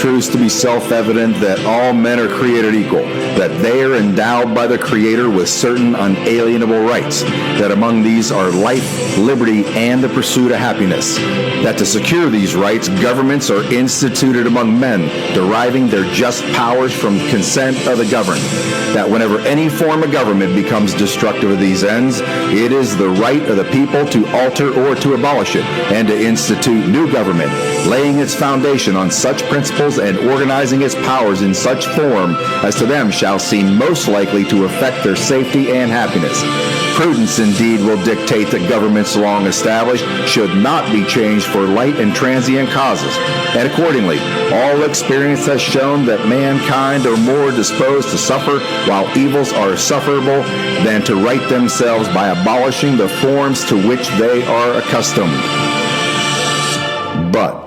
truths to be self-evident that all men are created equal, that they are endowed by the Creator with certain unalienable rights, that among these are life, liberty, and the pursuit of happiness, that to secure these rights, governments are instituted among men, deriving their just powers from consent of the governed, that whenever any form of government becomes destructive of these ends, it is the right of the people to alter or to abolish it, and to institute new government, laying its foundation on such principles and organizing its powers in such form as to them shall seem most likely to affect their safety and happiness. Prudence indeed will dictate that governments long established should not be changed for light and transient causes, and accordingly, all experience has shown that mankind are more disposed to suffer while evils are sufferable than to right themselves by abolishing the forms to which they are accustomed. But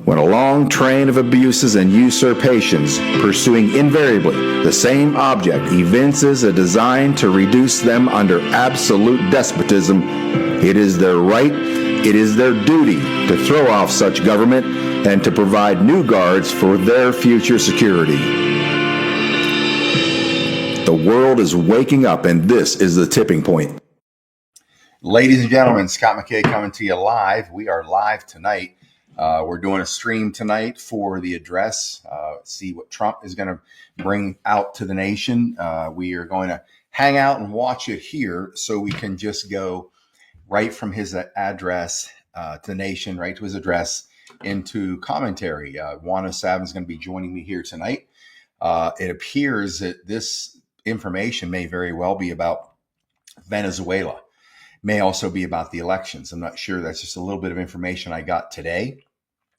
when a long train of abuses and usurpations, pursuing invariably the same object, evinces a design to reduce them under absolute despotism, it is their right, it is their duty to throw off such government and to provide new guards for their future security. The world is waking up, and this is the tipping point. Ladies and gentlemen, Scott McKay coming to you live. We are live tonight. We're doing a stream tonight for the address. See what Trump is going to bring out to the nation. We are going to hang out and watch it here so we can just go right from his address to the nation, right to his address into commentary. Juan O'Savin is going to be joining me here tonight. It appears that this information may very well be about Venezuela. May also be about the elections. I'm not sure. That's just a little bit of information I got today,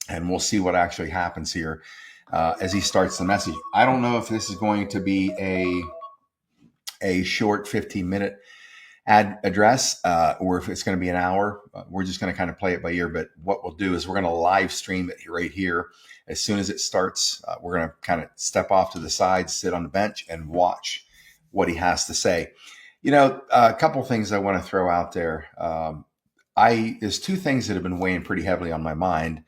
and we'll see what actually happens here as he starts the message. I don't know if this is going to be a short 15-minute address or if it's going to be an hour. We're just going to kind of play it by ear, but what we'll do is we're going to live stream it right here. As soon as it starts, we're going to kind of step off to the side, sit on the bench, and watch what he has to say. You know, a couple of things I want to throw out there. There's two things that have been weighing pretty heavily on my mind.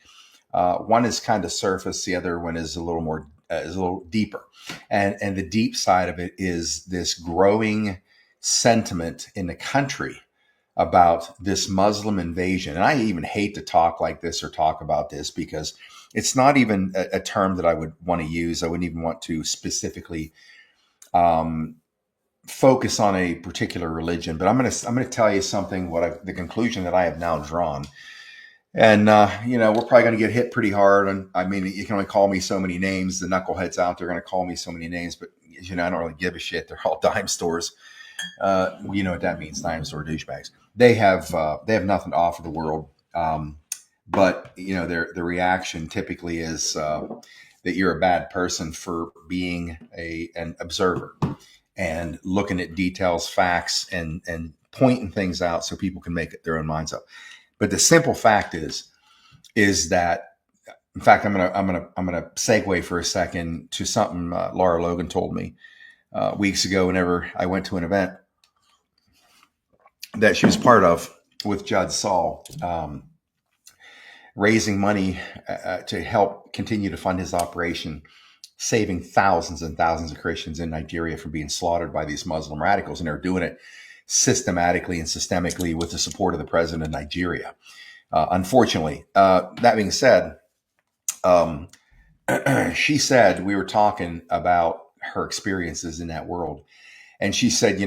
One is kind of surface. The other one is a little deeper. And the deep side of it is this growing sentiment in the country about this Muslim invasion. And I even hate to talk like this or talk about this because it's not even a term that I would want to use. I wouldn't even want to specifically focus on a particular religion, but I'm going to tell you something. The conclusion that I have now drawn, and we're probably going to get hit pretty hard. And I mean, you can only call me so many names. The knuckleheads out there are going to call me so many names, but I don't really give a shit. They're all dime stores. You know what that means? Dime store douchebags. They have nothing to offer the world. But their reaction typically is that you're a bad person for being an observer and looking at details, facts, and pointing things out so people can make their own minds up. But the simple fact is that, in fact, I'm gonna segue for a second to something Lara Logan told me weeks ago. Whenever I went to an event that she was part of with Judd Saul, raising money to help continue to fund his operation, saving thousands and thousands of Christians in Nigeria from being slaughtered by these Muslim radicals. And they're doing it systematically and systemically with the support of the president of Nigeria. Unfortunately, that being said, she said, we were talking about her experiences in that world. And she said,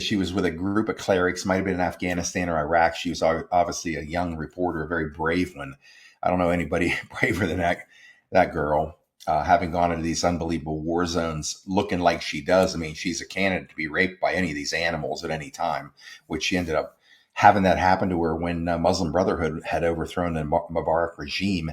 she was with a group of clerics, might have been in Afghanistan or Iraq. She was obviously a young reporter, a very brave one. I don't know anybody braver than that girl. Having gone into these unbelievable war zones looking like she does. I mean, she's a candidate to be raped by any of these animals at any time, which she ended up having that happen to her when Muslim Brotherhood had overthrown the Mubarak regime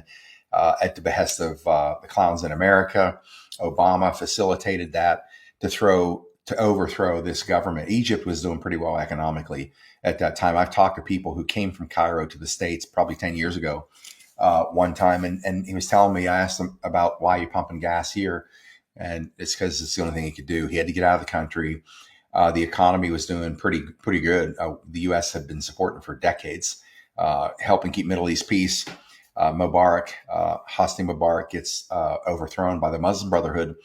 at the behest of the clowns in America. Obama facilitated that to overthrow this government. Egypt was doing pretty well economically at that time. I've talked to people who came from Cairo to the States probably 10 years ago. One time, and he was telling me, I asked him about why you're pumping gas here, and it's because it's the only thing he could do. He had to get out of the country. The economy was doing pretty good. The U.S. had been supporting for decades, helping keep Middle East peace. Hosni Mubarak gets overthrown by the Muslim Brotherhood,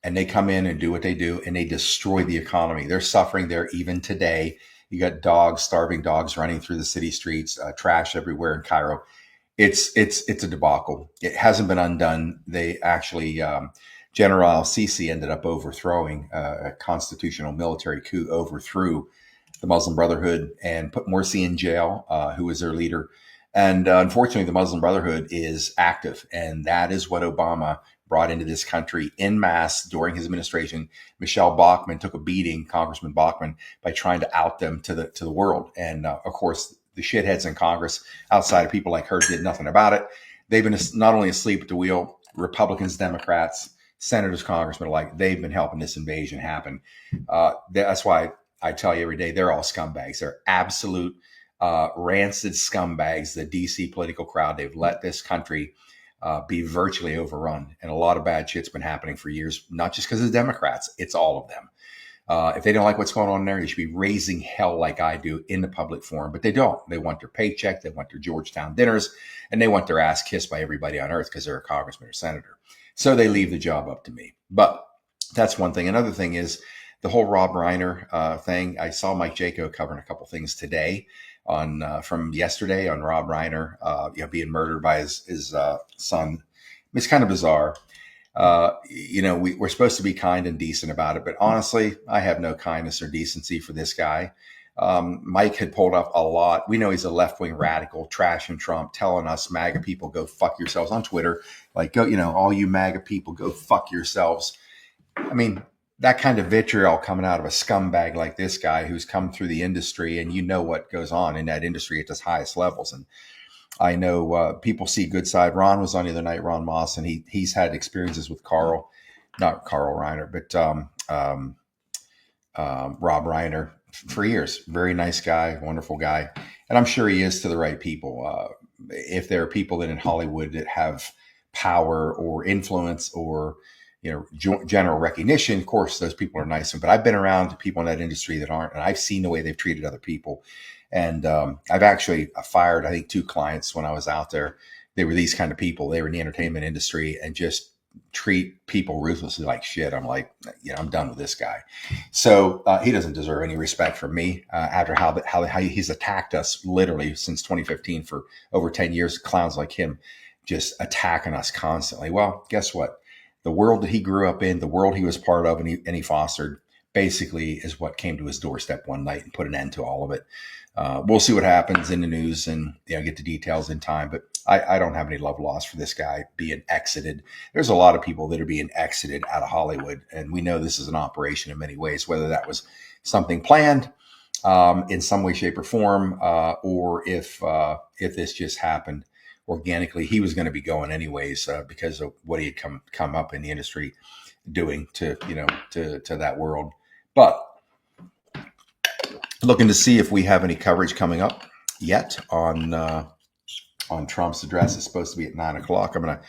and they come in and do what they do, and they destroy the economy. They're suffering there even today. You got dogs, starving dogs running through the city streets, trash everywhere in Cairo. It's a debacle. It hasn't been undone. They actually, General al-Sisi ended up overthrowing a constitutional military coup, overthrew the Muslim Brotherhood and put Morsi in jail, who was their leader. And unfortunately, the Muslim Brotherhood is active, and that is what Obama brought into this country en masse during his administration. Michelle Bachmann took a beating, Congressman Bachmann, by trying to out them to the world. And of course, the shitheads in Congress, outside of people like her, did nothing about it. They've been not only asleep at the wheel, Republicans, Democrats, senators, congressmen alike, they've been helping this invasion happen. That's why I tell you every day, they're all scumbags. They're absolute rancid scumbags, the DC political crowd. They've let this country be virtually overrun. And a lot of bad shit's been happening for years, not just because of the Democrats. It's all of them. If they don't like what's going on there, they should be raising hell like I do in the public forum, but they don't. They want their paycheck. They want their Georgetown dinners, and they want their ass kissed by everybody on earth because they're a congressman or senator. So they leave the job up to me. But that's one thing. Another thing is the whole Rob Reiner thing. I saw Mike Jaco covering a couple things today on from yesterday on Rob Reiner being murdered by his son. It's kind of bizarre. We're supposed to be kind and decent about it, but honestly, I have no kindness or decency for this guy. Mike had pulled up a lot. We know he's a left-wing radical, trashing Trump, telling us MAGA people go fuck yourselves on Twitter. Like, go, all you MAGA people go fuck yourselves. I mean, that kind of vitriol coming out of a scumbag like this guy who's come through the industry, and you know what goes on in that industry at its highest levels. And I know people see good side. Ron was on the other night, Ron Moss, and he's had experiences with not Carl Reiner, but Rob Reiner for years. Very nice guy, wonderful guy. And I'm sure he is to the right people. If there are people in Hollywood that have power or influence or general recognition, of course, those people are nice. But I've been around people in that industry that aren't, and I've seen the way they've treated other people. And I've actually fired, I think, 2 clients when I was out there. They were these kind of people. They were in the entertainment industry and just treat people ruthlessly like shit. I'm like, I'm done with this guy. So he doesn't deserve any respect from me after how he's attacked us literally since 2015 for over 10 years. Clowns like him just attacking us constantly. Well, guess what? The world that he grew up in, the world he was part of and he fostered, basically is what came to his doorstep one night and put an end to all of it. We'll see what happens in the news and get the details in time. But I don't have any love lost for this guy being exited. There's a lot of people that are being exited out of Hollywood, and we know this is an operation in many ways, whether that was something planned in some way, shape, or form, or if this just happened organically. He was going to be going anyways because of what he had come up in the industry doing to that world. But looking to see if we have any coverage coming up yet on Trump's address. It's supposed to be at 9:00. I'm going to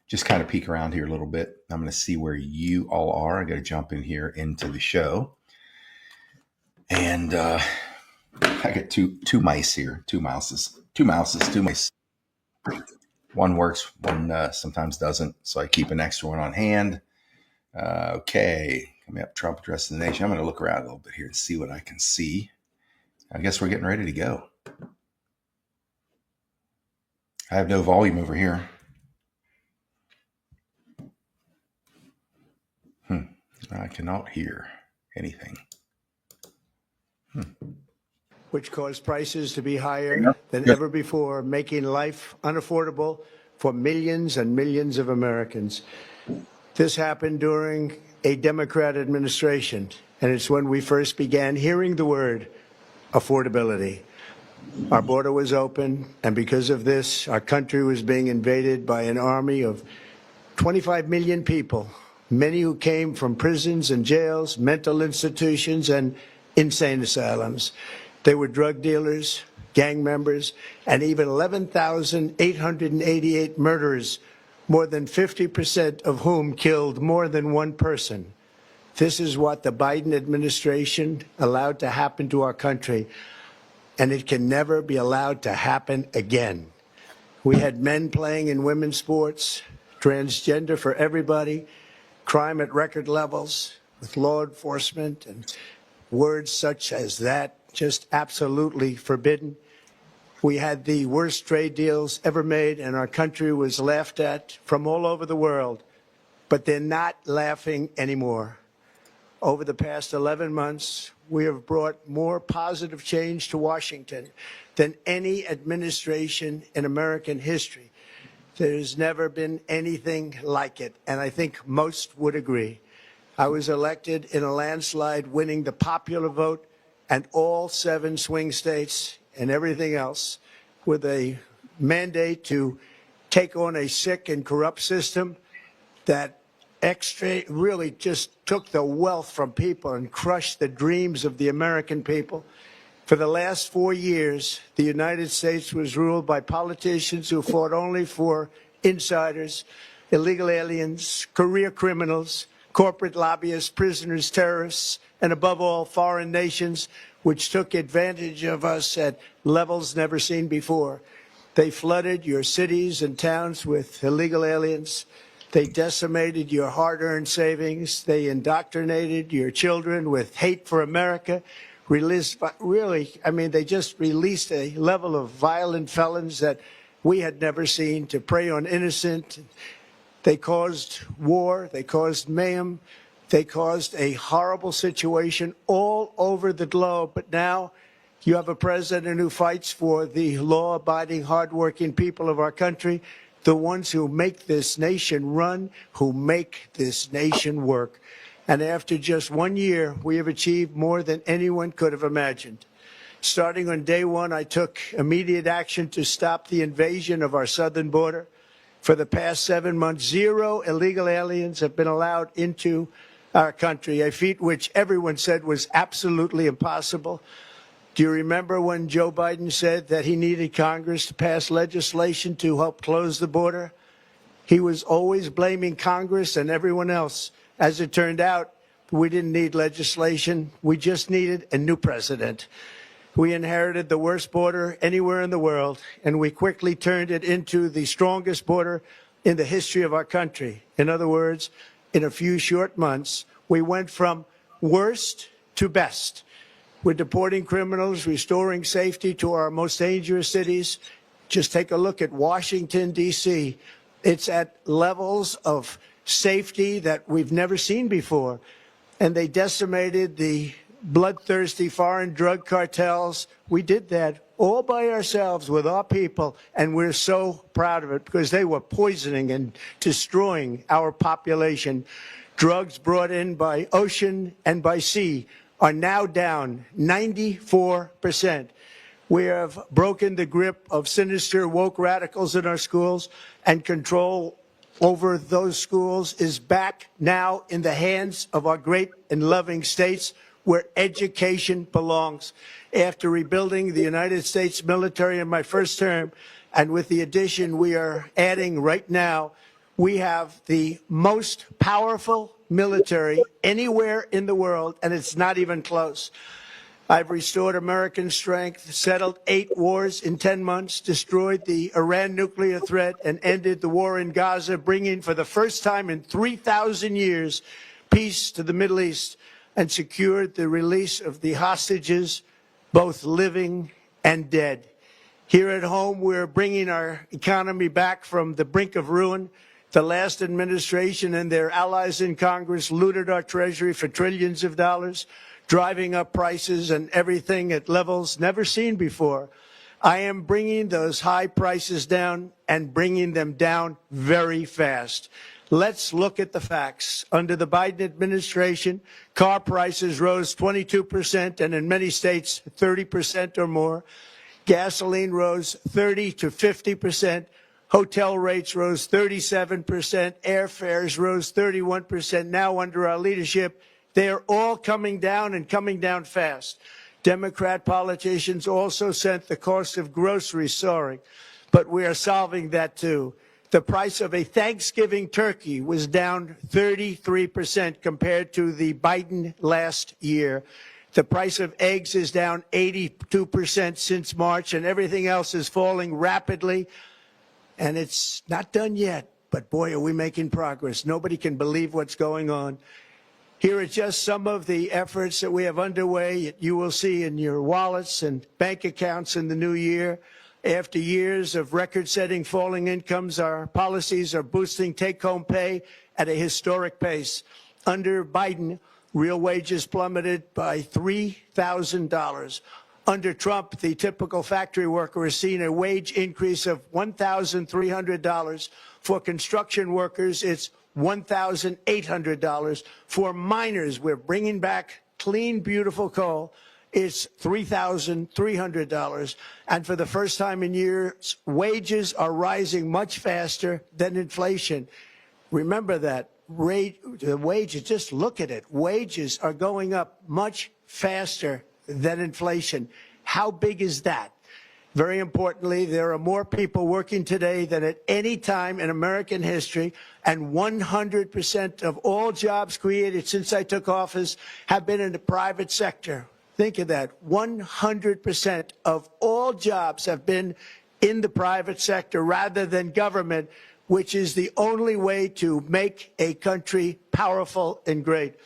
just kind of peek around here a little bit. I'm going to see where you all are. I got to jump in here into the show. And I got two mice here, two mouses, two mice. One works, one sometimes doesn't. So I keep an extra one on hand. Okay. Coming up, Trump address to the nation. I'm going to look around a little bit here and see what I can see. I guess we're getting ready to go. I have no volume over here. I cannot hear anything. Which caused prices to be higher than ever before, making life unaffordable for millions and millions of Americans. This happened during a Democrat administration, and it's when we first began hearing the word affordability. Our border was open, and because of this, our country was being invaded by an army of 25 million people, many who came from prisons and jails, mental institutions, and insane asylums. They were drug dealers, gang members, and even 11,888 murderers, more than 50% of whom killed more than one person. This is what the Biden administration allowed to happen to our country, and it can never be allowed to happen again. We had men playing in women's sports, transgender for everybody, crime at record levels with law enforcement, and words such as that just absolutely forbidden. We had the worst trade deals ever made, and our country was laughed at from all over the world. But they're not laughing anymore. Over the past 11 months, we have brought more positive change to Washington than any administration in American history. There's never been anything like it, and I think most would agree. I was elected in a landslide, winning the popular vote and all 7 swing states and everything else, with a mandate to take on a sick and corrupt system that really just took the wealth from people and crushed the dreams of the American people. For the last 4 years, the United States was ruled by politicians who fought only for insiders, illegal aliens, career criminals, corporate lobbyists, prisoners, terrorists, and above all, foreign nations, which took advantage of us at levels never seen before. They flooded your cities and towns with illegal aliens. They decimated your hard-earned savings. They indoctrinated your children with hate for America. They just released a level of violent felons that we had never seen to prey on innocent. They caused war. They caused mayhem. They caused a horrible situation all over the globe. But now you have a president who fights for the law-abiding, hardworking people of our country, the ones who make this nation run, who make this nation work. And after just 1 year, we have achieved more than anyone could have imagined. Starting on day one, I took immediate action to stop the invasion of our southern border. For the past 7 months, 0 illegal aliens have been allowed into our country, a feat which everyone said was absolutely impossible. Do you remember when Joe Biden said that he needed Congress to pass legislation to help close the border? He was always blaming Congress and everyone else. As it turned out, we didn't need legislation. We just needed a new president. We inherited the worst border anywhere in the world, and we quickly turned it into the strongest border in the history of our country. In other words, in a few short months, we went from worst to best. We're deporting criminals, restoring safety to our most dangerous cities. Just take a look at Washington, D.C. It's at levels of safety that we've never seen before. And they decimated the bloodthirsty foreign drug cartels. We did that all by ourselves with our people, and we're so proud of it because they were poisoning and destroying our population. Drugs brought in by ocean and by sea are now down 94%. We have broken the grip of sinister woke radicals in our schools, and control over those schools is back now in the hands of our great and loving states where education belongs. After rebuilding the United States military in my first term, and with the addition we are adding right now, we have the most powerful military anywhere in the world, and it's not even close. I've restored American strength, settled 8 wars in 10 months, destroyed the Iran nuclear threat, and ended the war in Gaza, bringing for the first time in 3,000 years peace to the Middle East, and secured the release of the hostages, both living and dead. Here at home, we're bringing our economy back from the brink of ruin. The last administration and their allies in Congress looted our treasury for trillions of dollars, driving up prices and everything at levels never seen before. I am bringing those high prices down and bringing them down very fast. Let's look at the facts. Under the Biden administration, car prices rose 22% and in many states 30% or more. Gasoline rose 30 to 50%. Hotel rates rose 37%. Airfares rose 31%. Now, under our leadership, they are all coming down and coming down fast. Democrat politicians also sent the cost of groceries soaring, but we are solving that too. The price of a Thanksgiving turkey was down 33% compared to the Biden last year. The price of eggs is down 82% since March, and everything else is falling rapidly. and it's not done yet, but boy, are we making progress. Nobody can believe what's going on. Here are just some of the efforts that we have underway. You will see in your wallets and bank accounts in the new year. After years of record-setting falling incomes, our policies are boosting take-home pay at a historic pace. Under Biden, real wages plummeted by $3,000. Under Trump, the typical factory worker has seen a wage increase of $1,300. For construction workers, it's $1,800. For miners, we're bringing back clean, beautiful coal. It's $3,300. And for the first time in years, wages are rising much faster than inflation. Remember that. The wages, just look at it. Wages are going up much faster than inflation. How big is that? Very importantly, there are more people working today than at any time in American history, and 100% of all jobs created since I took office have been in the private sector. Think of that. 100% of all jobs have been in the private sector rather than government, which is the only way to make a country powerful and great.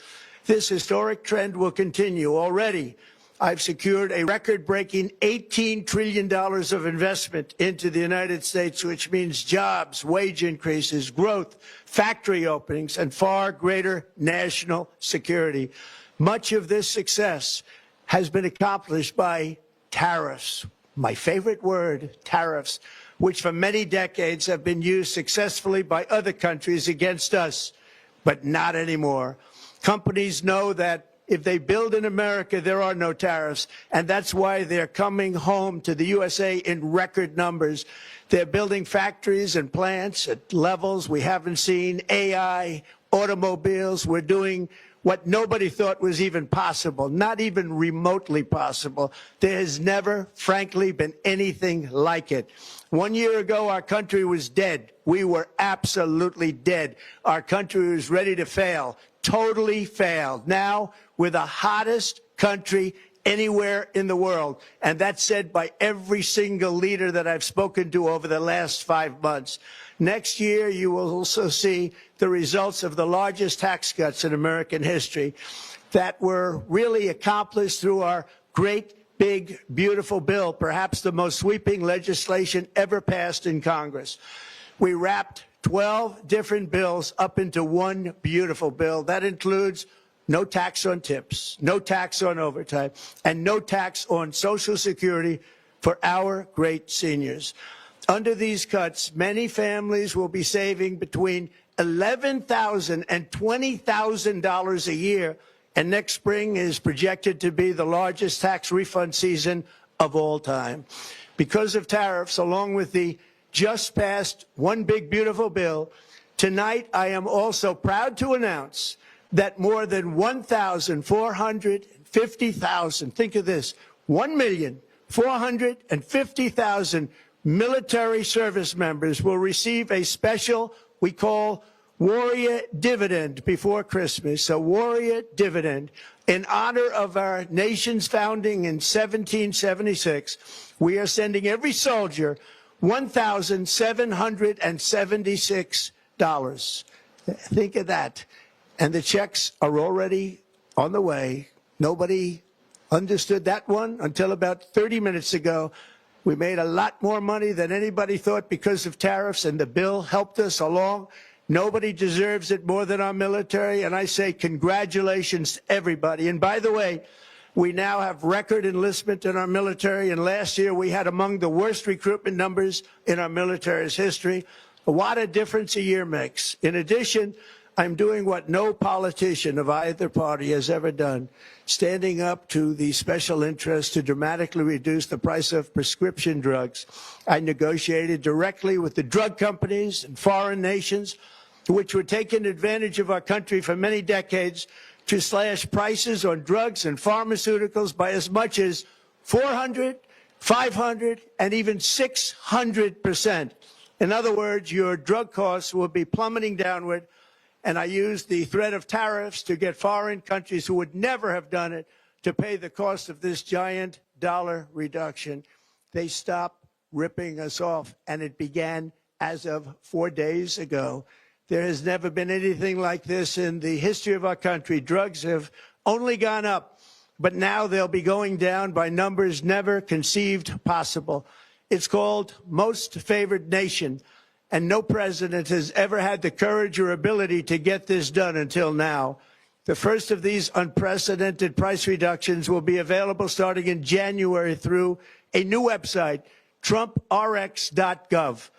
This historic trend will continue. Already, I've secured a record-breaking $18 trillion of investment into the United States, which means jobs, wage increases, growth, factory openings, and far greater national security. Much of this success has been accomplished by tariffs. My favorite word, tariffs, which for many decades have been used successfully by other countries against us, but not anymore. Companies know that if they build in America, there are no tariffs, and that's why they're coming home to the USA in record numbers. They're building factories and plants at levels we haven't seen, AI, automobiles. We're doing what nobody thought was even possible, not even remotely possible. There has never, frankly, been anything like it. 1 year ago, our country was dead. We were absolutely dead. Our country was ready to fail, totally failed. Now, we're the hottest country anywhere in the world, and that's said by every single leader that I've spoken to over the last 5 months. Next year, you will also see the results of the largest tax cuts in American history that were really accomplished through our great, big, beautiful bill, perhaps the most sweeping legislation ever passed in Congress. We wrapped 12 different bills up into one beautiful bill. That includes no tax on tips, no tax on overtime, and no tax on Social Security for our great seniors. Under these cuts, many families will be saving between $11,000 and $20,000 a year, and next spring is projected to be the largest tax refund season of all time. Because of tariffs, along with the just passed One Big Beautiful Bill, tonight I am also proud to announce that more than 1,450,000, think of this, 1,450,000 military service members will receive a special, we call Warrior Dividend before Christmas, a Warrior Dividend. In honor of our nation's founding in 1776, we are sending every soldier $1,776. Think of that. And the checks are already on the way. Nobody understood that one until about 30 minutes ago. We made a lot more money than anybody thought because of tariffs, and the bill helped us along. Nobody deserves it more than our military, and I say congratulations to everybody. And by the way, we now have record enlistment in our military, and last year we had among the worst recruitment numbers in our military's history. What a difference a year makes. In addition, I'm doing what no politician of either party has ever done, standing up to the special interests to dramatically reduce the price of prescription drugs. I negotiated directly with the drug companies and foreign nations, which were taking advantage of our country for many decades, to slash prices on drugs and pharmaceuticals by as much as 400, 500, and even 600%. In other words, your drug costs will be plummeting downward. And I used the threat of tariffs to get foreign countries who would never have done it to pay the cost of this giant dollar reduction. They stopped ripping us off, and it began as of 4 days ago. There has never been anything like this in the history of our country. Drugs have only gone up, but now they'll be going down by numbers never conceived possible. It's called Most Favored Nation, and no president has ever had the courage or ability to get this done until now. The first of these unprecedented price reductions will be available starting in January through a new website, TrumpRx.gov.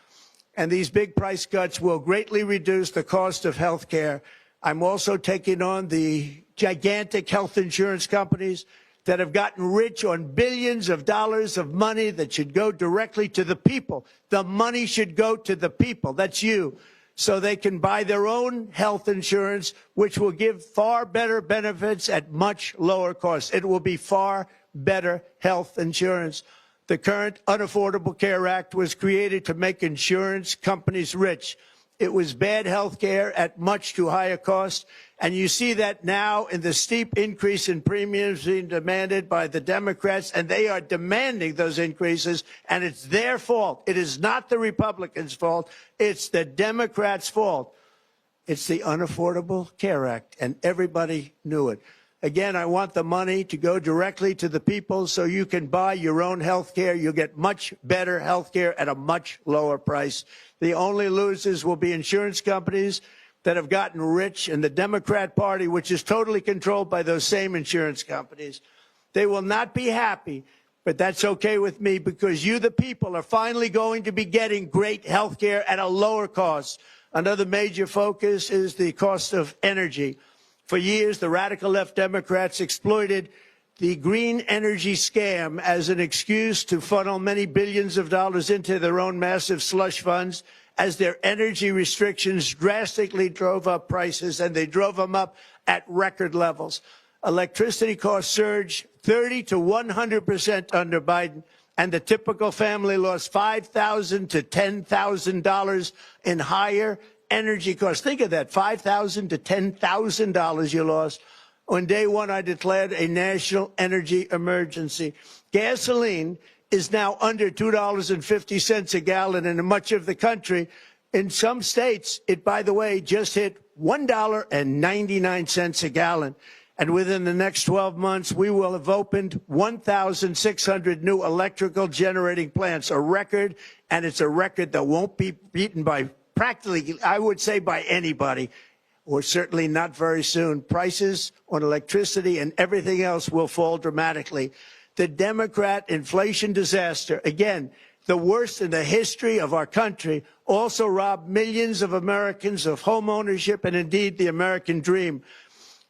And these big price cuts will greatly reduce the cost of health care. I'm also taking on the gigantic health insurance companies that have gotten rich on billions of dollars of money that should go directly to the people. The money should go to the people. That's you. So they can buy their own health insurance, which will give far better benefits at much lower cost. It will be far better health insurance. The current Unaffordable Care Act was created to make insurance companies rich. It was bad health care at much too high a cost. And you see that now in the steep increase in premiums being demanded by the Democrats, and they are demanding those increases, and it's their fault. It is not the Republicans' fault. It's the Democrats' fault. It's the Unaffordable Care Act, and everybody knew it. Again, I want the money to go directly to the people so you can buy your own health care. You'll get much better health care at a much lower price. The only losers will be insurance companies that have gotten rich, and the Democrat Party, which is totally controlled by those same insurance companies. They will not be happy, but that's okay with me because you, the people, are finally going to be getting great health care at a lower cost. Another major focus is the cost of energy. For years, the radical left Democrats exploited the green energy scam as an excuse to funnel many billions of dollars into their own massive slush funds as their energy restrictions drastically drove up prices, and they drove them up at record levels. Electricity costs surged 30 to 100% under Biden, and the typical family lost $5,000 to $10,000 in higher energy costs. Think of that, $5,000 to $10,000 you lost. On day one, I declared a national energy emergency. Gasoline is now under $2.50 a gallon in much of the country. In some states, it, by the way, just hit $1.99 a gallon. And within the next 12 months, we will have opened 1,600 new electrical generating plants, a record, and it's a record that won't be beaten by practically, I would say, by anybody, or certainly not very soon. Prices on electricity and everything else will fall dramatically. The Democrat inflation disaster, again, the worst in the history of our country, also robbed millions of Americans of home ownership and indeed the American dream.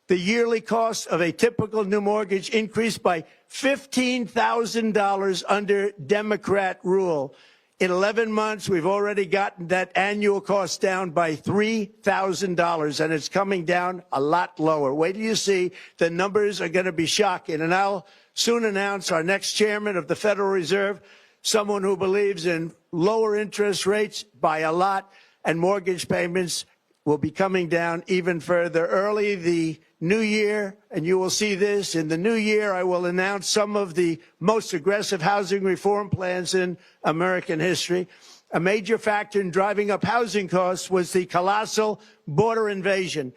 The yearly cost of a typical new mortgage increased by $15,000 under Democrat rule. In 11 months, we've already gotten that annual cost down by $3,000, and it's coming down a lot lower. Wait till you see. The numbers are going to be shocking. And I'll soon announce our next chairman of the Federal Reserve, someone who believes in lower interest rates by a lot, and mortgage payments will be coming down even further. Early the new year, and you will see this, in the new year, I will announce some of the most aggressive housing reform plans in American history. A major factor in driving up housing costs was the colossal border invasion.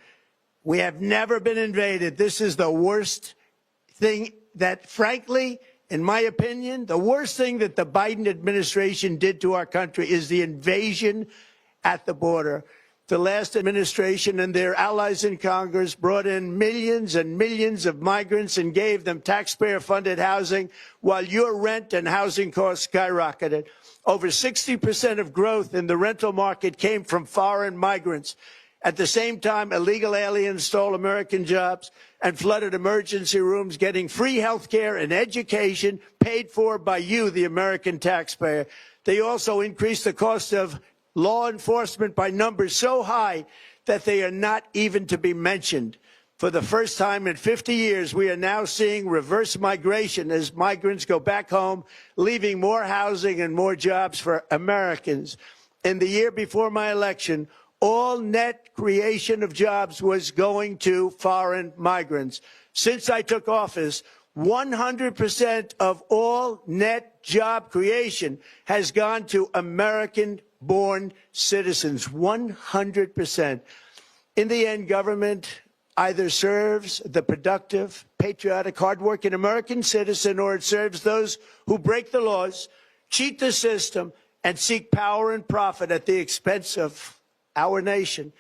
We have never been invaded. This is the worst thing that, frankly, in my opinion, the worst thing that the Biden administration did to our country is the invasion at the border. The last administration and their allies in Congress brought in millions and millions of migrants and gave them taxpayer-funded housing while your rent and housing costs skyrocketed. Over 60% of growth in the rental market came from foreign migrants. At the same time, illegal aliens stole American jobs and flooded emergency rooms, getting free health care and education paid for by you, the American taxpayer. They also increased the cost of law enforcement by numbers so high that they are not even to be mentioned. For the first time in 50 years, we are now seeing reverse migration as migrants go back home, leaving more housing and more jobs for Americans. In the year before my election, all net creation of jobs was going to foreign migrants. Since I took office, 100% of all net job creation has gone to American born citizens, 100%. In the end, government either serves the productive, patriotic, hardworking American citizen, or it serves those who break the laws, cheat the system, and seek power and profit at the expense of our nation.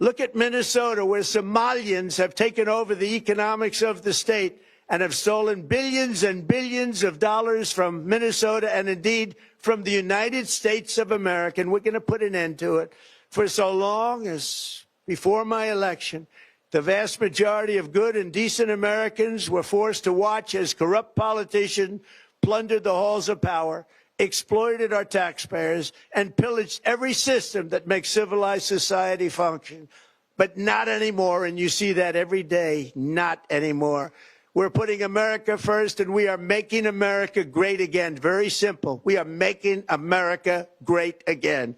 Look at Minnesota, where Somalians have taken over the economics of the state and have stolen billions and billions of dollars from Minnesota and indeed from the United States of America. And we're going to put an end to it. For so long as before my election, the vast majority of good and decent Americans were forced to watch as corrupt politicians plundered the halls of power, exploited our taxpayers, and pillaged every system that makes civilized society function. But not anymore, and you see that every day, not anymore. We're putting America first, and we are making America great again. Very simple. We are making America great again.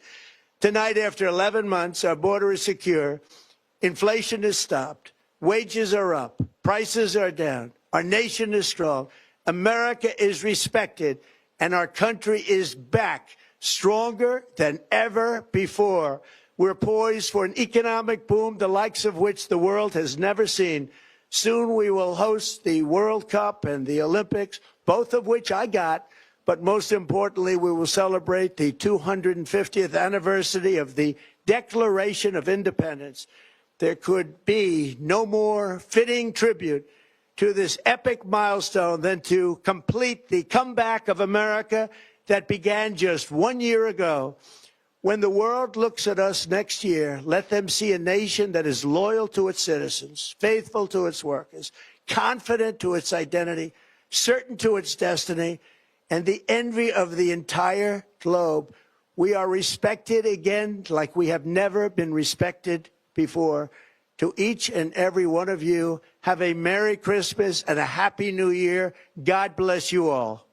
Tonight, after 11 months, our border is secure. Inflation is stopped. Wages are up. Prices are down. Our nation is strong. America is respected. And our country is back, stronger than ever before. We're poised for an economic boom, the likes of which the world has never seen. Soon we will host the World Cup and the Olympics, both of which I got. But most importantly, we will celebrate the 250th anniversary of the Declaration of Independence. There could be no more fitting tribute to this epic milestone than to complete the comeback of America that began just 1 year ago. When the world looks at us next year, let them see a nation that is loyal to its citizens, faithful to its workers, confident to its identity, certain to its destiny, and the envy of the entire globe. We are respected again like we have never been respected before. To each and every one of you, have a Merry Christmas and a Happy New Year. God bless you all.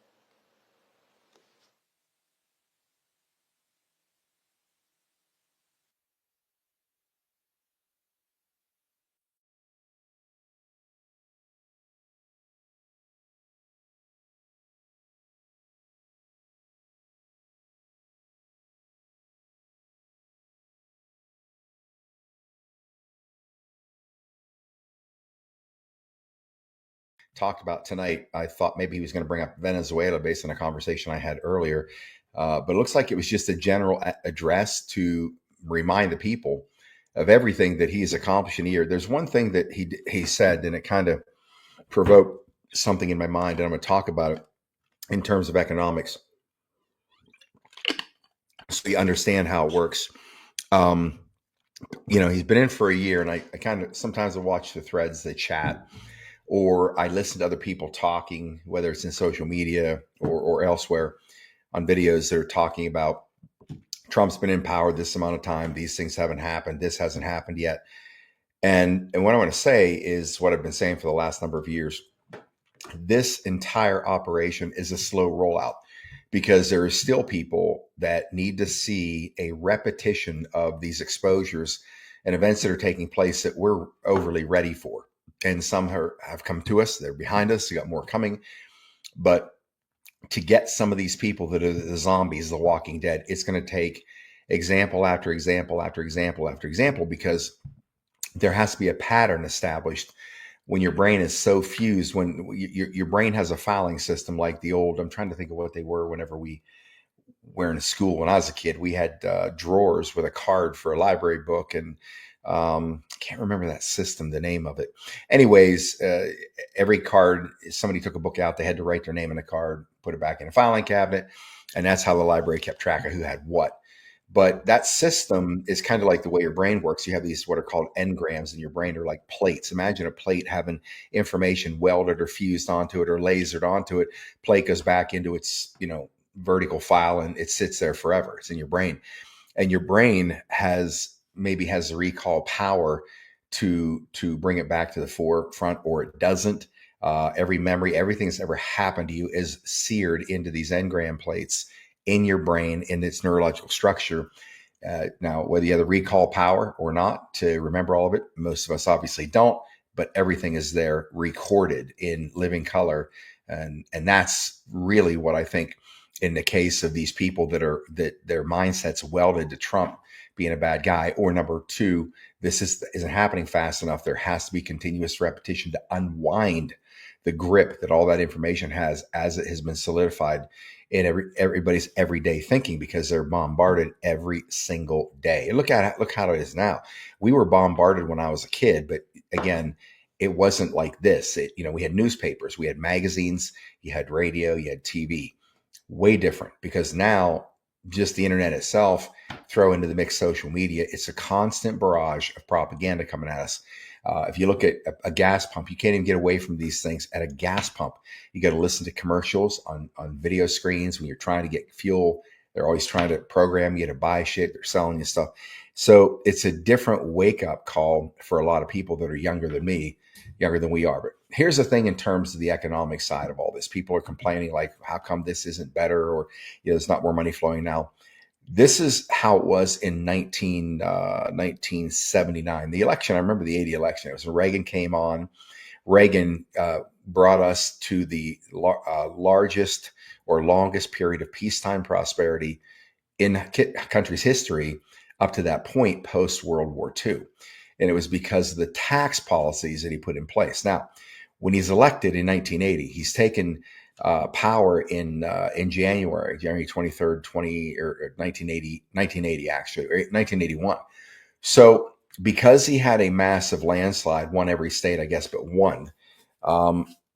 Talked about tonight, I thought maybe he was going to bring up Venezuela based on a conversation I had earlier. But it looks like it was just a general address to remind the people of everything that he's accomplished in a year. There's one thing that he said, and it kind of provoked something in my mind, and I'm going to talk about it in terms of economics, so we understand how it works. He's been in for a year, and I kind of sometimes I watch the threads, they chat, or I listen to other people talking, whether it's in social media or elsewhere on videos that are talking about Trump's been in power this amount of time. These things haven't happened. This hasn't happened yet. And what I want to say is what I've been saying for the last number of years. This entire operation is a slow rollout because there are still people that need to see a repetition of these exposures and events that are taking place that we're overly ready for. And some have come to us. They're behind us. We got more coming. But to get some of these people that are the zombies, the walking dead, it's going to take example after example after example after example, because there has to be a pattern established when your brain is so fused, when your brain has a filing system like the old, I'm trying to think of what they were whenever we were in school. When I was a kid, we had drawers with a card for a library book, and I can't remember that system, the name of it. Anyways, every card, somebody took a book out, they had to write their name in a card, put it back in a filing cabinet, and that's how the library kept track of who had what. But that system is kind of like the way your brain works. You have these what are called engrams in your brain. They're like plates. Imagine a plate having information welded or fused onto it or lasered onto it. Plate goes back into its, vertical file, and it sits there forever. It's in your brain. And your brain maybe has the recall power to bring it back to the forefront, or it doesn't. Every memory, everything that's ever happened to you is seared into these engram plates in your brain, in its neurological structure. Now, whether you have the recall power or not to remember all of it, most of us obviously don't, but everything is there recorded in living color. And that's really what I think in the case of these people that their mindsets welded to Trump being a bad guy, or number two, this isn't happening fast enough. There has to be continuous repetition to unwind the grip that all that information has, as it has been solidified in everybody's everyday thinking, because they're bombarded every single day. And look how it is now. We were bombarded when I was a kid, but again, it wasn't like this. We had newspapers, we had magazines, you had radio, you had TV. Way different, because now just the internet itself, throw into the mix social media, it's a constant barrage of propaganda coming at us. If you look at a gas pump, you can't even get away from these things at a gas pump. You got to listen to commercials on video screens when you're trying to get fuel. They're always trying to program you to buy shit. They're selling you stuff. So it's a different wake up call for a lot of people that are younger than me, younger than we are. But here's the thing in terms of the economic side of all this. People are complaining like, how come this isn't better? Or, there's not more money flowing now. This is how it was in 1979. The election, I remember the 80 election. It was when Reagan came on. Reagan brought us to the largest or longest period of peacetime prosperity in country's history up to that point, post World War II. And it was because of the tax policies that he put in place. Now, when he's elected in 1980, he's taken power in January 23rd, 1980 actually, or 1981. So because he had a massive landslide, won every state, I guess, but one,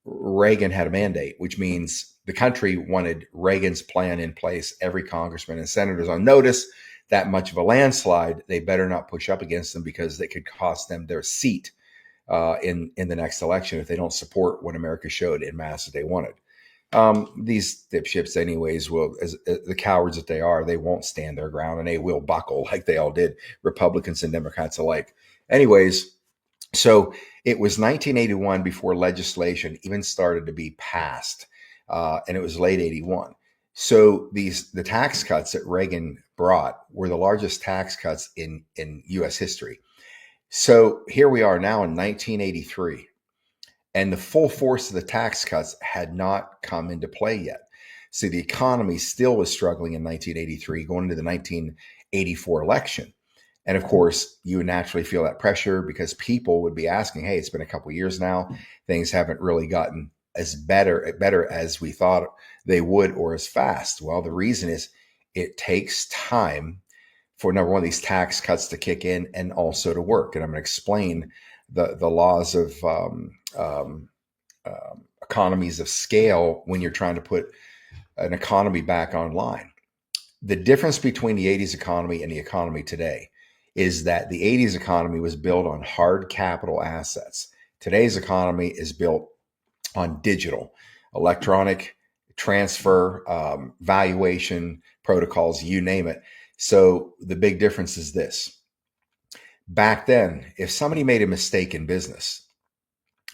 Reagan had a mandate, which means the country wanted Reagan's plan in place. Every congressman and senator's on notice. That much of a landslide, they better not push up against them, because they could cost them their seat in the next election if they don't support what America showed in mass that they wanted. These dipshits anyways will, as the cowards that they are, they won't stand their ground, and they will buckle like they all did, Republicans and Democrats alike. Anyways, so it was 1981 before legislation even started to be passed, and it was late 81. So the tax cuts that Reagan brought were the largest tax cuts in U.S. history. So here we are now in 1983. And the full force of the tax cuts had not come into play yet. So the economy still was struggling in 1983, going into the 1984 election. And of course, you would naturally feel that pressure, because people would be asking, hey, it's been a couple of years now. Things haven't really gotten as better as we thought they would, or as fast. Well, the reason is it takes time for, number one, these tax cuts to kick in and also to work. And I'm going to explain the laws of economies of scale when you're trying to put an economy back online. The difference between the 80s economy and the economy today is that the 80s economy was built on hard capital assets. Today's economy is built on digital, electronic transfer, valuation protocols, you name it. So the big difference is this. Back then, if somebody made a mistake in business,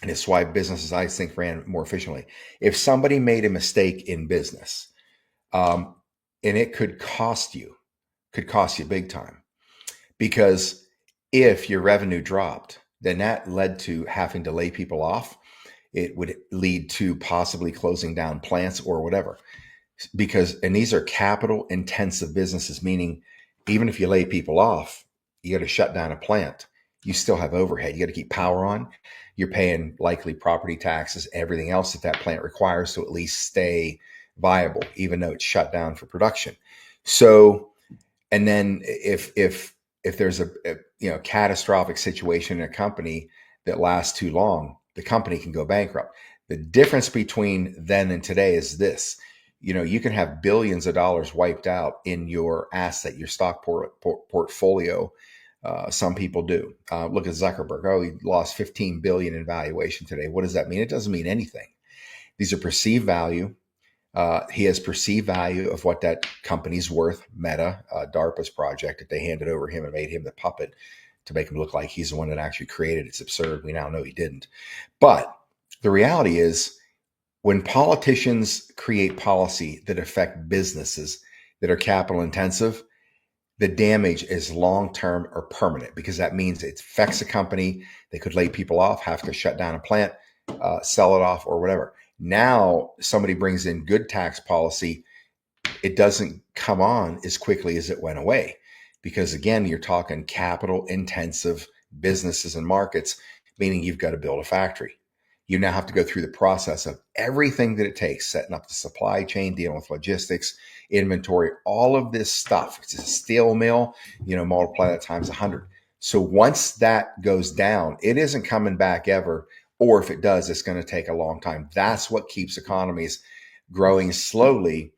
and it's why businesses, I think, ran more efficiently. If somebody made a mistake in business, and it could cost you big time, because if your revenue dropped, then that led to having to lay people off. It would lead to possibly closing down plants or whatever, and these are capital intensive businesses, meaning even if you lay people off, you got to shut down a plant. You still have overhead. You got to keep power on. You're paying likely property taxes, everything else that that plant requires to at least stay viable, even though it's shut down for production. So, and then if there's a catastrophic situation in a company that lasts too long, the company can go bankrupt. The difference between then and today is this. You can have billions of dollars wiped out in your asset, your stock portfolio. Some people do. Look at Zuckerberg. Oh, he lost 15 billion in valuation today. What does that mean? It doesn't mean anything. These are perceived value. He has perceived value of what that company's worth. Meta, DARPA's project that they handed over him and made him the puppet to make him look like he's the one that actually created it. It's absurd. We now know he didn't. But the reality is, when politicians create policy that affect businesses that are capital intensive, the damage is long-term or permanent, because that means it affects a company. They could lay people off, have to shut down a plant, sell it off, or whatever. Now somebody brings in good tax policy. it doesn't come on as quickly as it went away. Because again, you're talking capital intensive businesses and markets, meaning you've got to build a factory. You now have to go through the process of everything that it takes, setting up the supply chain, dealing with logistics, inventory, all of this stuff. It's a steel mill, multiply that times 100. So once that goes down, it isn't coming back ever. Or if it does, it's going to take a long time. That's what keeps economies growing slowly.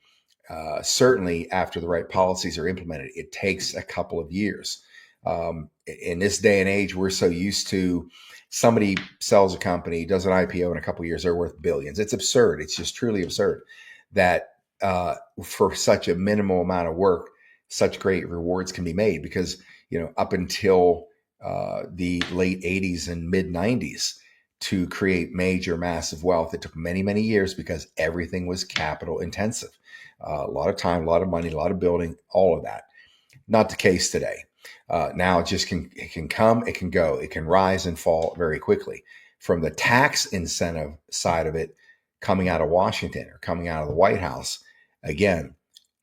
Certainly after the right policies are implemented, it takes a couple of years. In this day and age, we're so used to somebody sells a company, does an IPO in a couple of years, they're worth billions. It's absurd. It's just truly absurd that for such a minimal amount of work, such great rewards can be made. Because, up until the late 80s and mid 90s, to create major, massive wealth, it took many, many years because everything was capital intensive. A lot of time, a lot of money, a lot of building, all of that. Not the case today. Now it can come, it can go, it can rise and fall very quickly. From the tax incentive side of it, coming out of Washington or coming out of the White House, again,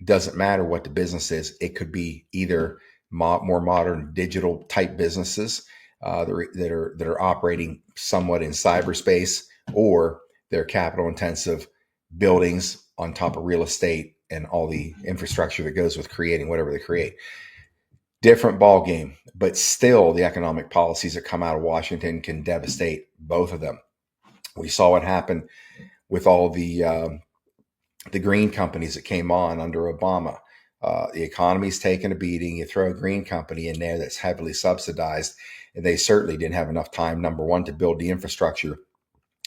doesn't matter what the business is. It could be either more modern digital type businesses that are operating somewhat in cyberspace, or they're capital intensive buildings on top of real estate and all the infrastructure that goes with creating whatever they create. Different ball game, but still the economic policies that come out of Washington can devastate both of them. We saw what happened with all the green companies that came on under Obama. The economy's taken a beating. You throw a green company in there that's heavily subsidized, and they certainly didn't have enough time, number one, to build the infrastructure,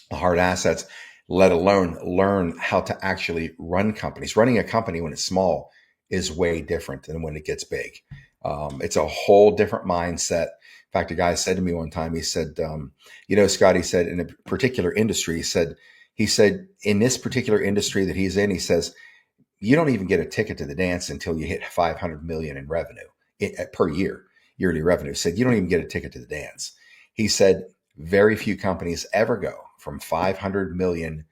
the hard assets, let alone learn how to actually run companies. Running a company when it's small is way different than when it gets big. It's a whole different mindset. In fact, a guy said to me one time, he said, Scott, he said, in a particular industry, he said, in this particular industry that he's in, he says, you don't even get a ticket to the dance until you hit 500 million in revenue per year, yearly revenue. He said, you don't even get a ticket to the dance. He said, very few companies ever go from 500 million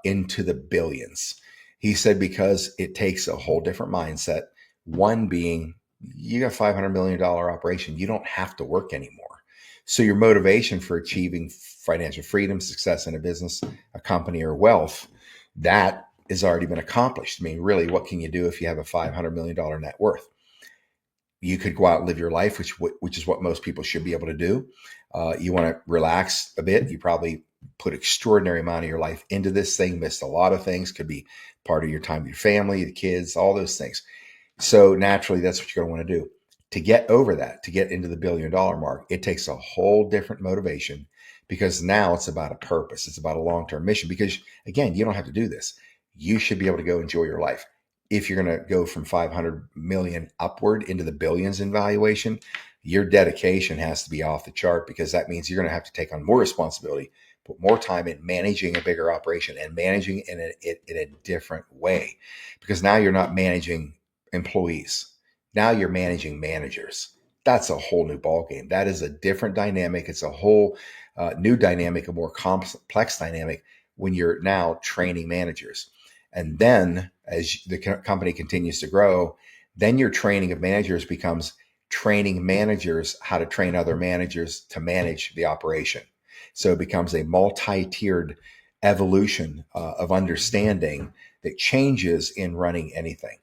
into the billions. He said, because it takes a whole different mindset. One being, you got $500 million operation. You don't have to work anymore. So your motivation for achieving financial freedom, success in a business, a company, or wealth, that has already been accomplished. I mean, really, what can you do if you have a $500 million net worth? You could go out and live your life, which is what most people should be able to do. You want to relax a bit. You probably put extraordinary amount of your life into this thing, missed a lot of things, could be part of your time with your family, the kids, all those things. So naturally, that's what you're going to want to do. To get over that, to get into the $1 billion mark, it takes a whole different motivation, because now it's about a purpose. It's about a long-term mission, because again, you don't have to do this. You should be able to go enjoy your life. If you're going to go from 500 million upward into the billions in valuation, your dedication has to be off the chart, because that means you're going to have to take on more responsibility, put more time in managing a bigger operation and managing in a different way, because now you're not managing employees. Now you're managing managers. That's a whole new ballgame. That is a different dynamic. It's a whole new dynamic, a more complex dynamic when you're now training managers. And then as the company continues to grow, then your training of managers becomes training managers how to train other managers to manage the operation. So it becomes a multi-tiered evolution of understanding that changes in running anything.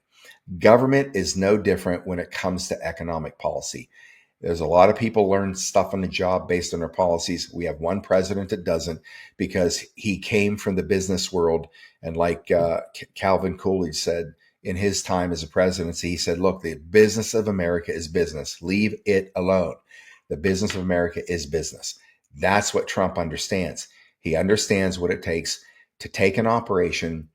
Government is no different when it comes to economic policy. There's a lot of people learn stuff on the job based on their policies. We have one president that doesn't, because he came from the business world. And like Calvin Coolidge said in his time as a presidency, he said, look, the business of America is business. Leave it alone. The business of America is business. That's what Trump understands. He understands what it takes to take an operation,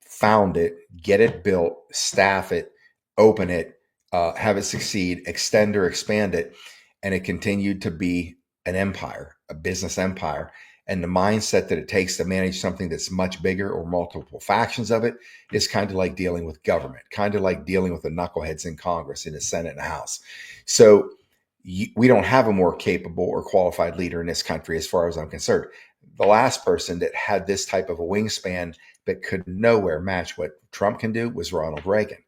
found it, get it built, staff it, open it, have it succeed, extend or expand it, and it continued to be an empire, a business empire. And the mindset that it takes to manage something that's much bigger, or multiple factions of it, is kind of like dealing with government, kind of like dealing with the knuckleheads in Congress, in the Senate and the House. So we don't have a more capable or qualified leader in this country, as far as I'm concerned. The last person that had this type of a wingspan but could nowhere match what Trump can do was Ronald Reagan.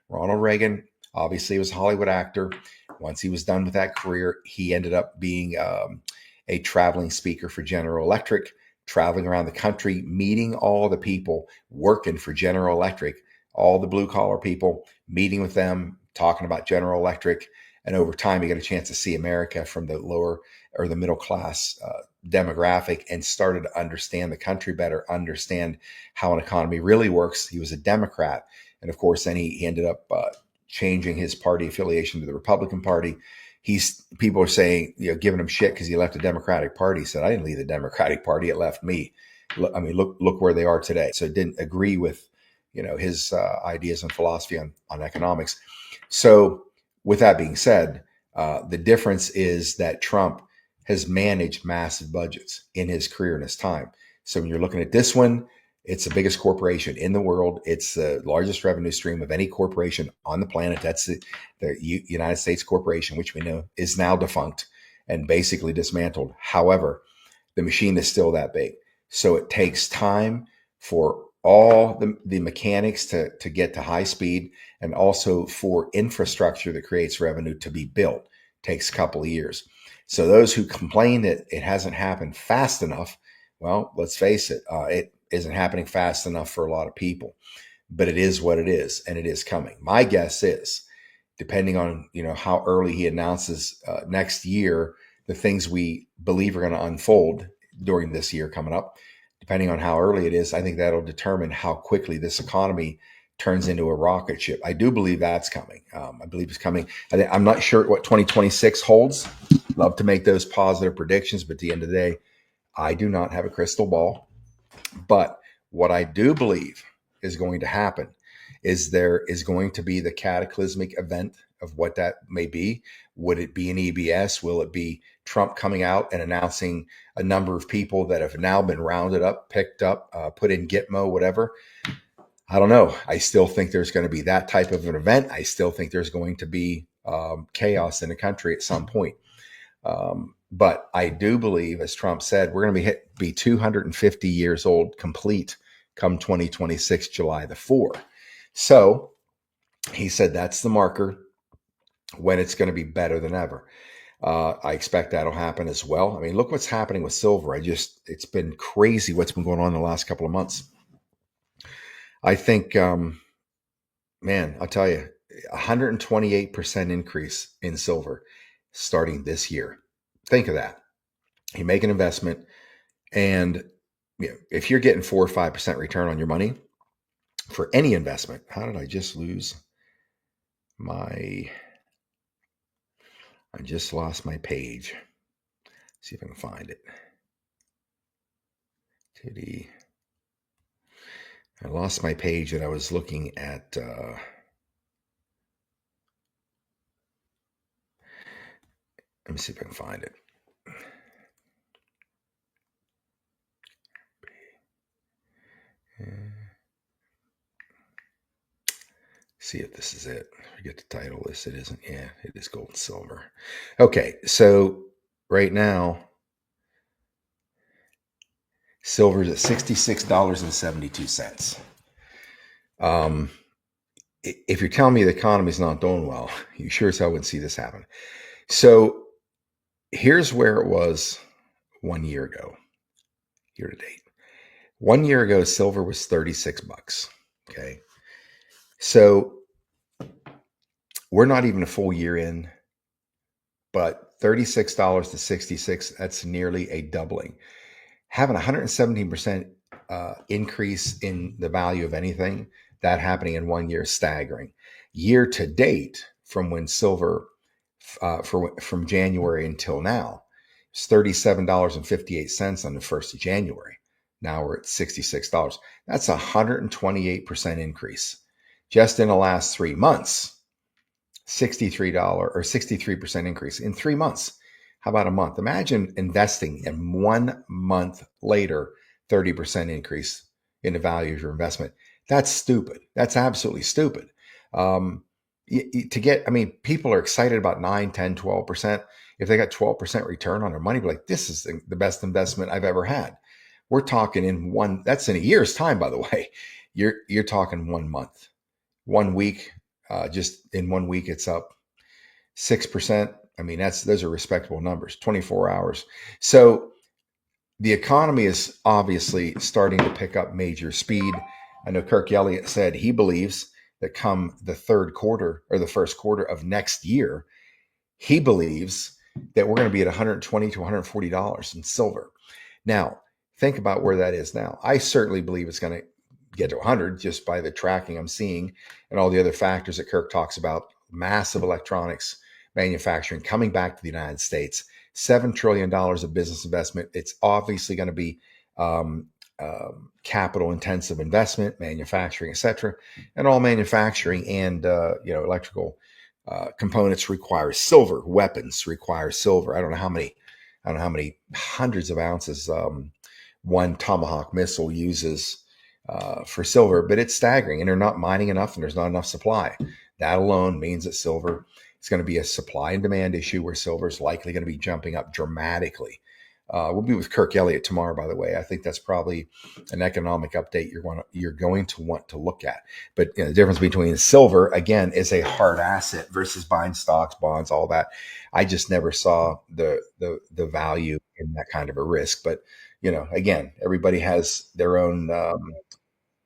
Ronald Reagan obviously was a Hollywood actor. Once he was done with that career, he ended up being a traveling speaker for General Electric, traveling around the country, meeting all the people working for General Electric, all the blue collar people, meeting with them, talking about General Electric. And over time, he got a chance to see America from the lower or the middle class demographic and started to understand the country better, understand how an economy really works. He was a Democrat. And of course, then he ended up changing his party affiliation to the Republican Party. People are saying, giving him shit because he left the Democratic Party. He said, I didn't leave the Democratic Party. It left me. I mean, look where they are today. So didn't agree with, his ideas and philosophy on economics. So with that being said, the difference is that Trump has managed massive budgets in his career and his time. So when you're looking at this one, it's the biggest corporation in the world. It's the largest revenue stream of any corporation on the planet. That's the United States corporation, which we know is now defunct and basically dismantled. However, the machine is still that big. So it takes time for all the mechanics to get to high speed, and also for infrastructure that creates revenue to be built. It takes a couple of years. So those who complain that it hasn't happened fast enough, well, let's face it, it isn't happening fast enough for a lot of people, but it is what it is, and it is coming. My guess is, depending on how early he announces next year, the things we believe are going to unfold during this year coming up, depending on how early it is, I think that'll determine how quickly this economy turns into a rocket ship. I do believe that's coming. I believe it's coming. I'm not sure what 2026 holds. Love to make those positive predictions, but at the end of the day, I do not have a crystal ball. But what I do believe is going to happen is there is going to be the cataclysmic event of what that may be. Would it be an EBS? Will it be Trump coming out and announcing a number of people that have now been rounded up, picked up, put in Gitmo, whatever? I don't know. I still think there's going to be that type of an event. I still think there's going to be chaos in the country at some point. But I do believe, as Trump said, we're going to be 250 years old complete come 2026, July the 4th. So he said that's the marker when it's going to be better than ever. I expect that'll happen as well. I mean, look what's happening with silver. It's been crazy what's been going on in the last couple of months. I think, man, I'll tell you, 128% increase in silver starting this year. Think of that. You make an investment, and if you're getting 4 or 5% return on your money for any investment, how did I just lose I just lost my page. See if I can find it. I lost my page that I was looking at. Let me see if I can find it. See if this is it. Forget the title. It isn't. Yeah, it is gold and silver. Okay, so right now, silver's at $66.72. If you're telling me the economy's not doing well, you sure as hell wouldn't see this happen. So here's where it was 1 year ago, year to date. 1 year ago, silver was $36. Okay. So we're not even a full year in, but $36 to $66, that's nearly a doubling. Having 117% increase in the value of anything, that happening in 1 year is staggering. Year to date, from when silver, from January until now, it's $37.58 on the 1st of January. Now we're at $66. That's a 128% increase. Just in the last 3 months, $63 or 63% increase in 3 months. How about a month? Imagine investing in 1 month later, 30% increase in the value of your investment. That's stupid. That's absolutely stupid. People are excited about 9, 10, 12%. If they got 12% return on their money, be like, this is the best investment I've ever had. We're talking in one. That's in a year's time, by the way. You're talking 1 month, 1 week. Just in 1 week, it's up 6%. I mean, those are respectable numbers. 24 hours. So the economy is obviously starting to pick up major speed. I know Kirk Elliott said he believes that come the third quarter or the first quarter of next year, he believes that we're going to be at $120 to $140 in silver. Now, think about where that is now. I certainly believe it's going to get to 100 just by the tracking I'm seeing and all the other factors that Kirk talks about. Massive electronics manufacturing coming back to the United States, $7 trillion of business investment. It's obviously going to be capital intensive investment, manufacturing, et cetera. And all manufacturing and electrical components require silver. Weapons require silver. I don't know how many hundreds of ounces one Tomahawk missile uses for silver, but it's staggering. And they're not mining enough, and there's not enough supply. That alone means that silver is going to be a supply and demand issue where silver is likely going to be jumping up dramatically. We'll be with Kirk Elliott tomorrow, by the way. I think that's probably an economic update you're going to want to look at. But the difference between silver, again, is a hard asset versus buying stocks, bonds, all that. I just never saw the value in that kind of a risk. But again, everybody has their own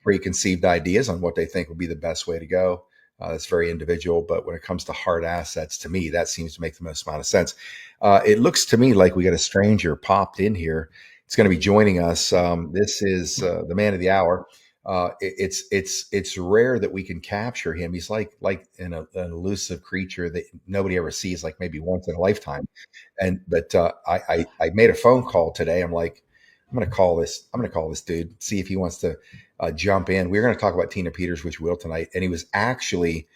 preconceived ideas on what they think would be the best way to go. That's very individual. But when it comes to hard assets, to me, that seems to make the most amount of sense. It looks to me like we got a stranger popped in here. It's going to be joining us. This is the man of the hour. It's rare that we can capture him. He's like an elusive creature that nobody ever sees, like maybe once in a lifetime. But I made a phone call today. I'm like, I'm going to call this dude, see if he wants to jump in. We're going to talk about Tina Peters, which we will tonight. And he was actually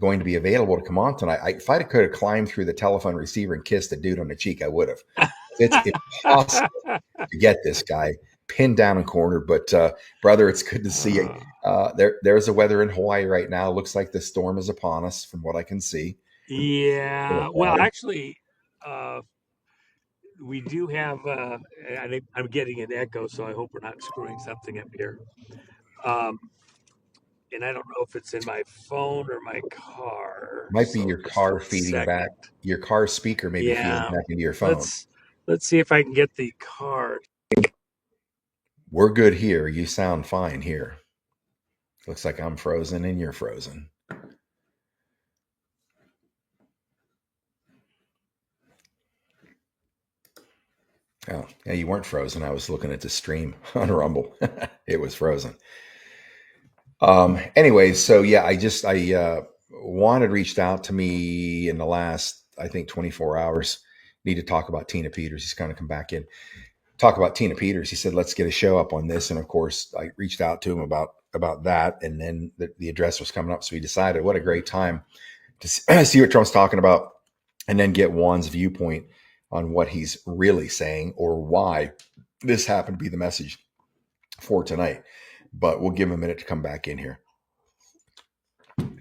going to be available to come on tonight. If I could have climbed through the telephone receiver and kissed a dude on the cheek, I would have. It's impossible to get this guy pinned down and cornered. But brother, it's good to see you. There's the weather in Hawaii right now. Looks like the storm is upon us, from what I can see. Yeah. Well, actually, we do have. I'm getting an echo, so I hope we're not screwing something up here. And I don't know if it's in my phone or my car. Might be your car feeding back. Your car speaker maybe feeding back into your phone. Let's see if I can get the car. We're good here. You sound fine here. Looks like I'm frozen and you're frozen. Oh, yeah, you weren't frozen. I was looking at the stream on Rumble. It was frozen. Anyway, so yeah, Juan had reached out to me in the last, I think, 24 hours. Need to talk about Tina Peters. He's going to come back in, talk about Tina Peters. He said, let's get a show up on this. And of course, I reached out to him about that. And then the address was coming up. So we decided what a great time to see what Trump's talking about and then get Juan's viewpoint on what he's really saying or why this happened to be the message for tonight. But we'll give him a minute to come back in here.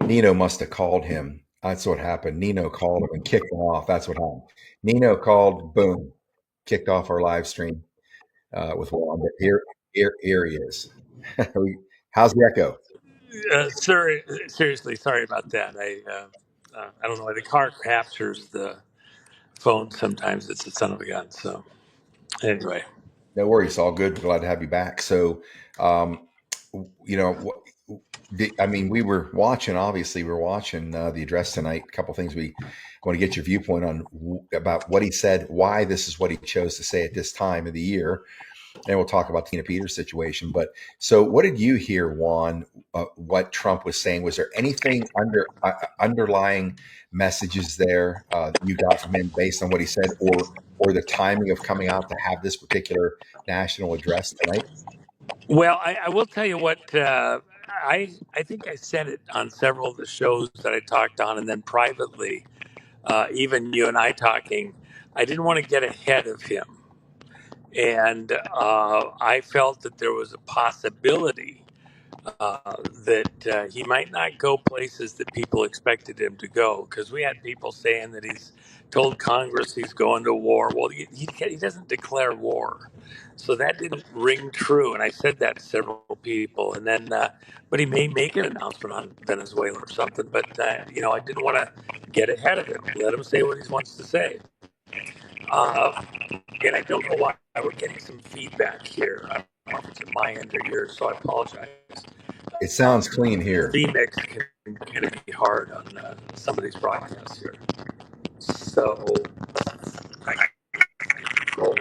Nino must have called him. That's what happened. Nino called him and kicked him off. That's what happened. Nino called, boom, kicked off our live stream with Juan. But here he is. How's the echo? Seriously, sorry about that. I don't know why the car captures the phone. Sometimes it's a son of a gun. So anyway, no worries. All good. Glad to have you back. So, we were watching. Obviously, we're watching the address tonight. A couple things we want to get your viewpoint on about what he said, why this is what he chose to say at this time of the year, and we'll talk about the Tina Peters situation. But so, what did you hear, Juan? What Trump was saying? Was there anything underlying messages there you got from him based on what he said, or the timing of coming out to have this particular national address tonight? Well, I will tell you what. I think I said it on several of the shows that I talked on, and then privately, even you and I talking. I didn't want to get ahead of him, and I felt that there was a possibility that he might not go places that people expected him to go. Because we had people saying that he's told Congress he's going to war. Well, he doesn't declare war. So that didn't ring true. And I said that to several people. And then, but he may make an announcement on Venezuela or something. But, I didn't want to get ahead of him. Let him say what he wants to say. And I don't know why we're getting some feedback here. I don't know if it's at my end or yours, so I apologize. It sounds clean The here. mix can be hard on some of these broadcasts here. So I control.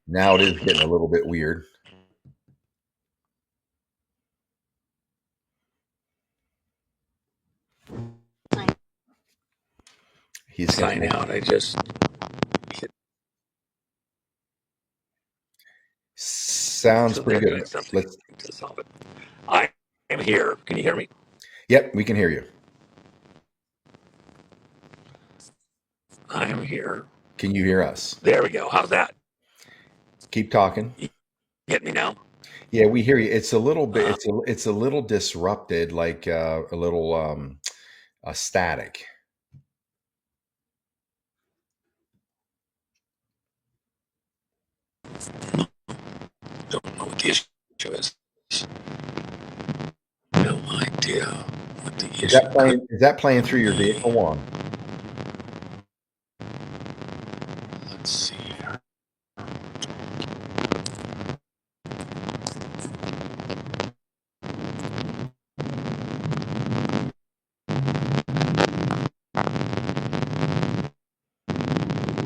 Now it is getting a little bit weird. He's Sign out. I just hit. Sounds So pretty they're good. doing something Let's. to solve it. I am here. Can you hear me? Yep, we can hear you. I am here. Can you hear us? There we go. How's that? Keep talking. You get me now? Yeah, we hear you. It's a little bit. It's a little disrupted, like a little static. Don't know what the issue is. No idea what the issue could. Is that playing through your vehicle, Juan? Let's see here.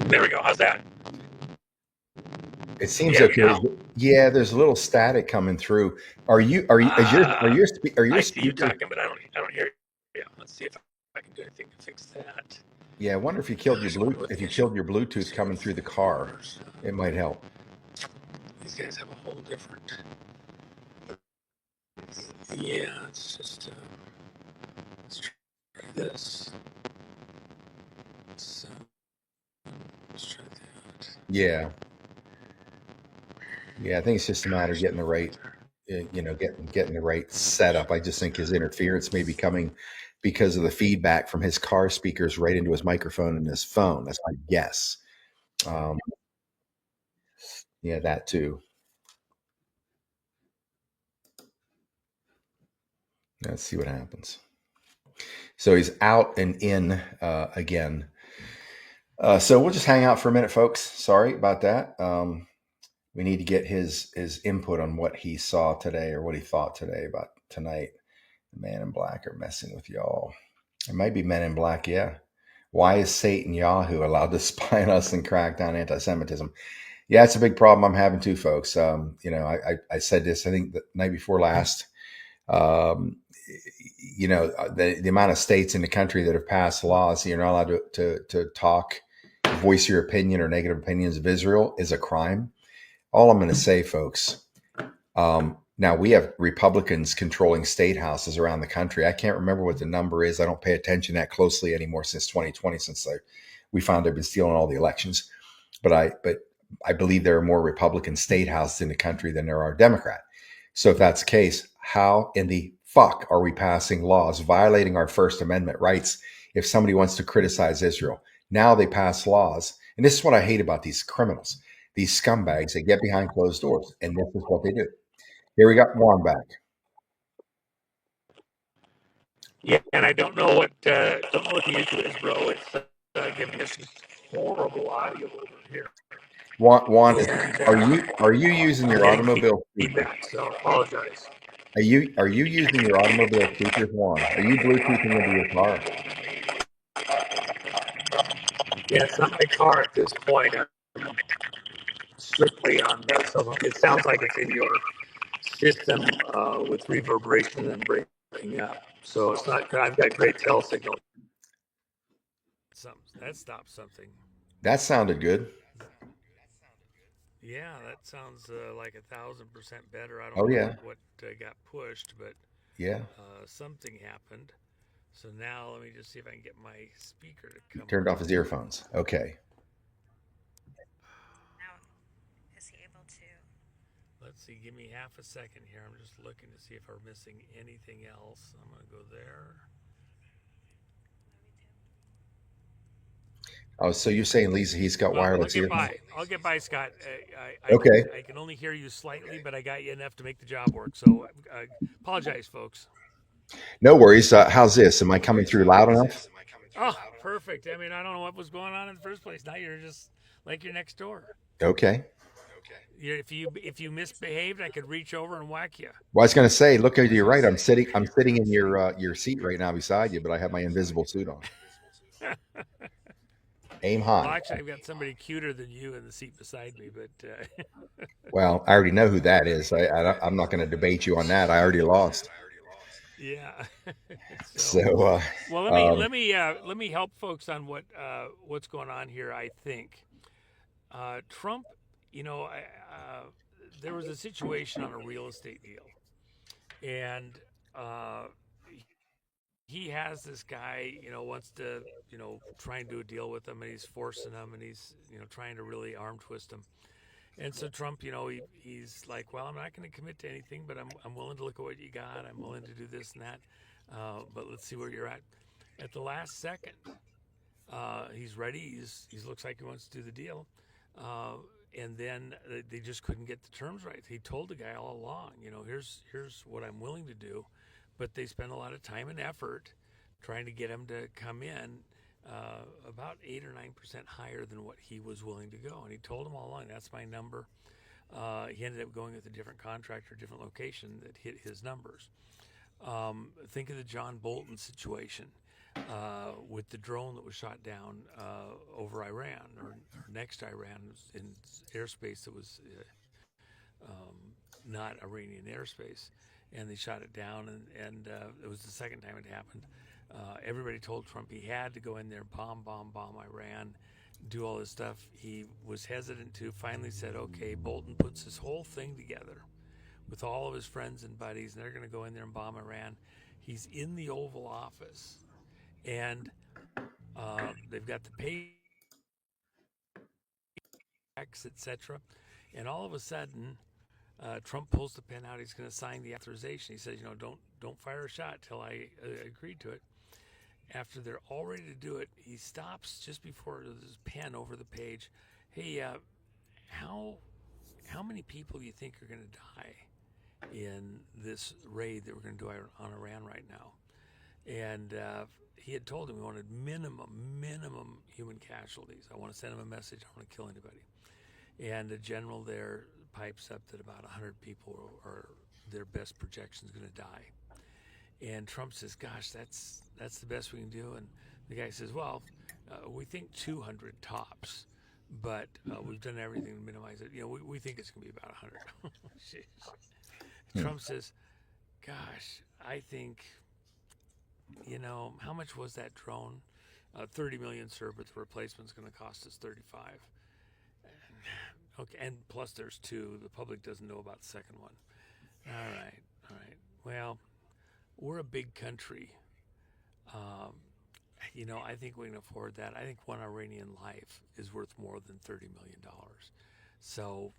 There we go. How's that? It seems Yeah, okay. now. Yeah, there's a little static coming through. Are you? Are your I see you speakers? talking, but I don't hear you. Yeah, let's see if I can do anything to fix that. Yeah, I wonder if you killed your if you killed your Bluetooth coming through the car, it might help. These guys have a whole different. Yeah, it's just. Let's try this. So, let's try that. Yeah. Yeah, I think it's just a matter of getting the right, getting the right setup. I just think his interference may be coming because of the feedback from his car speakers right into his microphone and his phone. That's my guess. Yeah, that too. Let's see what happens. So he's out and in again. So we'll just hang out for a minute, folks. Sorry about that. We need to get his input on what he saw today or what he thought today about tonight. The Man in Black are messing with y'all. It might be Men in Black, yeah. Why is Satan Yahoo allowed to spy on us and crack down anti-Semitism? Yeah, it's a big problem I'm having too, folks. I said this, I think the night before last. The amount of states in the country that have passed laws, you're not allowed to talk, voice your opinion or negative opinions of Israel is a crime. All I'm going to say, folks, now we have Republicans controlling state houses around the country. I can't remember what the number is. I don't pay attention that closely anymore since 2020, since we found they've been stealing all the elections. But I believe there are more Republican state houses in the country than there are Democrat. So if that's the case, how in the fuck are we passing laws violating our First Amendment rights if somebody wants to criticize Israel? Now they pass laws. And this is what I hate about these criminals, these scumbags. They get behind closed doors, and this is what they do. Here we got Juan back. Yeah, and I don't know what the issue is, bro. It's giving us this horrible audio over here. Juan, are you using your automobile speakers? Feedback, so I apologize. Are you using your automobile speakers, Juan? Are you Bluetoothing into your car? Yeah, it's not my car at this point. I'm strictly on this. So it sounds like it's in your system with reverberation and breaking up. So it's not. I've got great tel signal. That stopped something. That sounded good. Yeah, that sounds like 1,000% better. I don't know what got pushed, but yeah, something happened. So now let me just see if I can get my speaker to come. Turned off his earphones. Okay. Now, is he able Let's see, give me half a second here. I'm just looking to see if I'm missing anything else. I'm going to go there. Oh, so you're saying, Lisa, he's got Well, wireless earphones? I'll get by, Scott. Okay. I can only hear you slightly, but I got you enough to make the job work. So apologize, folks. No worries. How's this? Am I coming through loud enough? Oh, perfect. I mean, I don't know what was going on in the first place. Now you're just like you're next door. Okay. If you misbehaved, I could reach over and whack you. Well, I was going to say, look to your right. I'm sitting in your seat right now beside you, but I have my invisible suit on. Aim high. Well, actually, I've got somebody cuter than you in the seat beside me, but Well, I already know who that is. I'm not going to debate you on that. I already lost. yeah. So, well, let me help folks on what's going on here. I think Trump, there was a situation on a real estate deal, and he has this guy, wants to, try and do a deal with him, and he's forcing him, and he's, trying to really arm twist him. And so Trump, he's like, well, I'm not going to commit to anything, but I'm willing to look at what you got. I'm willing to do this and that. But let's see where you're at. At the last second, he's ready. He looks like he wants to do the deal. And then they just couldn't get the terms right. He told the guy all along, here's what I'm willing to do. But they spent a lot of time and effort trying to get him to come in about 8 or 9% higher than what he was willing to go. And he told them all along, that's my number. He ended up going with a different contractor, different location that hit his numbers. Think of the John Bolton situation with the drone that was shot down over Iran or next to Iran in airspace that was not Iranian airspace. And they shot it down, and it was the second time it happened. Everybody told Trump he had to go in there, bomb Iran, do all this stuff. He was hesitant to, finally said, okay. Bolton puts this whole thing together with all of his friends and buddies, and they're going to go in there and bomb Iran. He's in the Oval Office, and they've got the paychecks, etc. And all of a sudden, Trump pulls the pen out. He's going to sign the authorization. He says, don't fire a shot till I agreed to it. After they're all ready to do it, he stops just before his pen over the page. Hey, how many people do you think are going to die in this raid that we're going to do on Iran right now? And he had told him he wanted minimum human casualties. I want to send him a message. I don't want to kill anybody. And the general there pipes up that about 100 people are their best projections going to die. And Trump says, gosh, that's the best we can do. And the guy says, well, we think 200 tops, but we've done everything to minimize it. We think it's going to be about 100. Trump says, gosh, I think, how much was that drone? 30 million, sir, but the replacement's going to cost us 35. Okay, and plus there's 2. The public doesn't know about the second one. All right. Well, we're a big country. I think we can afford that. I think one Iranian life is worth more than $30 million. So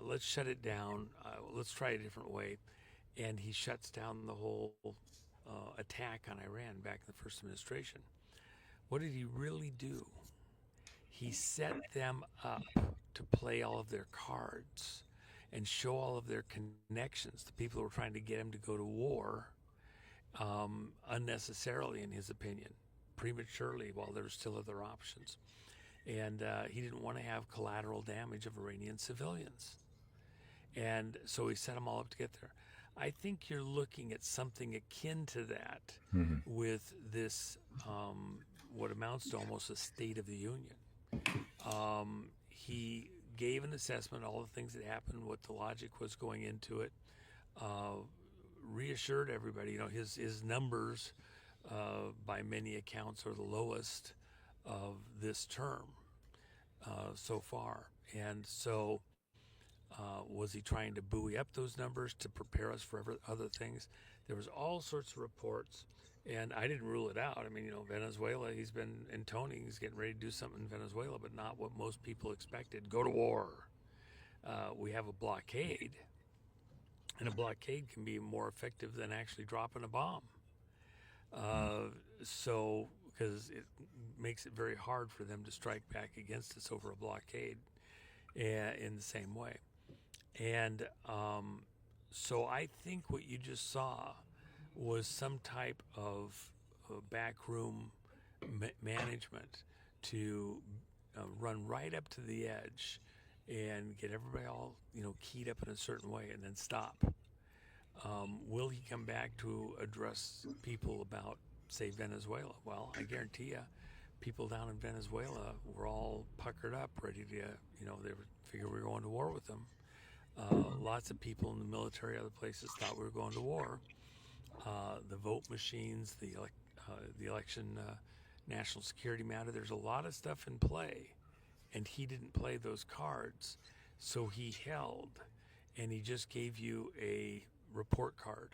let's shut it down. Let's try a different way. And he shuts down the whole attack on Iran back in the first administration. What did he really do? He set them up to play all of their cards and show all of their connections. The people who were trying to get him to go to war unnecessarily, in his opinion, prematurely, while there were still other options. And he didn't want to have collateral damage of Iranian civilians. And so he set them all up to get there. I think you're looking at something akin to that with this, what amounts to almost a State of the Union. He gave an assessment, all the things that happened, what the logic was going into it, reassured everybody. His numbers, by many accounts, are the lowest of this term so far. And so was he trying to buoy up those numbers to prepare us for other things? There was all sorts of reports, and I didn't rule it out. I mean, Venezuela, he's been intoning, he's getting ready to do something in Venezuela, but not what most people expected. Go to war. we have a blockade, and a blockade can be more effective than actually dropping a bomb. So, because it makes it very hard for them to strike back against us over a blockade in the same way. And so I think what you just saw was some type of backroom management to run right up to the edge and get everybody all keyed up in a certain way and then stop. Will he come back to address people about, say, Venezuela? Well, I guarantee you, people down in Venezuela were all puckered up, ready to, they figure we were going to war with them. Lots of people in the military, other places, thought we were going to war. The vote machines, the election, national security matter, there's a lot of stuff in play. And he didn't play those cards. So he held, and he just gave you a report card.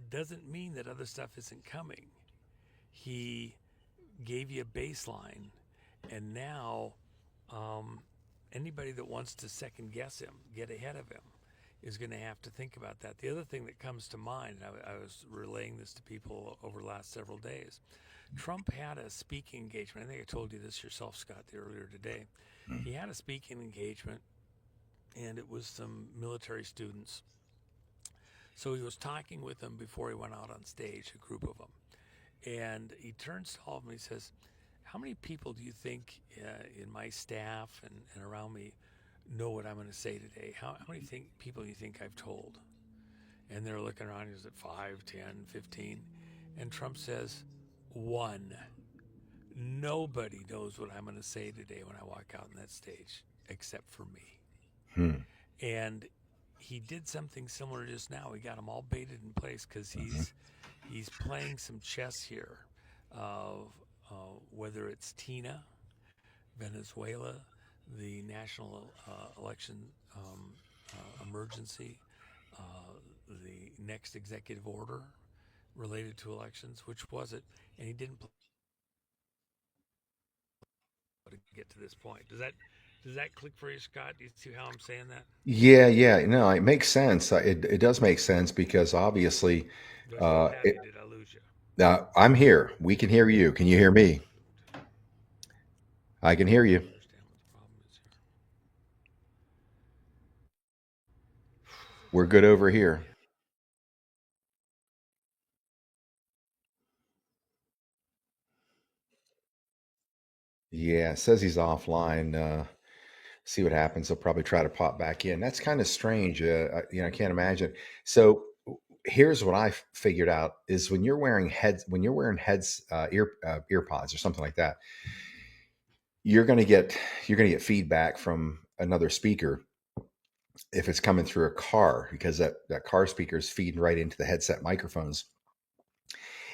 Doesn't mean that other stuff isn't coming. He gave you a baseline, and now anybody that wants to second guess him, get ahead of him, is going to have to think about that. The other thing that comes to mind, and I was relaying this to people over the last several days, Trump had a speaking engagement. I think I told you this yourself, Scott, earlier today. He had a speaking engagement, and it was some military students. So he was talking with them before he went out on stage, a group of them. And he turns to all of them and he says, how many people do you think in my staff and around me know what I'm going to say today? How many people do you think I've told? And they're looking around, is it 5, 10, 15? And Trump says, 1. Nobody knows what I'm going to say today when I walk out on that stage, except for me. And he did something similar just now. He got them all baited in place because he's playing some chess here. Whether it's TINA, Venezuela, the national election emergency, the next executive order related to elections, which was it? And he didn't to get to this point. Does that click for you, Scott? Do you see how I'm saying that? Yeah. No, it makes sense. It does make sense because obviously, Do I still have you? Did I lose you? I'm here. We can hear you. Can you hear me? I can hear you. I understand what the problem is here. We're good over here. Yeah, it says he's offline. See what happens. He'll probably try to pop back in. That's kind of strange. I can't imagine. So here's what I figured out is when you're wearing ear pods or something like that, you're gonna get feedback from another speaker if it's coming through a car because that car speaker is feeding right into the headset microphones.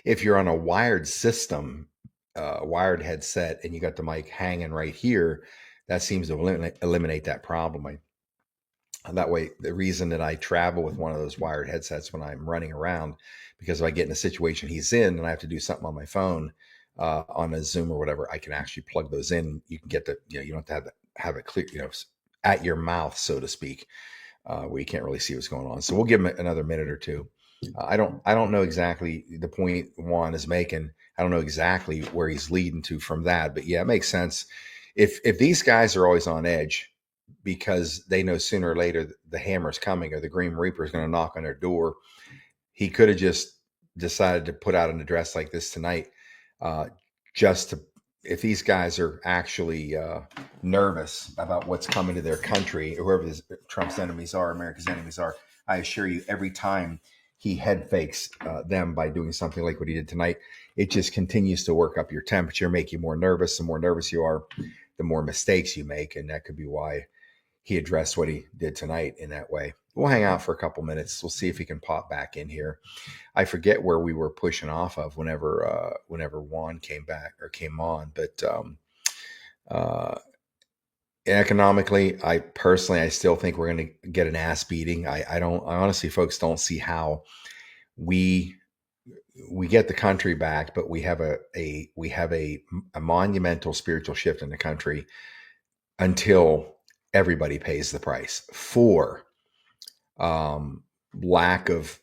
If you're on a wired system, wired headset, and you got the mic hanging right here, that seems to eliminate that problem. That way, the reason that I travel with one of those wired headsets when I'm running around, because if I get in a situation he's in and I have to do something on my phone, on a Zoom or whatever, I can actually plug those in. You can get you don't have to have it clear, at your mouth, so to speak, where you can't really see what's going on. So we'll give him another minute or two. I don't know exactly the point Juan is making. I don't know exactly where he's leading to from that, but yeah, it makes sense. If these guys are always on edge because they know sooner or later the hammer's coming or the Green Reaper is going to knock on their door, he could have just decided to put out an address like this tonight, if these guys are actually nervous about what's coming to their country, or whoever Trump's enemies are, America's enemies are, I assure you, every time he head fakes them by doing something like what he did tonight, it just continues to work up your temperature, make you more nervous. The more nervous you are, the more mistakes you make. And that could be why he addressed what he did tonight in that way. We'll hang out for a couple minutes. We'll see if he can pop back in here. I forget where we were pushing off of whenever Juan came back or came on, but economically, I still think we're going to get an ass beating. I honestly, folks, don't see how we get the country back, but we have a monumental spiritual shift in the country. until everybody pays the price for lack of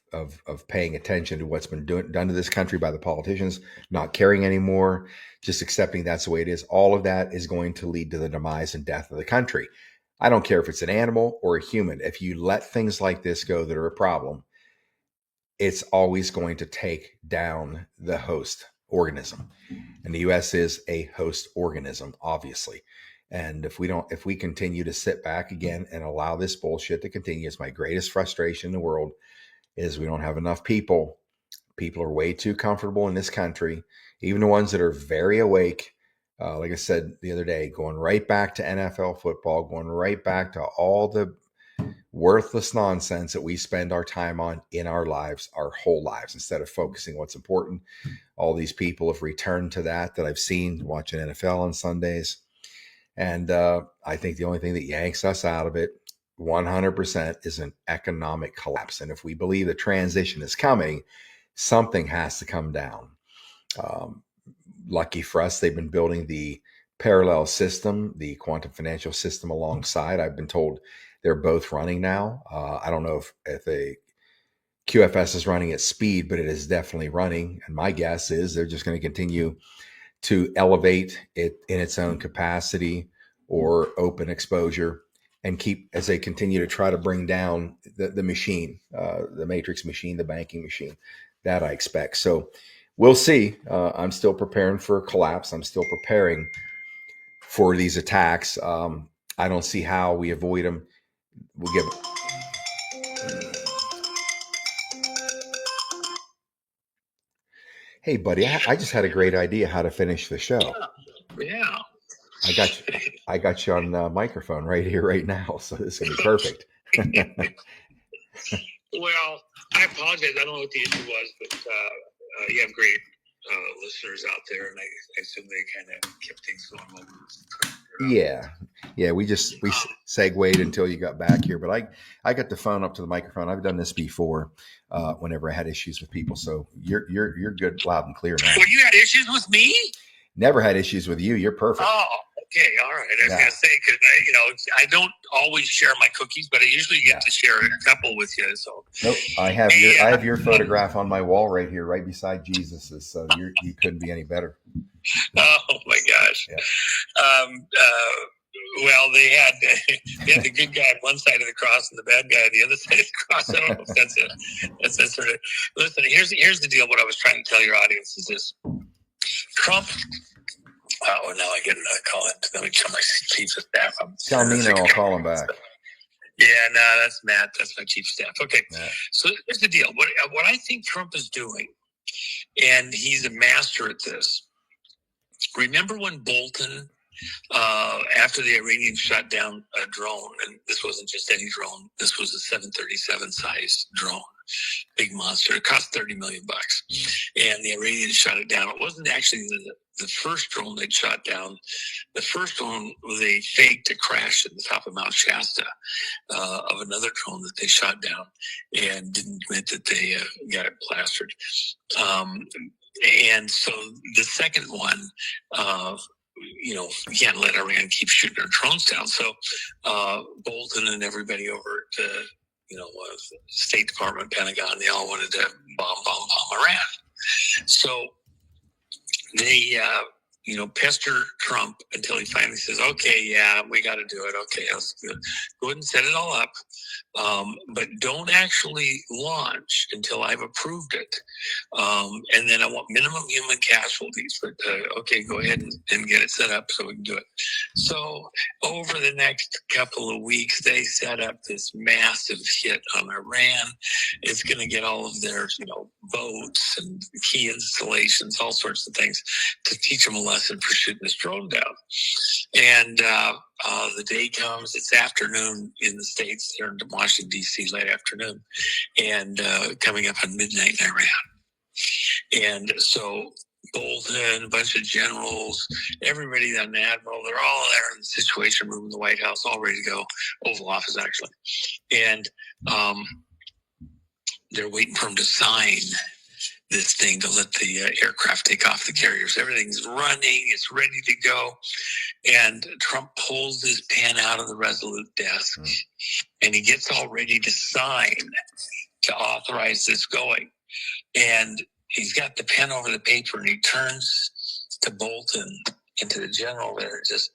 paying attention to what's been done to this country by the politicians, not caring anymore, just accepting that's the way it is. All of that is going to lead to the demise and death of the country. I don't care if it's an animal or a human. If you let things like this go that are a problem, it's always going to take down the host organism. And the U.S. is a host organism, obviously. And if we continue to sit back again and allow this bullshit to continue, it's my greatest frustration in the world is we don't have enough people. People are way too comfortable in this country, even the ones that are very awake. Like I said the other day, going right back to NFL football, going right back to all the worthless nonsense that we spend our time on in our lives, our whole lives, instead of focusing what's important. All these people have returned to that I've seen watching NFL on Sundays. And I think the only thing that yanks us out of it 100% is an economic collapse. And if we believe the transition is coming, something has to come down. Lucky for us, they've been building the parallel system, the quantum financial system alongside. I've been told they're both running now. I don't know if a QFS is running at speed, but it is definitely running. And my guess is they're just going to continue to elevate it in its own capacity or open exposure and keep, as they continue to try to bring down the machine, the matrix machine, the banking machine, that I expect. So we'll see. I'm still preparing for a collapse. I'm still preparing for these attacks. I don't see how we avoid them. We'll give. Hey, buddy, I just had a great idea how to finish the show. Yeah. I got you on microphone right here, right now. So this is gonna be perfect. Well, I apologize. I don't know what the issue was, but you have great listeners out there, and I assume they kind of kept things going over. Yeah. We segued until you got back here, but I got the phone up to the microphone. I've done this before whenever I had issues with people. So you're good, loud and clear now. Well, you had issues with me? Never had issues with you. You're perfect. Oh, okay, all right. I was gonna say because I don't always share my cookies, but I usually get to share a couple with you. So nope, I have your photograph on my wall right here, right beside Jesus's. So you couldn't be any better. Oh my gosh. Yeah. Well, they had the good guy on one side of the cross and the bad guy on the other side of the cross. I don't know if that's it. That's sort of. Listen, here's the deal. What I was trying to tell your audience is this: Trump. Oh, now I get a call in. Let me tell my chief of staff. Tell me now. I'll call him back. Yeah, no, that's Matt. That's my chief of staff. Okay, so here's the deal. What I think Trump is doing, and he's a master at this. Remember when Bolton, after the Iranians shot down a drone, and this wasn't just any drone. This was a 737 sized drone. Big monster. It cost $30 million, and the Iranians shot it down. It wasn't actually the first drone they'd shot down. The first drone they faked a crash at the top of Mount Shasta of another drone that they shot down, and didn't admit that they got it plastered. And so the second one, you can't let Iran keep shooting their drones down. So Bolton and everybody over at State Department, Pentagon, they all wanted to bomb Iran. So they, pester Trump until he finally says, okay, yeah, we got to do it. Okay, let's go ahead and set it all up. But don't actually launch until I've approved it. And then I want minimum human casualties. But okay, go ahead and get it set up so we can do it. So over the next couple of weeks, they set up this massive hit on Iran. It's going to get all of their, boats and key installations, all sorts of things to teach them a lesson for shooting this drone down. And the day comes, it's afternoon in the States, they're in Washington, D.C., late afternoon, and coming up on midnight in Iran. And so Bolton, a bunch of generals, everybody, the admiral, they're all there in the Situation Room in the White House, all ready to go, Oval Office, actually. And they're waiting for him to sign this thing to let the aircraft take off the carriers. Everything's running. It's ready to go. And Trump pulls his pen out of the Resolute desk and he gets all ready to sign to authorize this going. And he's got the pen over the paper and he turns to Bolton and to the general there and says,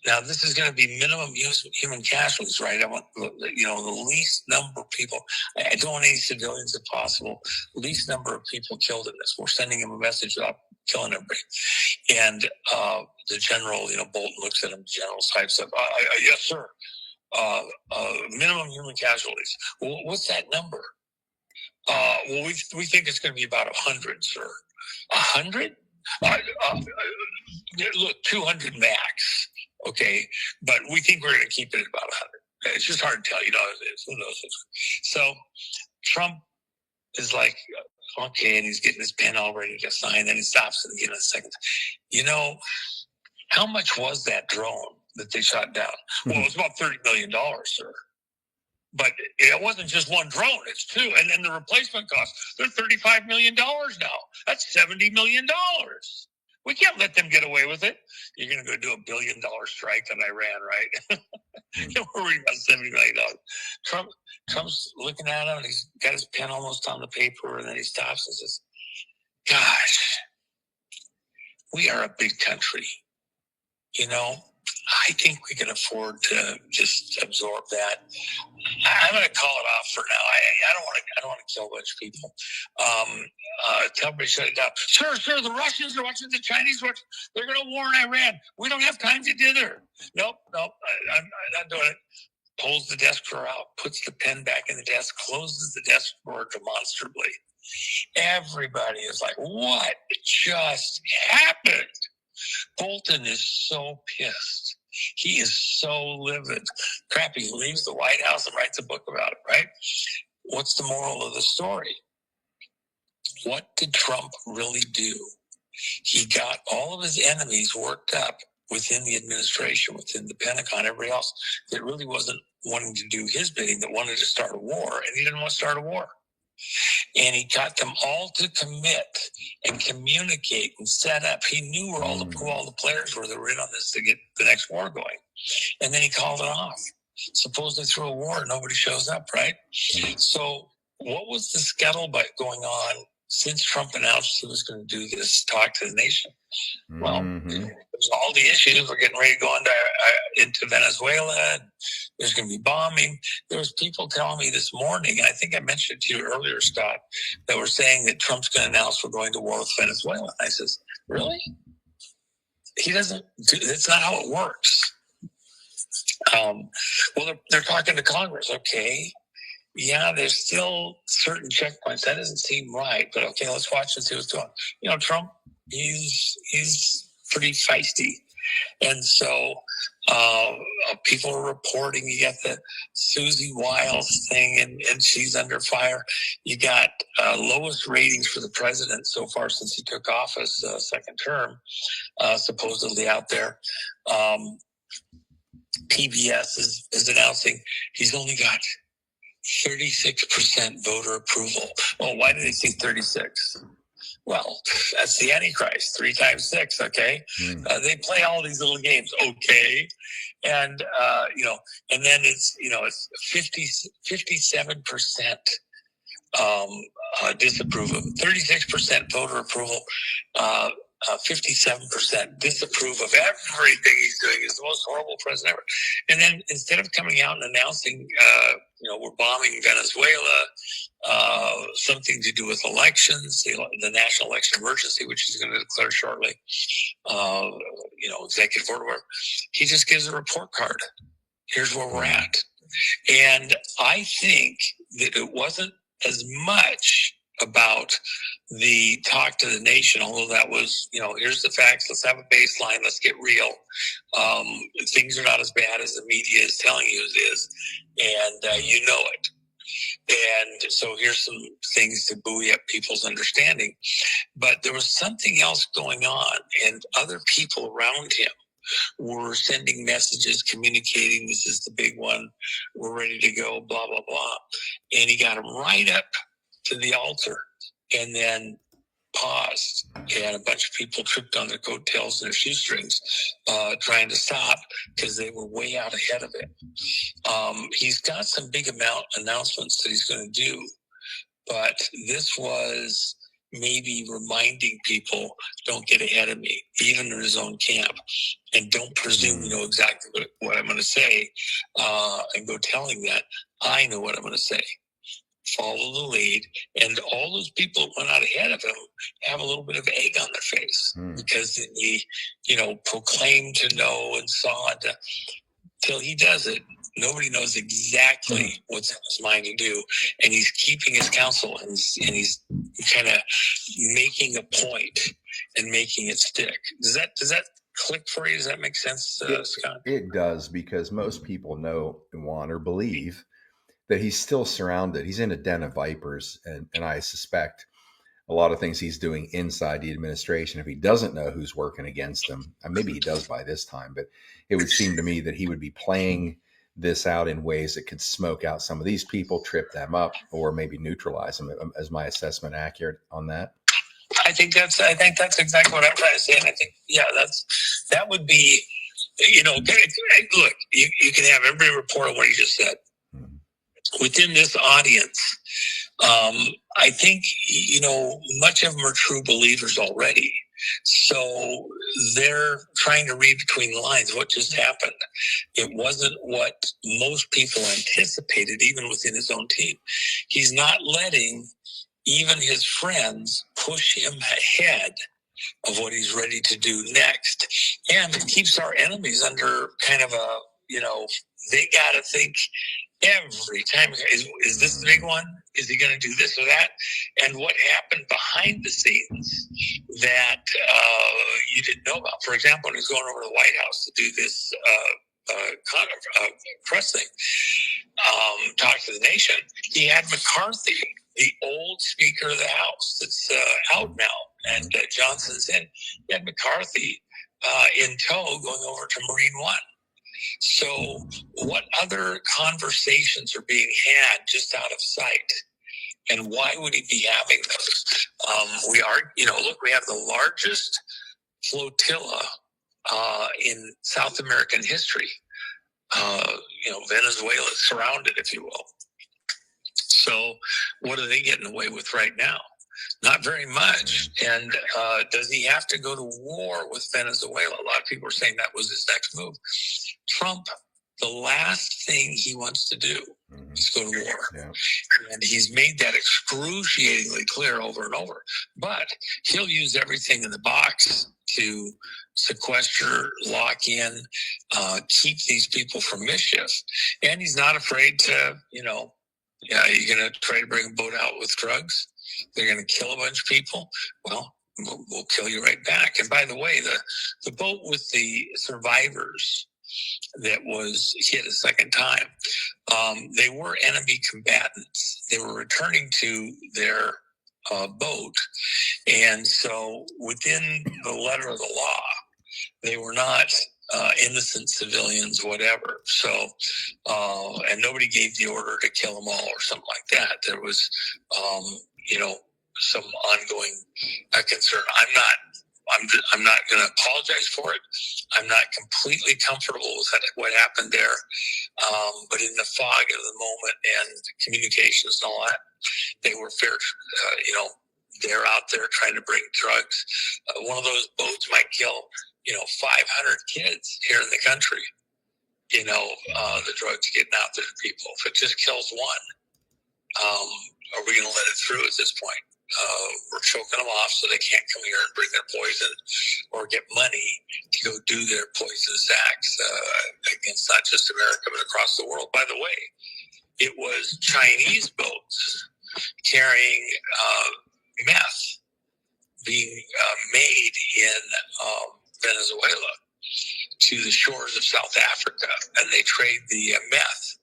now this is going to be minimum human casualties, right? I want, the least number of people. I don't want any civilians if possible. Least number of people killed in this. We're sending him a message about killing everybody. And the general, Bolton looks at him. The general types up, yes, sir. Minimum human casualties. Well, what's that number? Well, we think it's going to be about 100, sir. 100? Look, 200 max. Okay, but we think we're going to keep it at about 100. It's just hard to tell, who knows? So Trump is like, okay, and he's getting his pen all ready to sign. Then he stops and in a second. How much was that drone that they shot down? Well, it was about $30 million, sir. But it wasn't just one drone; it's two, and then the replacement cost. They're $35 million now. That's $70 million. We can't let them get away with it. You're going to go do $1 billion strike on Iran, right? We're worried about $70 million. Trump's looking at him, and he's got his pen almost on the paper, and then he stops and says, "Gosh, we are a big country. I think we can afford to just absorb that. I'm going to call it off for now. I don't want to kill a bunch of people. Tell everybody to shut it down. Sure. The Russians are watching, the Chinese watching. They're going to warn Iran. We don't have time to dither. Nope. I'm not doing it." Pulls the desk drawer out, puts the pen back in the desk, closes the desk drawer demonstrably. Everybody is like, "What just happened?" Bolton is so pissed. He is so livid. Crap, he leaves the White House and writes a book about it, right? What's the moral of the story? What did Trump really do? He got all of his enemies worked up within the administration, within the Pentagon, everybody else that really wasn't wanting to do his bidding, that wanted to start a war, and he didn't want to start a war. And he got them all to commit and communicate and set up. He knew who all the players were that were in on this to get the next war going. And then he called it off. Supposedly through a war, nobody shows up, right? So what was the scuttlebutt going on since Trump announced he was going to do this talk to the nation? Well, there's all the issues. We're getting ready to go into Venezuela. And there's going to be bombing. There was people telling me this morning, and I think I mentioned it to you earlier, Scott, that were saying that Trump's going to announce we're going to war with Venezuela. And I says, really? He doesn't. That's not how it works. Well, they're talking to Congress. Okay. Yeah, there's still certain checkpoints. That doesn't seem right, but okay, let's watch and see what's going on. Trump, he's pretty feisty. And so people are reporting. You got the Susie Wiles thing, and she's under fire. You got lowest ratings for the president so far since he took office, second term, supposedly out there. PBS is announcing he's only got 36% voter approval. Well, why do they say 36? Well, that's the Antichrist, 3 times 6, okay? They play all these little games, okay? And, and then it's 57% disapprove of 36% voter approval, 57% disapprove of everything he's doing. He's the most horrible president ever. And then instead of coming out and announcing, we're bombing Venezuela, something to do with elections, the national election emergency, which he's going to declare shortly, executive order, he just gives a report card. Here's where we're at. And I think that it wasn't as much about the talk to the nation, although that was, here's the facts, let's have a baseline, let's get real. Things are not as bad as the media is telling you it is, and you know it. And so here's some things to buoy up people's understanding. But there was something else going on, and other people around him were sending messages, communicating, this is the big one, we're ready to go, blah, blah, blah. And he got them right up to the altar and then paused, and a bunch of people tripped on their coattails and their shoestrings, trying to stop because they were way out ahead of it. He's got some big announcements that he's going to do, but this was maybe reminding people, don't get ahead of me, even in his own camp, and don't presume you know exactly what I'm going to say, and go telling that I know what I'm going to say. Follow the lead, and all those people that went out ahead of him have a little bit of egg on their face because he, proclaimed to know and saw it till he does it. Nobody knows exactly what's in his mind to do, and he's keeping his counsel, and he's kind of making a point and making it stick. Does that click for you? Does that make sense, Scott? It does, because most people know, want, or believe that he's still surrounded. He's in a den of vipers, and I suspect a lot of things he's doing inside the administration. If he doesn't know who's working against him, and maybe he does by this time, but it would seem to me that he would be playing this out in ways that could smoke out some of these people, trip them up, or maybe neutralize them. Is my assessment accurate on that? I think that's exactly what I'm trying to say, and I think that would be, look, you can have every report on what he just said. Within this audience, I think, much of them are true believers already. So they're trying to read between the lines. What just happened? It wasn't what most people anticipated, even within his own team. He's not letting even his friends push him ahead of what he's ready to do next. And it keeps our enemies under kind of a, they got to think every time, is this the big one? Is he going to do this or that? And what happened behind the scenes that you didn't know about? For example, when he was going over to the White House to do this press thing, talk to the nation, he had McCarthy, the old Speaker of the House that's out now, and Johnson's in. He had McCarthy in tow going over to Marine One. So what other conversations are being had just out of sight? And why would he be having those? We have the largest flotilla in South American history. Venezuela is surrounded, if you will. So what are they getting away with right now? Not very much. And does he have to go to war with Venezuela? A lot of people are saying that was his next move. Trump, the last thing he wants to do is go to war. Yeah. And he's made that excruciatingly clear over and over. But he'll use everything in the box to sequester, lock in, keep these people from mischief. And he's not afraid to, you're going to try to bring a boat out with drugs. They're going to kill a bunch of people. Well, we'll kill you right back. And by the way, the boat with the survivors that was hit a second time, they were enemy combatants. They were returning to their boat. And so within the letter of the law, they were not innocent civilians, whatever. So, and nobody gave the order to kill them all or something like that. There was, some ongoing concern. I'm not going to apologize for it. I'm not completely comfortable with what happened there. But in the fog of the moment and communications and all that, they were fair. They're out there trying to bring drugs. One of those boats might kill, 500 kids here in the country. The drugs getting out there to people. If it just kills one, are we going to let it through at this point? We're choking them off so they can't come here and bring their poison or get money to go do their poisonous acts against not just America but across the world. By the way, it was Chinese boats carrying meth being made in Venezuela to the shores of South Africa, and they trade the meth.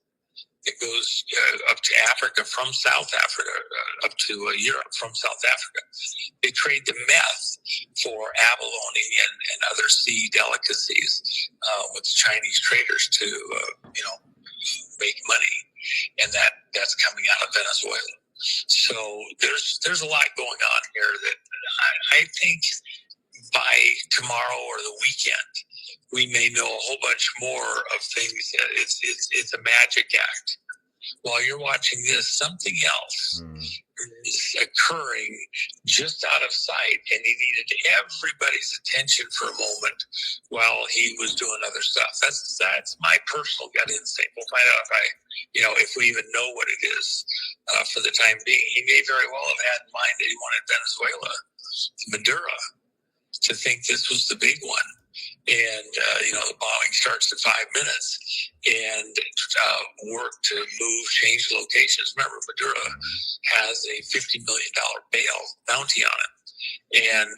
It goes up to Africa from South Africa, up to Europe from South Africa. They trade the meth for abalone and other sea delicacies with Chinese traders to, make money. And that's coming out of Venezuela. So there's a lot going on here that I think by tomorrow or the weekend we may know a whole bunch more of things. It's a magic act. While you're watching this, something else is occurring just out of sight, and he needed everybody's attention for a moment while he was doing other stuff. That's my personal gut instinct. We'll find out if we even know what it is for the time being. He may very well have had in mind that he wanted Venezuela, Maduro, to think this was the big one. And, the bombing starts in 5 minutes and work to change locations. Remember, Maduro has a $50 million bail bounty on it. And,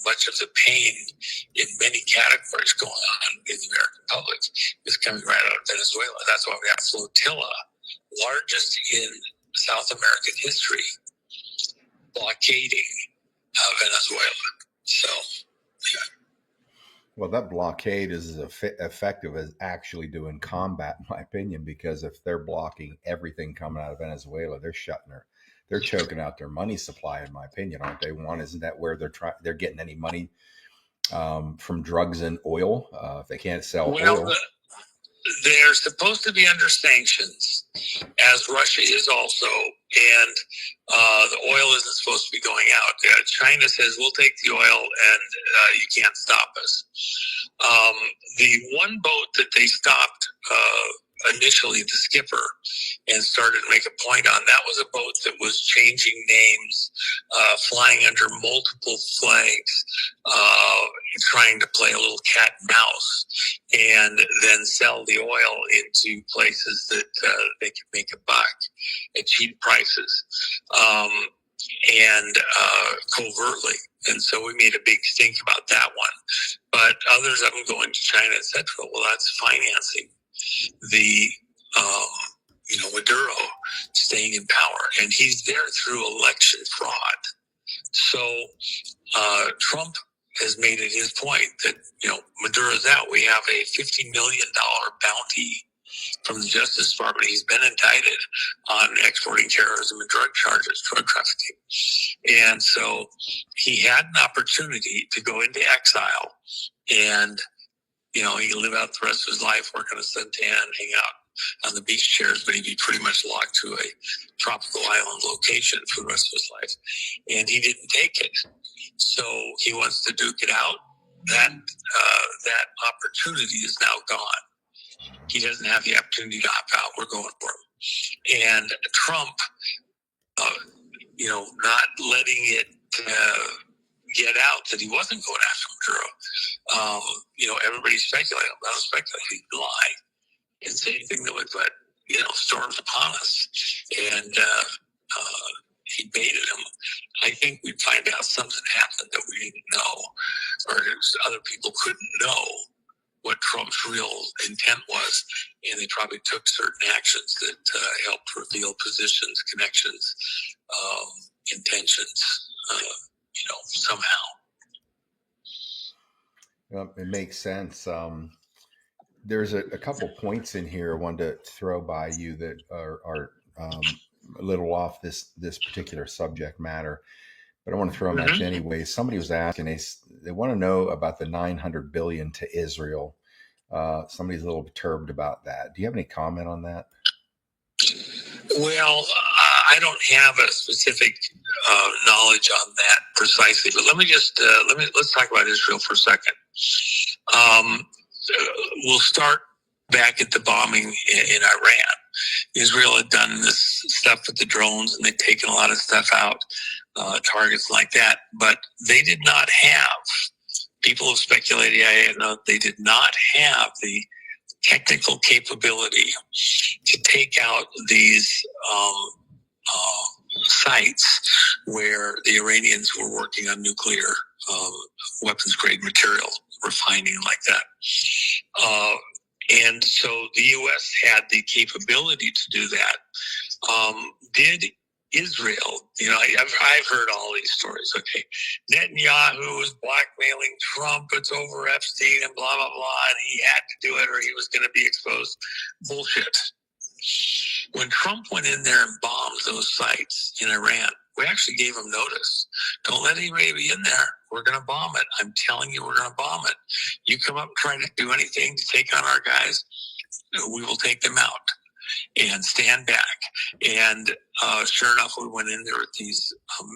much of the pain in many categories going on in the American public is coming right out of Venezuela. That's why we have flotilla, largest in South American history, blockading Venezuela. So, yeah. Well, that blockade is as effective as actually doing combat, in my opinion, because if they're blocking everything coming out of Venezuela, they're choking out their money supply, in my opinion, aren't they? Isn't that where they're getting any money from drugs and oil? If they can't sell oil. They're supposed to be under sanctions, as Russia is also, and the oil isn't supposed to be going out. China says, we'll take the oil and you can't stop us. The one boat that they stopped initially, the skipper, and started to make a point on, that was a boat that was changing names, flying under multiple flags, trying to play a little cat and mouse, and then sell the oil into places that they could make a buck at cheap prices, and covertly. And so we made a big stink about that one. But others of them going to China, etc. Well, that's financing the Maduro staying in power, and he's there through election fraud. So Trump has made it his point that Maduro's out. We have a $50 million bounty from the Justice Department. He's been indicted on exporting terrorism and drug charges, drug trafficking, and so he had an opportunity to go into exile and. He can live out the rest of his life, work on a suntan, hang out on the beach chairs, but he'd be pretty much locked to a tropical island location for the rest of his life. And he didn't take it. So he wants to duke it out. That opportunity is now gone. He doesn't have the opportunity to opt out. We're going for him. And Trump, not letting it get out that he wasn't going after Maduro. Everybody's speculating. I don't speculate. He'd lie and say anything that would put, storms upon us. And he baited him. I think we'd find out something happened that we didn't know, or other people couldn't know what Trump's real intent was. And they probably took certain actions that helped reveal positions, connections, intentions, somehow. It makes sense. There's a couple points in here I wanted to throw by you that are a little off this particular subject matter, but I want to throw them at you anyway. Somebody was asking, they want to know about the $900 billion to Israel. Somebody's a little perturbed about that. Do you have any comment on that? Well, I don't have a specific knowledge on that precisely, but let's talk about Israel for a second. We'll start back at the bombing in Iran. Israel had done this stuff with the drones, and they'd taken a lot of stuff out, targets like that, but they did not have. People have speculated they did not have the technical capability to take out these sites where the Iranians were working on nuclear weapons grade material, refining like that. And so the U.S. had the capability to do that. Did Israel, I've heard all these stories. Okay, Netanyahu was blackmailing Trump. It's over Epstein and blah, blah, blah. And he had to do it or he was going to be exposed. Bullshit. When Trump went in there and bombed those sites in Iran, we actually gave him notice. Don't let anybody be in there. We're going to bomb it. I'm telling you, we're going to bomb it. You come up trying to do anything to take on our guys, we will take them out and stand back. And sure enough, we went in there with these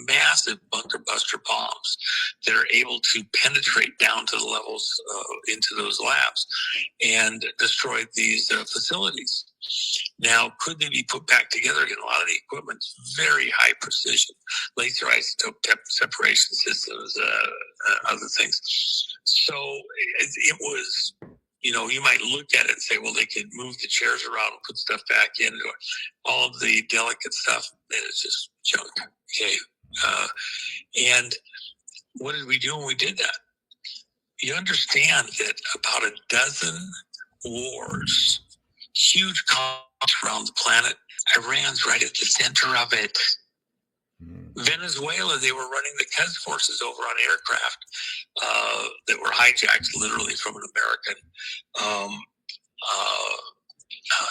massive bunker buster bombs that are able to penetrate down to the levels into those labs and destroy these facilities. Now, could they be put back together again? A lot of the equipment's very high precision, laser isotope separation systems, other things. So it was, you know, you might look at it and say, well, they could move the chairs around and put stuff back in, or all of the delicate stuff. It's just junk. Okay. And what did we do when we did that? You understand that about a dozen wars, huge conflicts around the planet, Iran's right at the center of it. Venezuela, they were running the Quds forces over on aircraft that were hijacked literally from an American,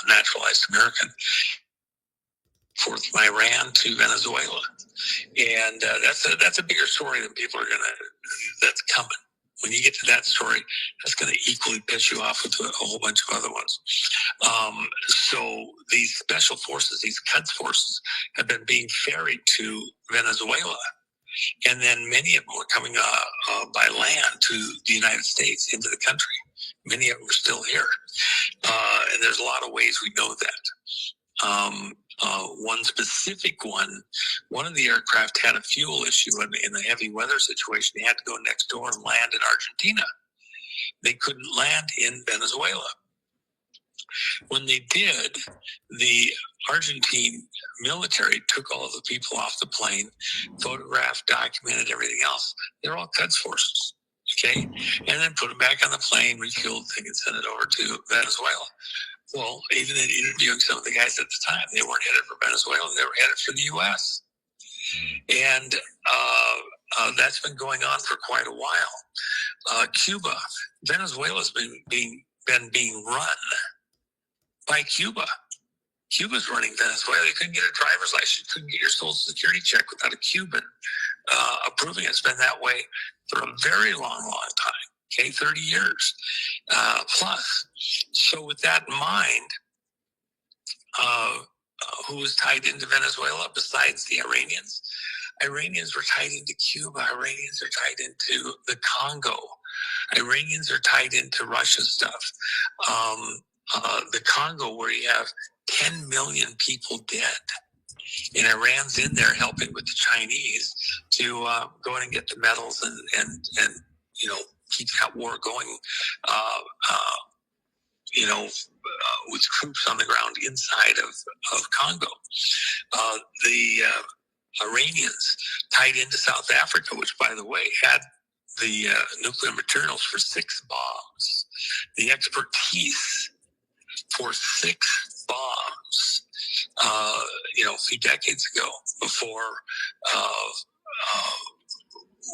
naturalized American, from Iran to Venezuela. And that's a bigger story than people are that's coming. When you get to that story, that's going to equally piss you off with a whole bunch of other ones. So these special forces, these Quds forces, have been being ferried to Venezuela. And then many of them were coming by land to the United States, into the country. Many of them are still here. And there's a lot of ways we know that. One specific one of the aircraft had a fuel issue in a heavy weather situation. They had to go next door and land in Argentina. They couldn't land in Venezuela. When they did, the Argentine military took all of the people off the plane, photographed, documented everything else. They're all Quds forces, okay? And then put them back on the plane, refueled thing, and sent it over to Venezuela. Well, even in interviewing some of the guys at the time, they weren't headed for Venezuela, they were headed for the U.S. And that's been going on for quite a while. Cuba, Venezuela's been being run by Cuba. Cuba's running Venezuela. You couldn't get a driver's license. You couldn't get your social security check without a Cuban approving it. It's been that way for a very long time. Okay, 30 years plus. So with that in mind, who was tied into Venezuela besides the Iranians? Iranians were tied into Cuba. Iranians are tied into the Congo. Iranians are tied into Russia stuff. The Congo, where you have 10 million people dead. And Iran's in there helping with the Chinese to go in and get the metals and you know, keep that war going, with troops on the ground inside of Congo. The Iranians tied into South Africa, which, by the way, had the nuclear materials for 6 bombs. The expertise for 6 bombs, a few decades ago, before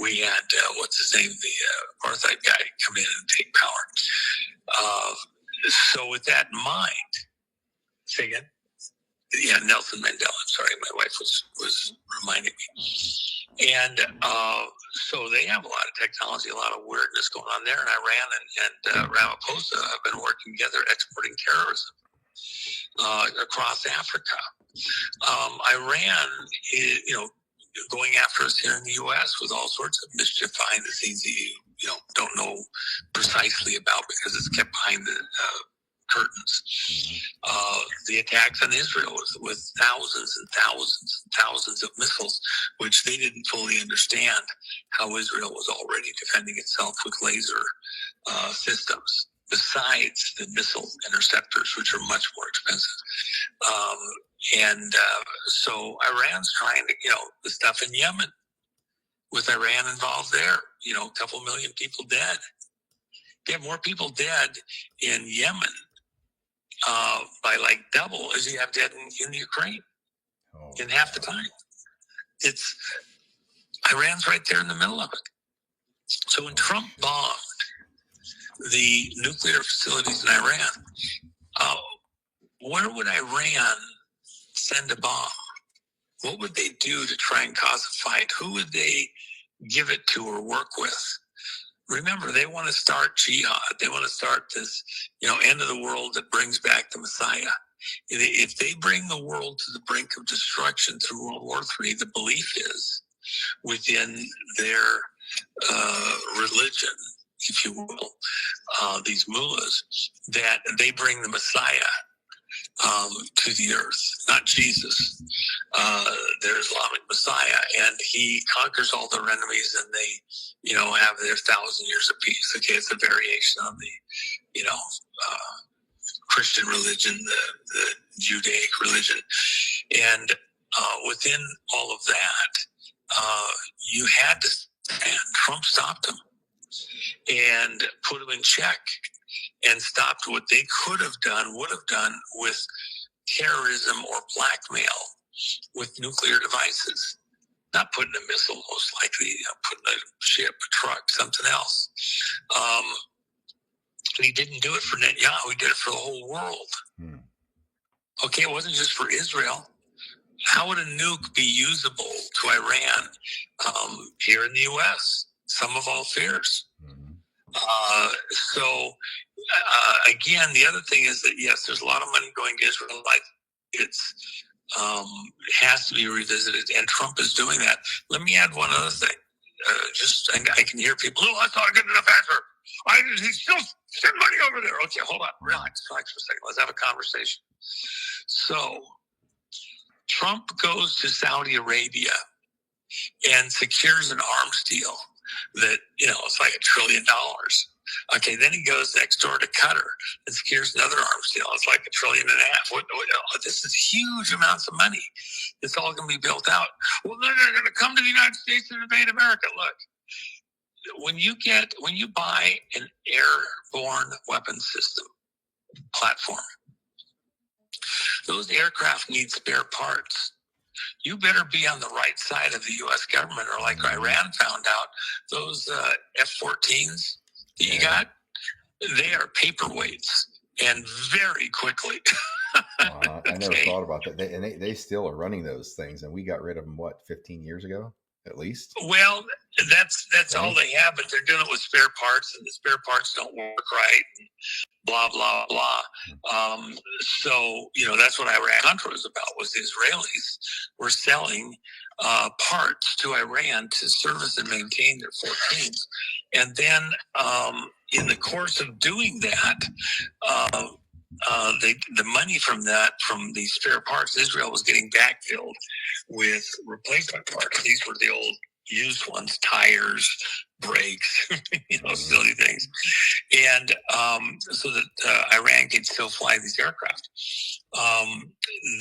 we had, what's his name, the apartheid guy come in and take power. So with that in mind, say again? Yeah, Nelson Mandela. I'm sorry, my wife was reminding me. And so they have a lot of technology, a lot of weirdness going on there. And Iran and Ramaphosa have been working together, exporting terrorism across Africa. Iran is, going after us here in the U.S. with all sorts of mischief behind the scenes that you don't know precisely about because it's kept behind the curtains. The attacks on Israel with thousands and thousands and thousands of missiles, which they didn't fully understand how Israel was already defending itself with laser systems, besides the missile interceptors, which are much more expensive. So Iran's trying to, the stuff in Yemen, with Iran involved there, a couple million people dead. You have more people dead in Yemen by like double as you have dead in Ukraine in half the time. It's Iran's right there in the middle of it. So when Trump bombed the nuclear facilities in Iran, where would Iran send a bomb? What would they do to try and cause a fight? Who would they give it to or work with? Remember, they want to start jihad. They want to start this, end of the world that brings back the Messiah. If they bring the world to the brink of destruction through World War III, the belief is within their religion, if you will, these mullahs, that they bring the Messiah to the earth, not Jesus. Their Islamic Messiah, and he conquers all their enemies, and they, have their 1,000 years of peace. Okay, it's a variation on the, Christian religion, the Judaic religion, and within all of that, you had to stand. Trump stopped him and put him in check, and stopped what they would have done with terrorism or blackmail with nuclear devices. Not putting a missile, most likely, putting a ship, a truck, something else. And he didn't do it for Netanyahu, he did it for the whole world. Okay, it wasn't just for Israel. How would a nuke be usable to Iran here in the U.S.? Sum of all fears. Again, the other thing is that, yes, there's a lot of money going to Israel. It's has to be revisited, and Trump is doing that. Let me add one other thing. I can hear people, that's not a good enough answer. He's still send money over there. Okay, hold on. Relax for a second. Let's have a conversation. So, Trump goes to Saudi Arabia and secures an arms deal that, it's like $1 trillion. Okay, then he goes next door to Qatar and secures another arms deal. It's like $1.5 trillion. This is huge amounts of money. It's all going to be built out. Well, then they're going to come to the United States and invade America. Look, when you buy an airborne weapon system platform, those aircraft need spare parts. You better be on the right side of the U.S. government, or like Iran found out, those F-14s that you got, they are paperweights, and very quickly. I never thought about that. They still are running those things, and we got rid of them, 15 years ago, at least? Well, that's all they have, but they're doing it with spare parts, and the spare parts don't work right. Blah, blah, blah. So, that's what Iran-Contra was about, was the Israelis were selling parts to Iran to service and maintain their 14s. And then in the course of doing that, the money from these spare parts, Israel was getting backfilled with replacement parts. These were the old used ones, tires, brakes, silly things. And so that Iran could still fly these aircraft.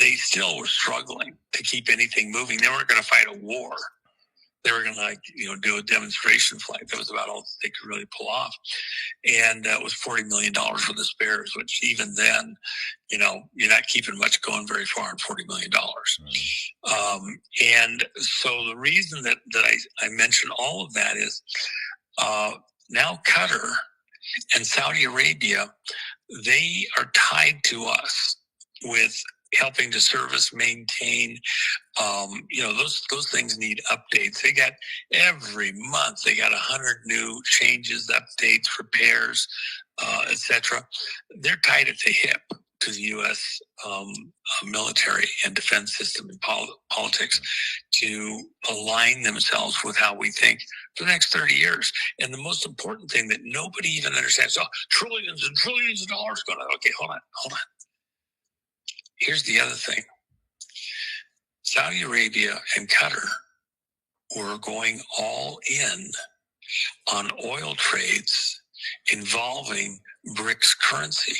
They still were struggling to keep anything moving. They weren't going to fight a war. They were going to do a demonstration flight. That was about all they could really pull off. And it was $40 million for the spares, which even then, you're not keeping much going very far on $40 million. And so the reason that I mention all of that is now Qatar and Saudi Arabia, they are tied to us with helping to service, maintain, those things need updates. They got every month, they got 100 new changes, updates, repairs, etc. They're tied at the hip to the U.S. Military and defense system and politics to align themselves with how we think for the next 30 years. And the most important thing that nobody even understands, trillions and trillions of dollars going on. Okay, hold on. Here's the other thing. Saudi Arabia and Qatar were going all in on oil trades involving BRICS currency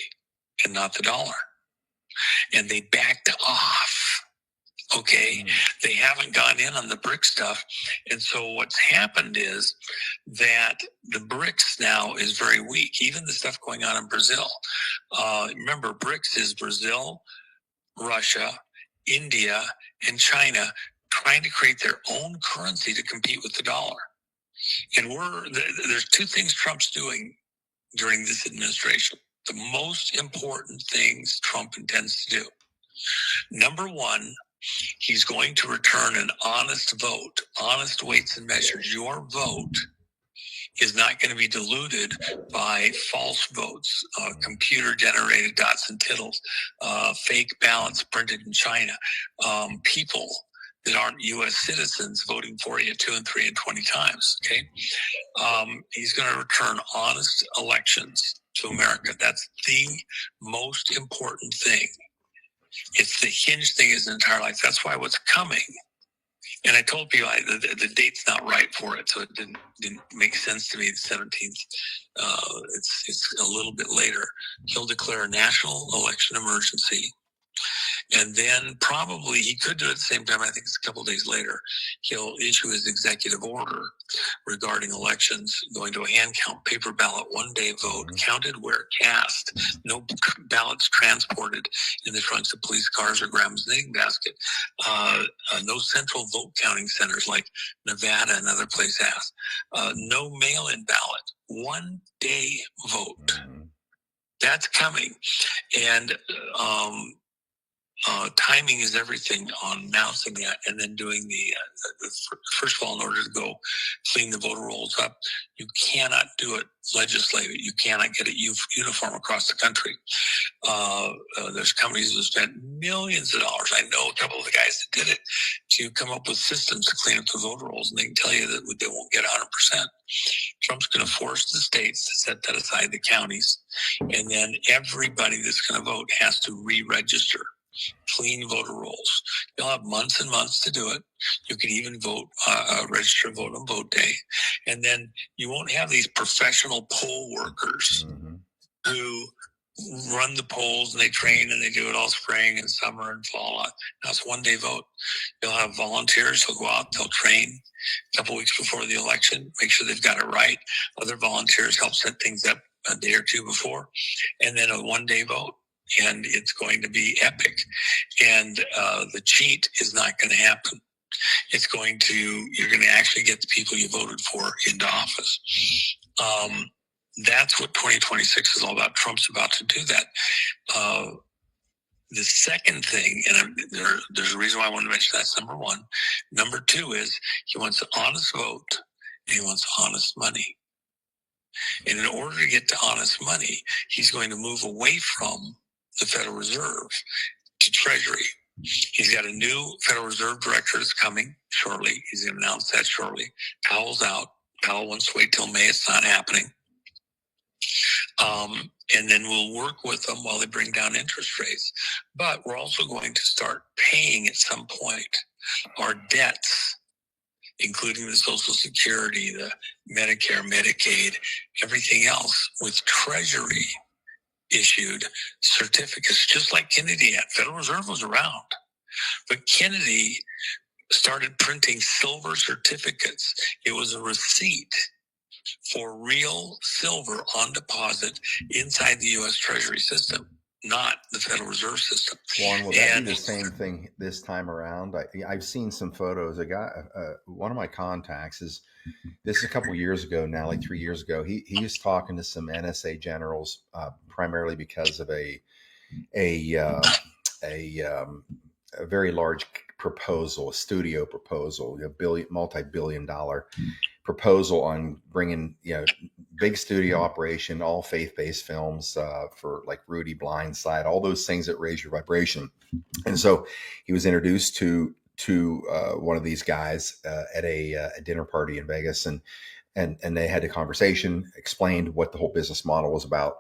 and not the dollar. And they backed off. Okay? They haven't gone in on the BRICS stuff. And so what's happened is that the BRICS now is very weak. Even the stuff going on in Brazil. Remember, BRICS is Brazil, Russia, India, and China trying to create their own currency to compete with the dollar. And there's two things Trump's doing during this administration. The most important things Trump intends to do. Number one, he's going to return an honest vote, honest weights and measures. Your vote is not going to be diluted by false votes, computer-generated dots and tittles, fake ballots printed in China, people that aren't U.S. citizens voting for you 2 and 3 and 20 times. Okay, he's going to return honest elections to America. That's the most important thing. It's the hinge thing his entire life. That's why what's coming. And I told people the date's not right for it, so it didn't make sense to me. The 17th, it's a little bit later. He'll declare a national election emergency, and then probably he could do it at the same time. I think it's a couple of days later. He'll issue his executive order regarding elections, going to a hand count, paper ballot, 1 day vote, counted where cast, no ballots transported in the trunks of police cars or grandma's knitting basket, no central vote counting centers like Nevada and other places asked, no mail-in ballot, 1 day vote. That's coming. And timing is everything on announcing that and then doing the first of all, in order to go clean the voter rolls up, you cannot do it legislatively. You cannot get it uniform across the country. There's companies that spent millions of dollars. I know a couple of the guys that did it to come up with systems to clean up the voter rolls, and they can tell you that they won't get 100%. Trump's going to force the states to set that aside, the counties, and then everybody that's going to vote has to re-register. Clean voter rolls. You'll have months and months to do it. You can even vote, register vote on vote day. And then you won't have these professional poll workers who run the polls and they train and they do it all spring and summer and fall. Now it's 1 day vote. You'll have volunteers who'll go out, they'll train a couple weeks before the election, make sure they've got it right. Other volunteers help set things up a day or two before, and then a 1 day vote. And it's going to be epic. And the cheat is not going to happen. You're going to actually get the people you voted for into office. That's what 2026 is all about. Trump's about to do that. The second thing, and there's a reason why I want to mention that's number one. Number two is he wants an honest vote and he wants honest money. And in order to get to honest money, he's going to move away from the Federal Reserve to Treasury. He's got a new Federal Reserve director that's coming shortly. He's going to announce that shortly. Powell's out. Powell wants to wait till May. It's not happening. And then we'll work with them while they bring down interest rates. But we're also going to start paying at some point our debts, including the Social Security, the Medicare, Medicaid, everything else with Treasury issued certificates, just like Kennedy had. Federal Reserve was around, but Kennedy started printing silver certificates. It was a receipt for real silver on deposit inside the U.S. Treasury system, not the Federal Reserve System. Juan, will that be the same thing this time around? I've seen some photos. A guy, one of my contacts this is a couple of years ago now, like 3 years ago. He was talking to some NSA generals, primarily because of a very large proposal, a studio proposal, multi-billion-dollar proposal on bringing, big studio operation, all faith-based films for like Rudy, Blindside, all those things that raise your vibration. And so he was introduced to one of these guys at a dinner party in Vegas, and they had a conversation, explained what the whole business model was about.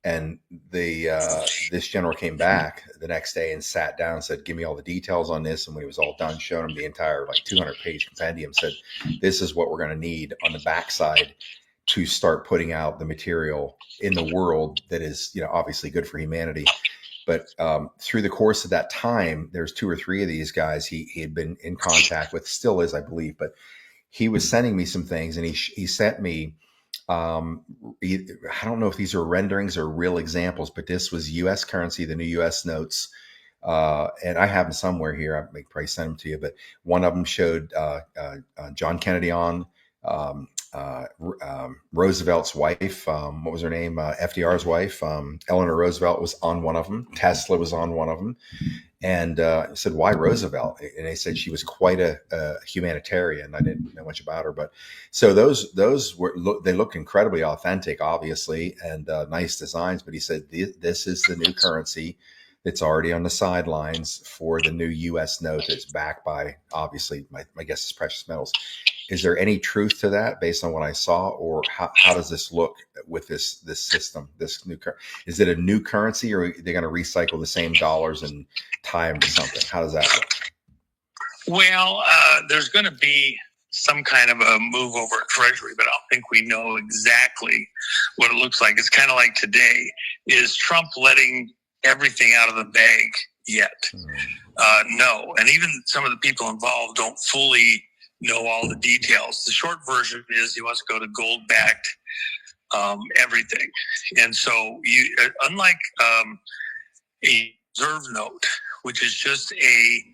And this general came back the next day and sat down and said, give me all the details on this. And when he was all done, showed him the entire 200-page compendium, said, this is what we're going to need on the backside to start putting out the material in the world that is, obviously good for humanity. But through the course of that time, there's 2 or 3 of these guys he had been in contact with, still is, I believe. But he was sending me some things, and he sent me, I don't know if these are renderings or real examples, but this was U.S. currency, the new U.S. notes. And I have them somewhere here. I may probably send them to you. But one of them showed John Kennedy on, Roosevelt's wife, what was her name? FDR's wife, Eleanor Roosevelt was on one of them. Tesla was on one of them. And I said, why Roosevelt? And they said she was quite a humanitarian. I didn't know much about her, but so those were they look incredibly authentic, obviously, and nice designs. But he said this is the new currency that's already on the sidelines for the new U.S. note that's backed by, obviously, my guess is precious metals. Is there any truth to that based on what I saw, or how does this look with this system, this new is it a new currency, or are they going to recycle the same dollars and tie them to something? How does that look? Well, there's going to be some kind of a move over at Treasury, but I don't think we know exactly what it looks like. It's kind of like today. Is Trump letting everything out of the bag yet? No. And even some of the people involved don't fully know all the details. The short version is he wants to go to gold-backed everything. And so unlike a reserve note, which is just a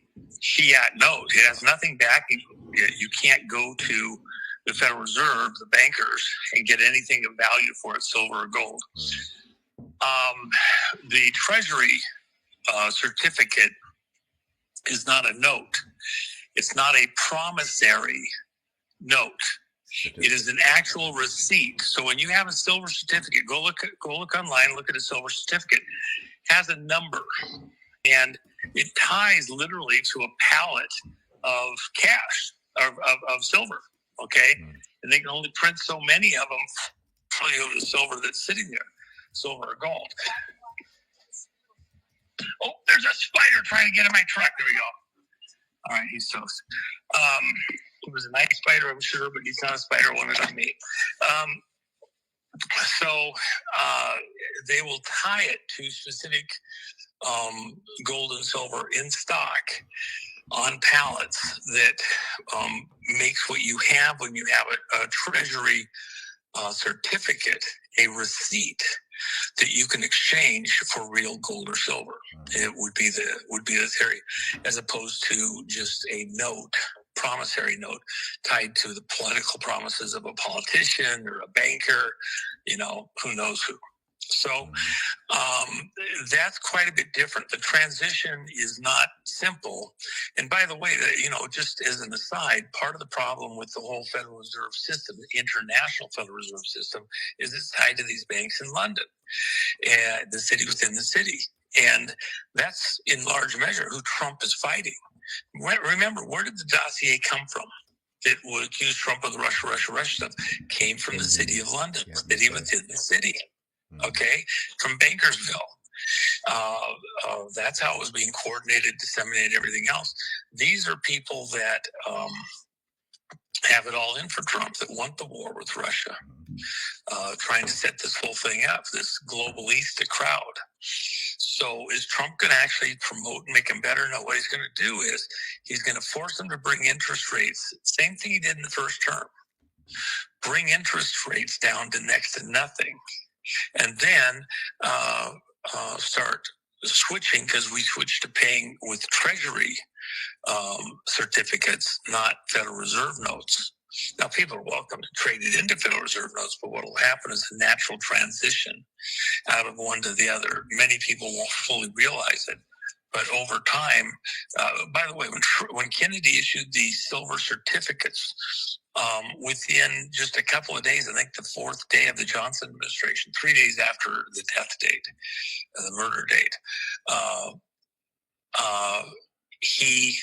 fiat note, it has nothing backing it. You can't go to the Federal Reserve, the bankers, and get anything of value for it, silver or gold. The Treasury certificate is not a note. It's not a promissory note. It is an actual receipt. So when you have a silver certificate, go look online, look at a silver certificate. It has a number, and it ties literally to a pallet of cash of silver. Okay, and they can only print so many of them for the silver that's sitting there, silver or gold. Oh, there's a spider trying to get in my truck. There we go. All right, he's toast. He was a nice spider, I'm sure, but he's not a spider wanted on me. So they will tie it to specific gold and silver in stock on pallets that makes what you have when you have a Treasury certificate, a receipt that you can exchange for real gold or silver. It would be the theory, as opposed to just a note, promissory note tied to the political promises of a politician or a banker, who knows who. So that's quite a bit different. The transition is not simple. And by the way, just as an aside, part of the problem with the whole Federal Reserve System, the international Federal Reserve System, is it's tied to these banks in London and the city within the city. And that's in large measure who Trump is fighting. Remember, where did the dossier come from? That would accuse Trump of the Russia stuff came from the city of London, city within the city. Okay, from Bankersville. That's how it was being coordinated, disseminated, everything else. These are people that have it all in for Trump, that want the war with Russia, trying to set this whole thing up, this globalista crowd. So is Trump going to actually promote and make them better? No, what he's going to do is he's going to force them to bring interest rates, same thing he did in the first term, bring interest rates down to next to nothing. And then start switching, because we switched to paying with Treasury certificates, not Federal Reserve notes. Now, people are welcome to trade it into Federal Reserve notes, but what will happen is a natural transition out of one to the other. Many people won't fully realize it, but over time, by the way, when Kennedy issued the silver certificates, within just a couple of days, I think the fourth day of the Johnson administration, 3 days after the death date, the murder date, he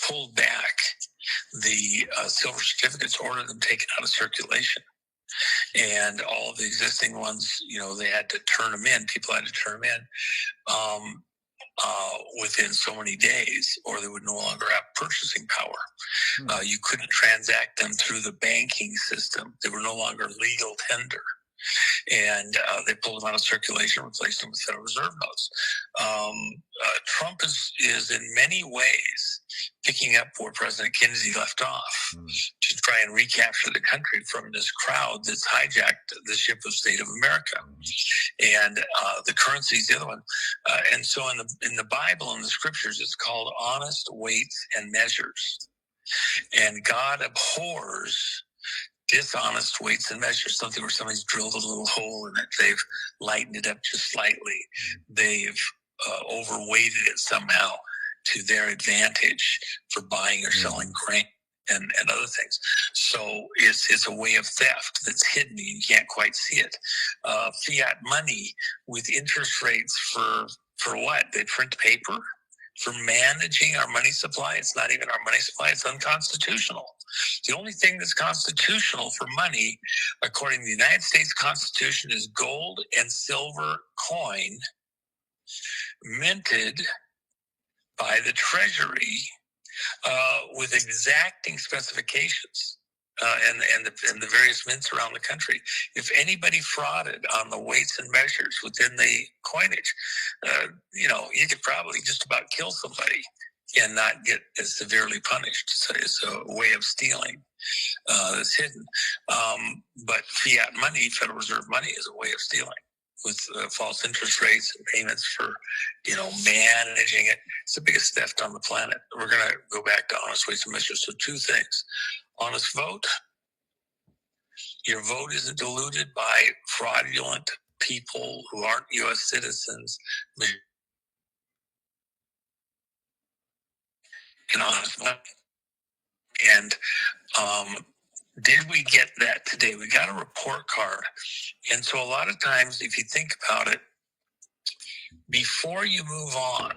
pulled back the silver certificates, ordered them taken out of circulation. And all of the existing ones, they had to turn them in. People had to turn them in within so many days, or they would no longer have purchasing power. You couldn't transact them through the banking system. They were no longer legal tender. And they pulled them out of circulation, replaced them with Federal Reserve notes. Trump is in many ways picking up where President Kennedy left off to try and recapture the country from this crowd that's hijacked the ship of state of America. And the currency is the other one. And so in the Bible and the scriptures, it's called honest weights and measures. And God abhors dishonest weights and measures, something where somebody's drilled a little hole in it, they've lightened it up just slightly, they've overweighted it somehow to their advantage for buying or selling grain and other things. So it's a way of theft that's hidden. You can't quite see it. Fiat money with interest rates for what? They print paper for managing our money supply. It's not even our money supply. It's unconstitutional. The only thing that's constitutional for money, according to the United States Constitution, is gold and silver coin minted by the Treasury with exacting specifications and the various mints around the country. If anybody frauded on the weights and measures within the coinage, you could probably just about kill somebody and not get as severely punished. So it's a way of stealing that's hidden. But fiat money, Federal Reserve money, is a way of stealing with false interest rates and payments for, managing it. It's the biggest theft on the planet. We're going to go back to honest weights and measures. So two things. Honest vote. Your vote isn't diluted by fraudulent people who aren't U.S. citizens. And honest vote. And did we get that today? We got a report card. And so a lot of times, if you think about it, before you move on,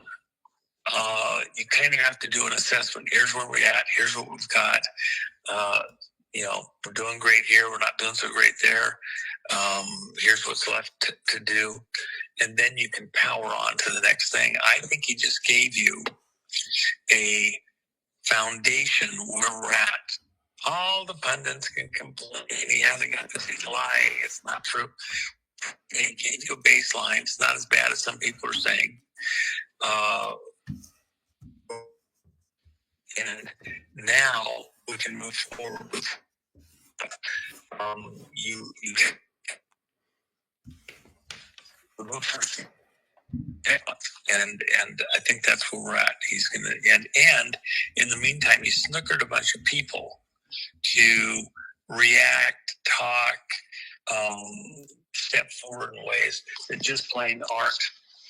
you kind of have to do an assessment. Here's where we're at. Here's what we've got. We're doing great here. We're not doing so great there. Here's what's left to do. And then you can power on to the next thing. I think he just gave you a foundation where we're at. All the pundits can complain. He hasn't got this. He's lying. It's not true. He gave you a baseline. It's not as bad as some people are saying. And now we can move forward with you and I think that's where we're at. He's gonna and in the meantime, he snookered a bunch of people to react, talk, step forward in ways that just plain aren't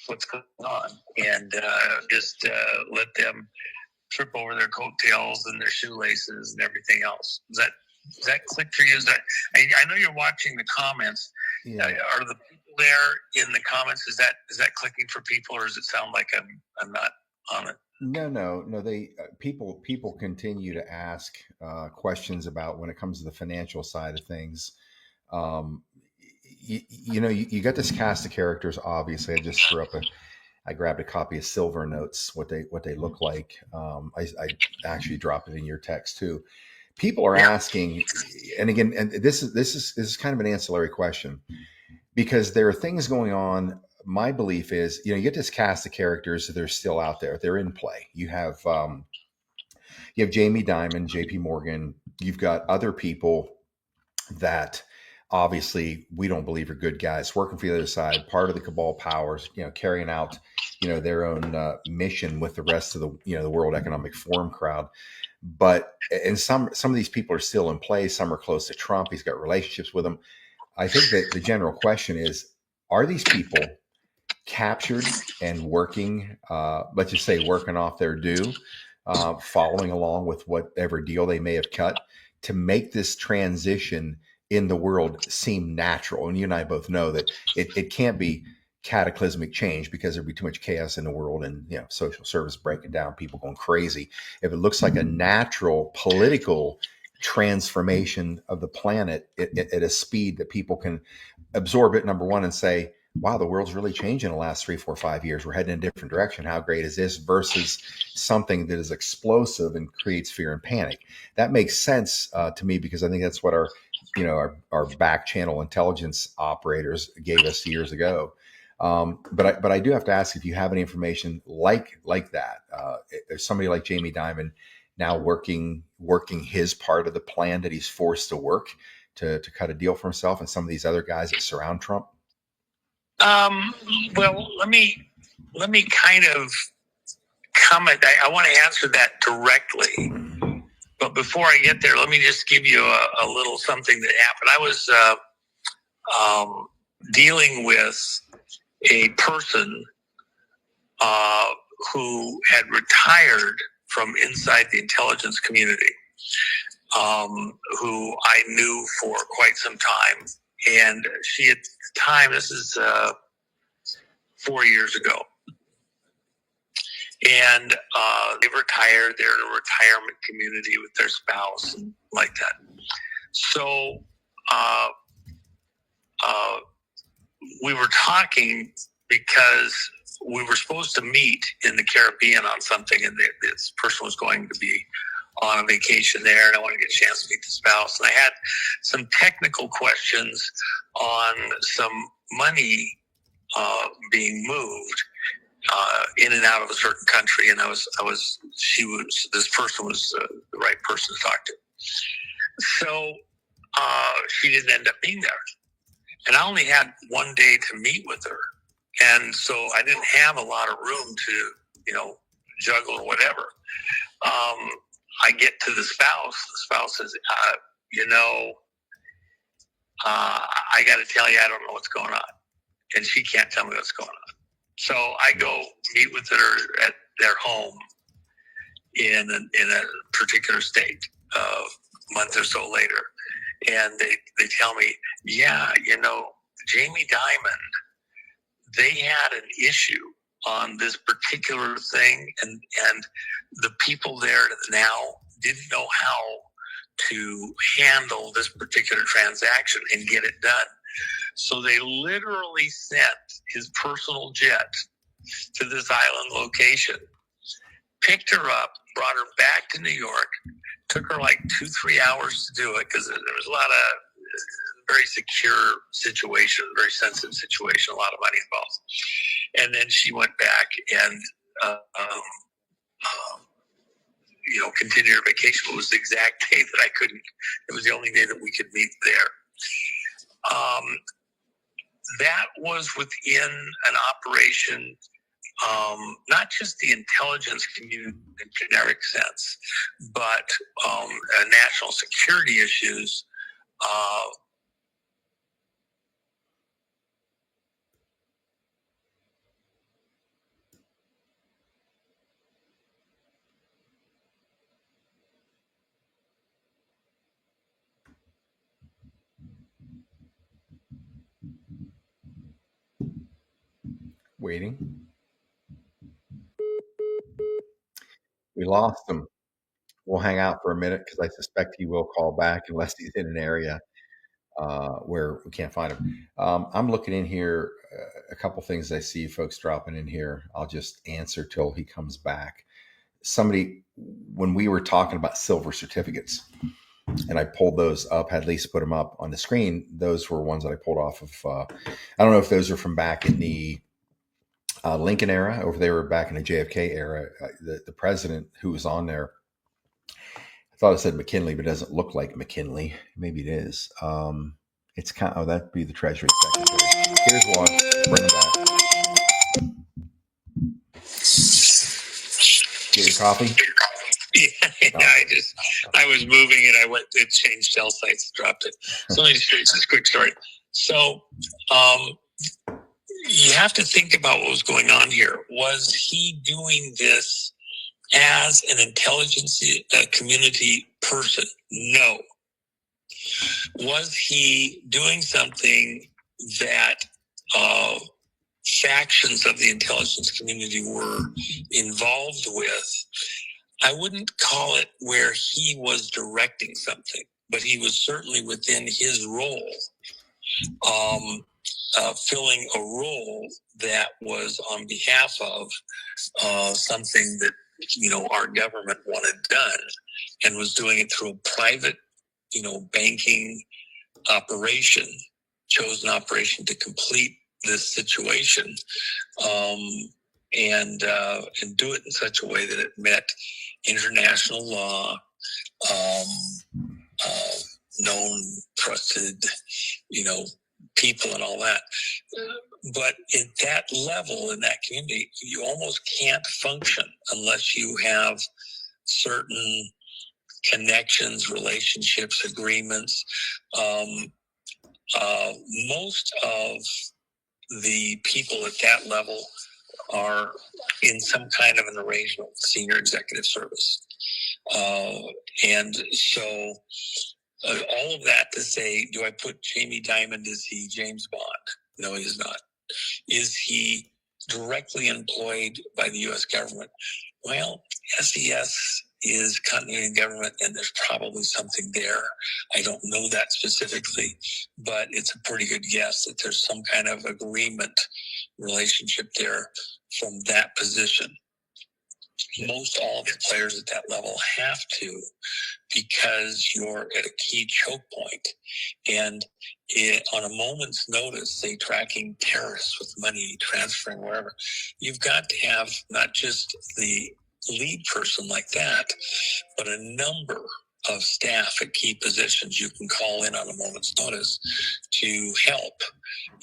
what's going on, and just let them trip over their coattails and their shoelaces and everything else. Does that click for you? I know you're watching the comments. Yeah. Are the people there in the comments? Is that clicking for people, or does it sound like I'm not on it? No. They people continue to ask questions about when it comes to the financial side of things. You got this cast of characters. Obviously, I just I grabbed a copy of Silver Notes, what they look like. I actually dropped it in your text too. People are asking, and again, and this is kind of an ancillary question, because there are things going on. My belief is, you get this cast of characters that are still out there. They're in play. You have Jamie Dimon, J.P. Morgan. You've got other people that obviously we don't believe are good guys working for the other side, part of the cabal powers, carrying out, their own mission with the rest of the World Economic Forum crowd. But and some of these people are still in place. Some are close to Trump. He's got relationships with them. I think that the general question is, are these people captured and working, let's just say working off their due, following along with whatever deal they may have cut to make this transition in the world seem natural? And you and I both know that it can't be cataclysmic change, because there'd be too much chaos in the world and social service breaking down, people going crazy. If it looks like a natural political transformation of the planet at a speed that people can absorb it, number one, and say, wow, the world's really changed in the last 3, 4, 5 years. We're heading in a different direction. How great is this? Versus something that is explosive and creates fear and panic. That makes sense to me, because I think that's what our back channel intelligence operators gave us years ago. But I do have to ask if you have any information like that. There's somebody like Jamie Dimon now working his part of the plan that he's forced to work to cut a deal for himself, and some of these other guys that surround Trump. Well, let me kind of comment. I want to answer that directly. But before I get there, let me just give you a little something that happened. I was dealing with a person who had retired from inside the intelligence community, who I knew for quite some time. And she, at the time, this is 4 years ago, and they retired. They're in a retirement community with their spouse and like that. So we were talking because we were supposed to meet in the Caribbean on something, and this person was going to be on a vacation there, and I wanted to get a chance to meet the spouse. And I had some technical questions on some money being moved in and out of a certain country, and this person was the right person to talk to. So she didn't end up being there, and I only had one day to meet with her, and so I didn't have a lot of room to, juggle or whatever. I get to the spouse. The spouse says, I got to tell you, I don't know what's going on, and she can't tell me what's going on. So I go meet with her at their home in a particular state a month or so later. And they tell me, yeah, Jamie Dimon, they had an issue on this particular thing, and the people there now didn't know how to handle this particular transaction and get it done. So they literally sent his personal jet to this island location, picked her up, brought her back to New York, took her like 2-3 hours to do it because there was a lot of very secure situation, very sensitive situation, a lot of money involved. And then she went back and, continued her vacation. It was the exact day that I couldn't. It was the only day that we could meet there. That was within an operation, not just the intelligence community in a generic sense, but national security issues. Waiting. We lost him. We'll hang out for a minute because I suspect he will call back unless he's in an area where we can't find him. I'm looking in here, a couple things I see folks dropping in here. I'll just answer till he comes back. Somebody, when we were talking about silver certificates, and I pulled those up, had Lisa put them up on the screen. Those were ones that I pulled off of, I don't know if those are from back in the Lincoln era, or if they were back in the JFK era. The president who was on there, I thought it said McKinley, but it doesn't look like McKinley. Maybe it is. It's kind of, that'd be the Treasury Secretary. Here's one. Bring it back. Get your coffee? Yeah, I was moving and I went to change cell sites, dropped it. So let me just show you this quick story. So you have to think about what was going on here. Was he doing this as an intelligence community person? No. Was he doing something that factions of the intelligence community were involved with? I wouldn't call it where he was directing something, but he was certainly within his role, filling a role that was on behalf of something that, our government wanted done, and was doing it through a private, banking operation, chosen operation to complete this situation, and do it in such a way that it met international law, known, trusted, people and all that. But at that level, in that community, you almost can't function unless you have certain connections, relationships, agreements. Most of the people at that level are in some kind of an arrangement with senior executive service. And so all of that to say, do I put Jamie Dimon, is he James Bond? No, he is not. Is he directly employed by the U.S. government? Well, SES is continuity government, and there's probably something there. I don't know that specifically, but it's a pretty good guess that there's some kind of agreement relationship there from that position. Most all the players at that level have to, because you're at a key choke point, and on a moment's notice, say tracking terrorists with money transferring wherever, you've got to have not just the lead person like that, but a number of staff at key positions you can call in on a moment's notice to help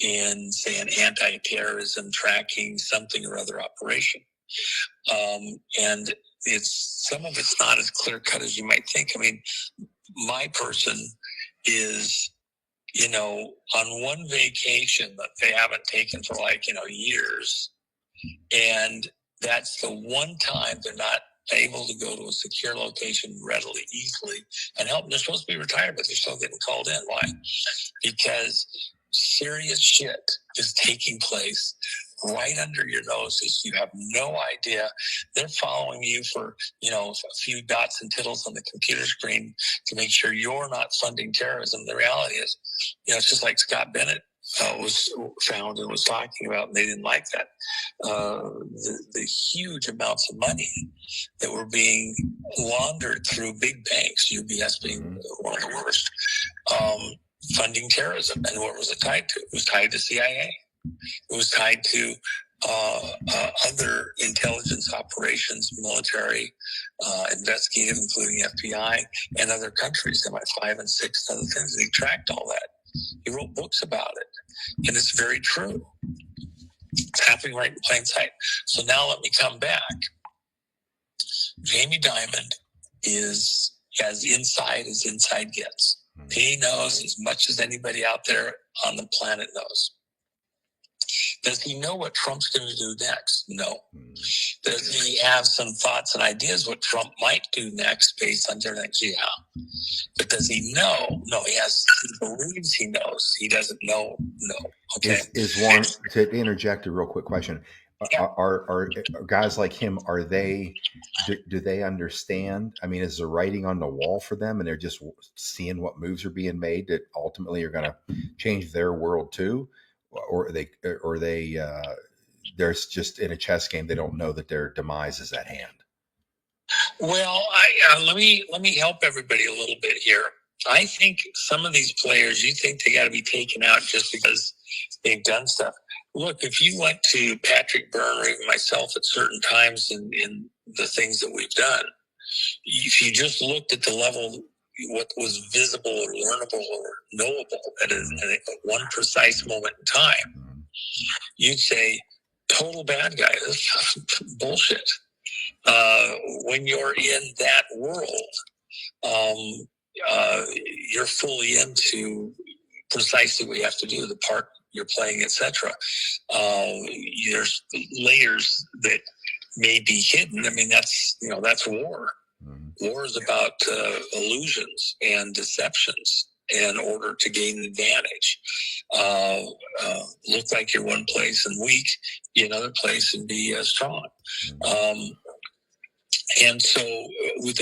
in, say, an anti-terrorism tracking something or other operation. And some of it's not as clear cut as you might think. I mean, my person is, on one vacation that they haven't taken for years. And that's the one time they're not able to go to a secure location readily, easily, and help. They're supposed to be retired, but they're still getting called in. Why? Because serious shit is taking place right under your noses. You have no idea. They're following you for, a few dots and tittles on the computer screen to make sure you're not funding terrorism. The reality is, it's just like Scott Bennett was found and was talking about, and they didn't like that. The huge amounts of money that were being laundered through big banks, UBS being one of the worst, funding terrorism. And what was it tied to? It was tied to CIA. It was tied to other intelligence operations, military, investigative, including FBI, and other countries, MI5 and 6 and other things. He tracked all that. He wrote books about it, and it's very true. It's happening right in plain sight. So now let me come back. Jamie Dimon is as inside gets. He knows as much as anybody out there on the planet knows. Does he know what Trump's going to do next? No. Does he have some thoughts and ideas what Trump might do next based on different things? Yeah. But does he know? No, he believes he knows. He doesn't know. No. Okay. Is Warren, to interject a real quick question, are guys like him, do they understand? I mean, is there writing on the wall for them, and they're just seeing what moves are being made that ultimately are going to change their world too? Or they're just in a chess game. They don't know that their demise is at hand. Well, let me help everybody a little bit here. I think some of these players, you think they got to be taken out just because they've done stuff. Look, if you went to Patrick Byrne or even myself at certain times in the things that we've done, if you just looked at the level, what was visible or learnable or knowable at one precise moment in time, you'd say, total bad guy. This is bullshit. When you're in that world, you're fully into precisely what you have to do, the part you're playing, etc. There's layers that may be hidden. I mean, that's war. War is about illusions and deceptions in order to gain an advantage. Look like you're one place and weak, be another place and be strong. And so with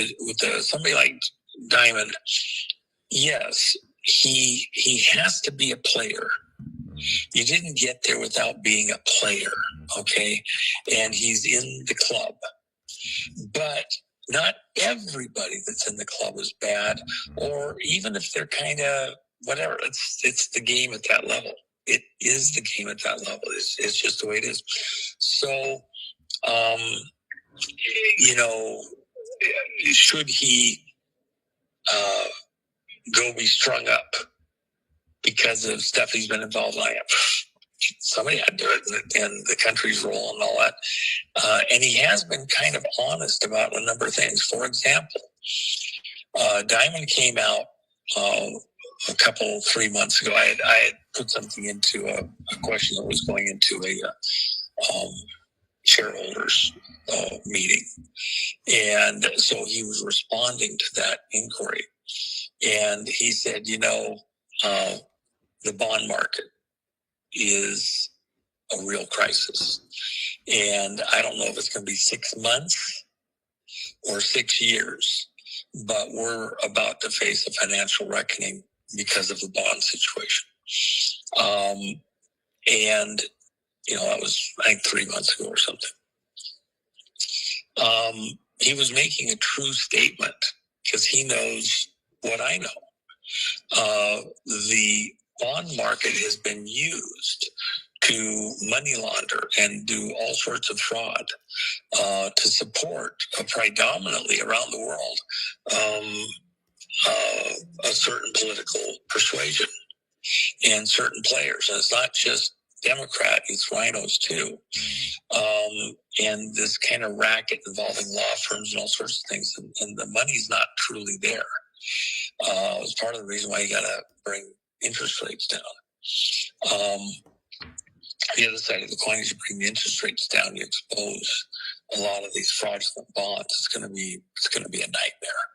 somebody like Dimon, yes, he has to be a player. You didn't get there without being a player, okay? And he's in the club. But not everybody that's in the club is bad, or even if they're kind of whatever, it's the game at that level. It is the game at that level. It's just the way it is. So, should he go be strung up because of stuff he's been involved in? Somebody had to do it, and the country's role and all that. And he has been kind of honest about a number of things. For example, Diamond came out a couple 3 months ago. I had put something into a question that was going into a shareholders meeting, and so he was responding to that inquiry, and he said, the bond market is a real crisis, and I don't know if it's going to be 6 months or 6 years, but we're about to face a financial reckoning because of the bond situation. And, that was, I think, 3 months ago or something. He was making a true statement because he knows what I know. The bond market has been used to money launder and do all sorts of fraud to support predominantly around the world a certain political persuasion and certain players. And it's not just Democrat, it's rhinos too. And this kind of racket involving law firms and all sorts of things. And the money's not truly there. It's part of the reason why you got to bring interest rates down. The other side of the coin is you bring the interest rates down, you expose a lot of these fraudulent bonds. It's going to be a nightmare.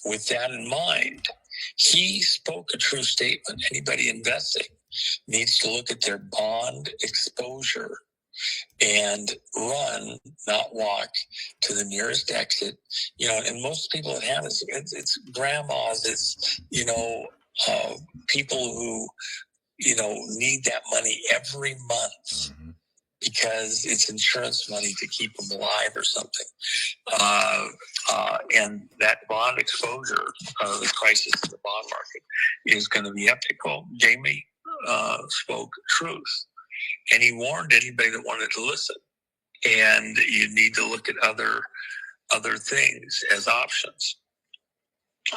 With that in mind, he spoke a true statement. Anybody investing needs to look at their bond exposure and run, not walk, to the nearest exit. And most people that have this, it's grandmas, it's people who need that money every month because it's insurance money to keep them alive or something. And that bond exposure, the crisis in the bond market, is going to be epic. Jamie spoke truth, and he warned anybody that wanted to listen. And you need to look at other things as options.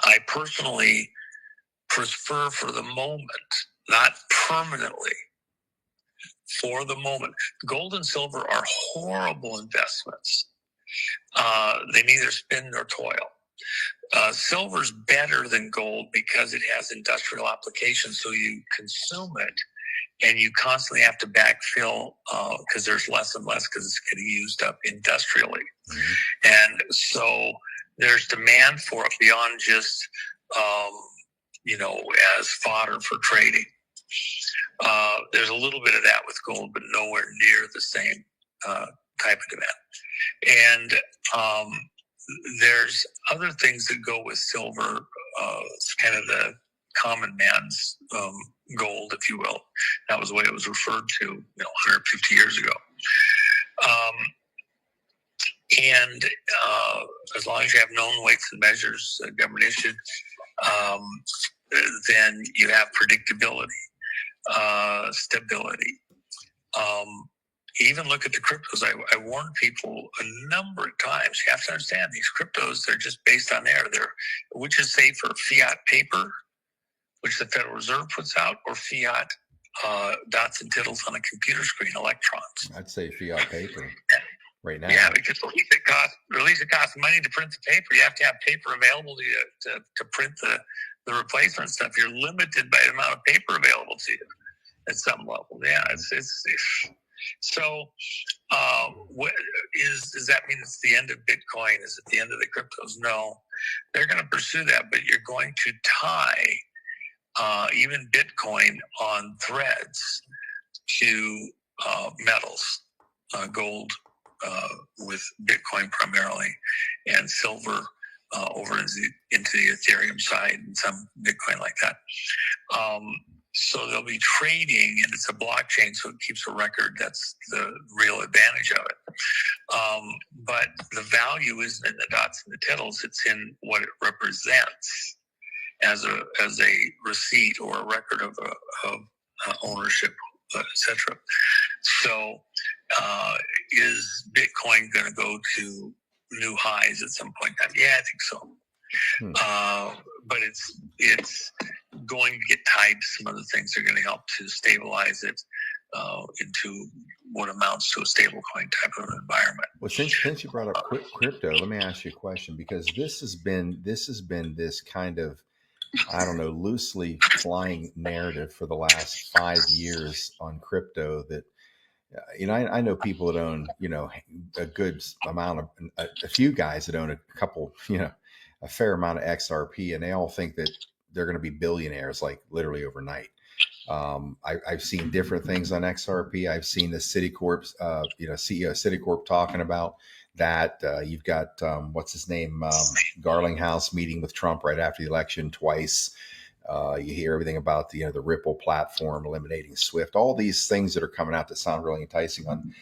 I personally prefer, for the moment, not permanently, for the moment. Gold and silver are horrible investments. They neither spin nor toil. Silver's better than gold because it has industrial applications, so you consume it and you constantly have to backfill because there's less and less because it's getting used up industrially. And so there's demand for it beyond just, as fodder for trading. There's a little bit of that with gold, but nowhere near the same type of demand. And there's other things that go with silver. It's kind of the common man's gold, if you will. That was the way it was referred to 150 years ago. And as long as you have known weights and measures, government issued, then you have predictability, stability. Even look at the cryptos. I warned people a number of times. You have to understand these cryptos, they're just based on air. Which is safer, fiat paper, which the Federal Reserve puts out, or fiat dots and tittles on a computer screen, electrons? I'd say fiat paper right now. Yeah, because at least it costs money to print the paper. You have to have paper available to print the replacement stuff. You're limited by the amount of paper available to you at some level. Yeah, it's so. Does that mean it's the end of Bitcoin? Is it the end of the cryptos? No, they're going to pursue that, but you're going to tie even Bitcoin on threads to metals, gold with Bitcoin primarily, and silver over into the Ethereum side, and some Bitcoin like that. So they'll be trading, and it's a blockchain, so it keeps a record. That's the real advantage of it. But the value isn't in the dots and the tittles; it's in what it represents as a receipt or a record of ownership, etc. So, is Bitcoin going to go to new highs at some point in time? Yeah, I think so. But it's going to get tied to some other things that are going to help to stabilize it. into what amounts to a stablecoin type of environment. Well, since you brought up crypto, let me ask you a question, because this has been this kind of, I don't know, loosely flying narrative for the last 5 years on crypto that, I know people that own, a good amount of, a few guys that own a couple, a fair amount of XRP, and they all think that they're going to be billionaires, like literally overnight. I've seen different things on XRP. I've seen the Citicorp, CEO of Citicorp talking about that. You've got, what's his name? Garlinghouse meeting with Trump right after the election twice. You hear everything about the Ripple platform eliminating SWIFT, all these things that are coming out that sound really enticing on,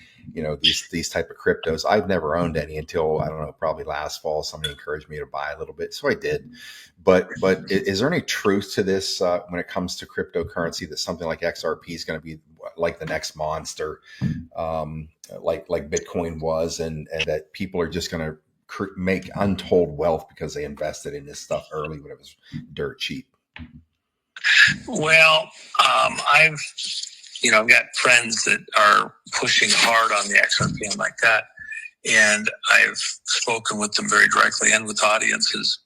these type of cryptos. I've never owned any until, I don't know, probably last fall. Somebody encouraged me to buy a little bit, so I did. But is there any truth to this when it comes to cryptocurrency, that something like XRP is going to be like the next monster, like Bitcoin was, and that people are just going to make untold wealth because they invested in this stuff early when it was dirt cheap? Well, I've got friends that are pushing hard on the XRP and like that, and I've spoken with them very directly and with audiences.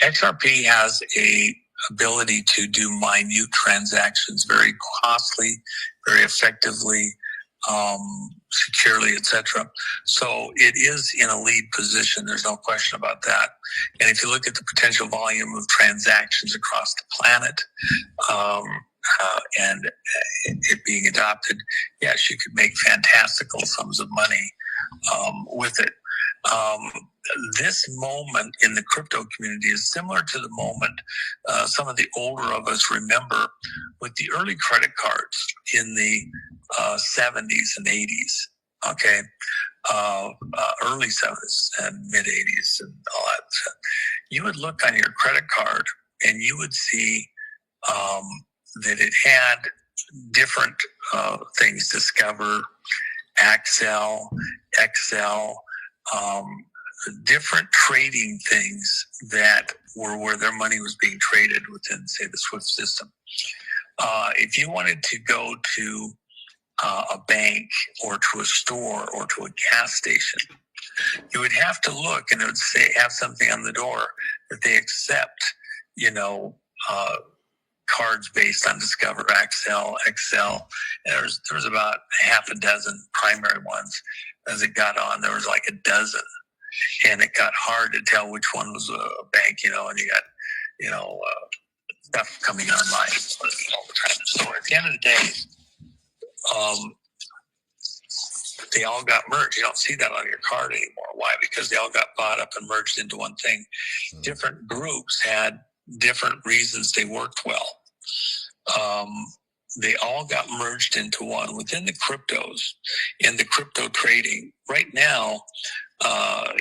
XRP has a ability to do minute transactions very costly, very effectively, securely, etc. So it is in a lead position. There's no question about that. And if you look at the potential volume of transactions across the planet, and it being adopted, yes, you could make fantastical sums of money with it. This moment in the crypto community is similar to the moment some of the older of us remember with the early credit cards in the 70s and 80s. Okay. Early 70s and mid 80s and all that. You would look on your credit card and you would see that it had different things: Discover, Accel, Excel, different trading things that were where their money was being traded within, say, the SWIFT system. If you wanted to go to a bank or to a store or to a gas station, you would have to look, and it would say, have something on the door that they accept, cards based on Discover, Accel, Excel. And there was about half a dozen primary ones. As it got on, there was like a dozen, and it got hard to tell which one was a bank, and you got, stuff coming online all the time. So at the end of the day, they all got merged. You don't see that on your card anymore. Why? Because they all got bought up and merged into one thing. Different groups had different reasons they worked well. They all got merged into one. Within the cryptos and the crypto trading, right now,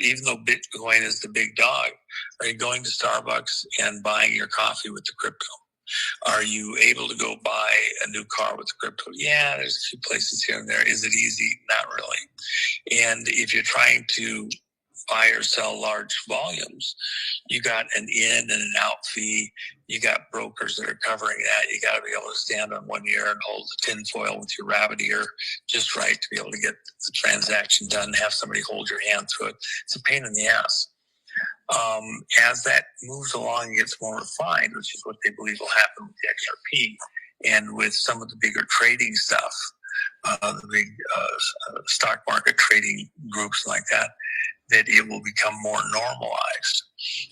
even though Bitcoin is the big dog, are you going to Starbucks and buying your coffee with the crypto? Are you able to go buy a new car with the crypto? Yeah, there's a few places here and there. Is it easy? Not really. And if you're trying to buy or sell large volumes, you got an in and an out fee. You got brokers that are covering that. You got to be able to stand on one ear and hold the tinfoil with your rabbit ear just right to be able to get the transaction done, have somebody hold your hand through it. It's a pain in the ass. As that moves along and gets more refined, which is what they believe will happen with the XRP and with some of the bigger trading stuff, the big stock market trading groups like that it will become more normalized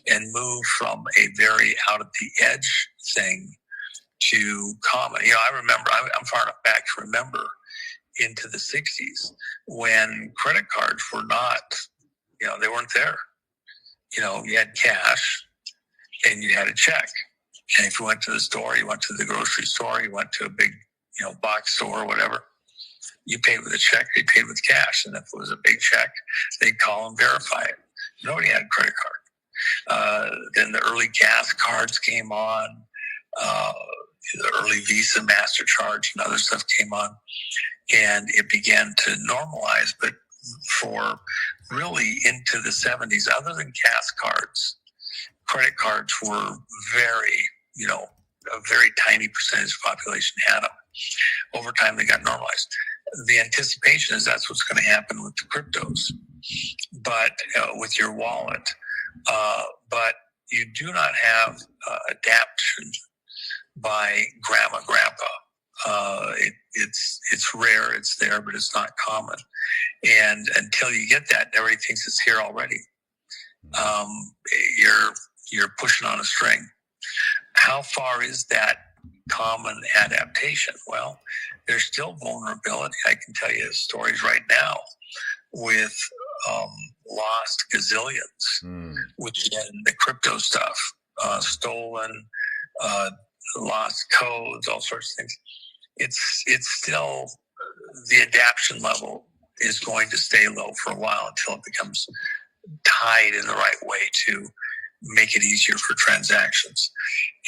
and move from a very out of the edge thing to common. I remember, I'm far enough back to remember into the 60s when credit cards were not, they weren't there. You had cash and you had a check. And if you went to the store, you went to the grocery store, you went to a big, box store or whatever, you paid with a check, they paid with cash. And if it was a big check, they'd call and verify it. Nobody had a credit card. Then the early gas cards came on, the early Visa, MasterCharge, and other stuff came on, and it began to normalize. But for really into the 70s, other than cash cards, credit cards were very, a very tiny percentage of the population had them. Over time, they got normalized. The anticipation is that's what's going to happen with the cryptos, but with your wallet. But you do not have adaptation by grandma, grandpa. It's rare, it's there, but it's not common. And until you get that, everybody thinks it's here already. You're pushing on a string. How far is that common adaptation? Well, there's still vulnerability. I can tell you stories right now with lost gazillions, which in the crypto stuff, stolen, lost codes, all sorts of things. It's still, the adaptation level is going to stay low for a while until it becomes tied in the right way to make it easier for transactions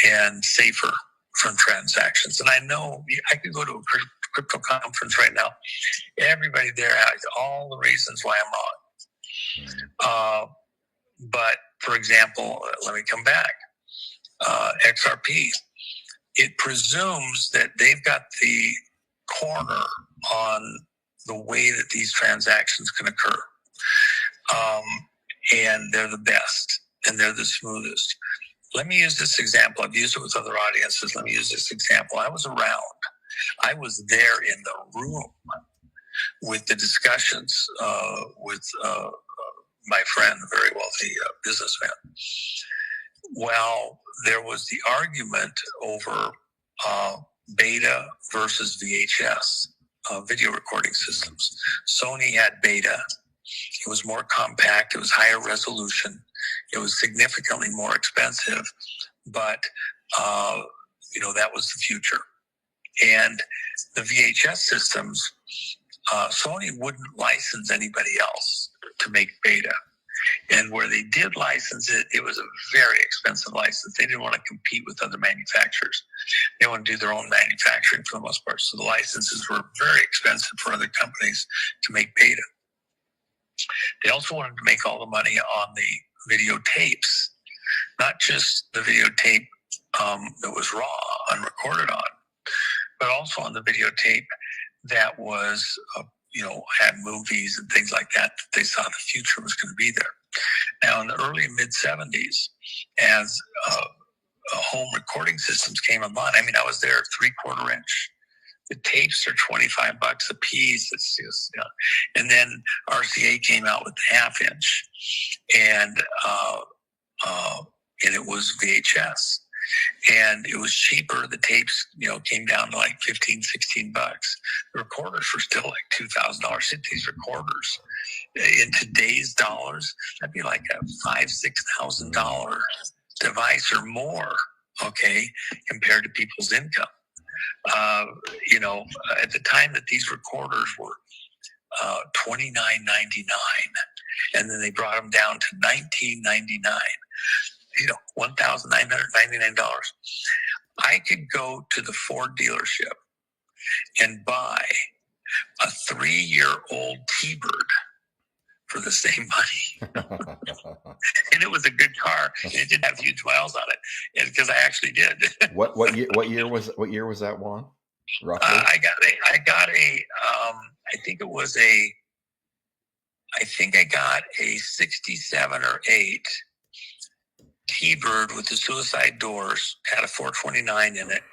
and safer from transactions. And I know I could go to a crypto conference right now. Everybody there has all the reasons why I'm wrong. But for example, let me come back. XRP, it presumes that they've got the corner on the way that these transactions can occur. And they're the best and they're the smoothest. Let me use this example. I've used it with other audiences. Let me use this example. I was around. I was there in the room with the discussions with my friend, a very wealthy businessman. Well, there was the argument over beta versus VHS video recording systems. Sony had beta. It was more compact. It was higher resolution. It was significantly more expensive, but that was the future. And the VHS systems, Sony wouldn't license anybody else to make beta. And where they did license it, it was a very expensive license. They didn't want to compete with other manufacturers. They want to do their own manufacturing for the most part. So the licenses were very expensive for other companies to make beta. They also wanted to make all the money on the videotapes, not just the videotape that was raw, unrecorded on, but also on the videotape that was, had movies and things like that they saw the future was going to be there. Now, in the early mid-'70s, as home recording systems came online, I mean, I was there 3/4 inch. The tapes are $25 a piece. It's just, and then RCA came out with the 1/2 inch, and it was VHS, and it was cheaper. The tapes, came down to like $15, $16. The recorders were still like $2,000. These recorders, in today's dollars, that'd be like a $5,000-$6,000 device or more. Okay, compared to people's income. At the time that these recorders were $29.99, and then they brought them down to $19.99. $1,999. I could go to the Ford dealership and buy a 3-year-old T-Bird for the same money. And it was a good car. It didn't have huge miles on it, because I actually did. What year was that one? Roughly? I got a I got a 67 or 8 T-Bird with the suicide doors, had a 429 in it.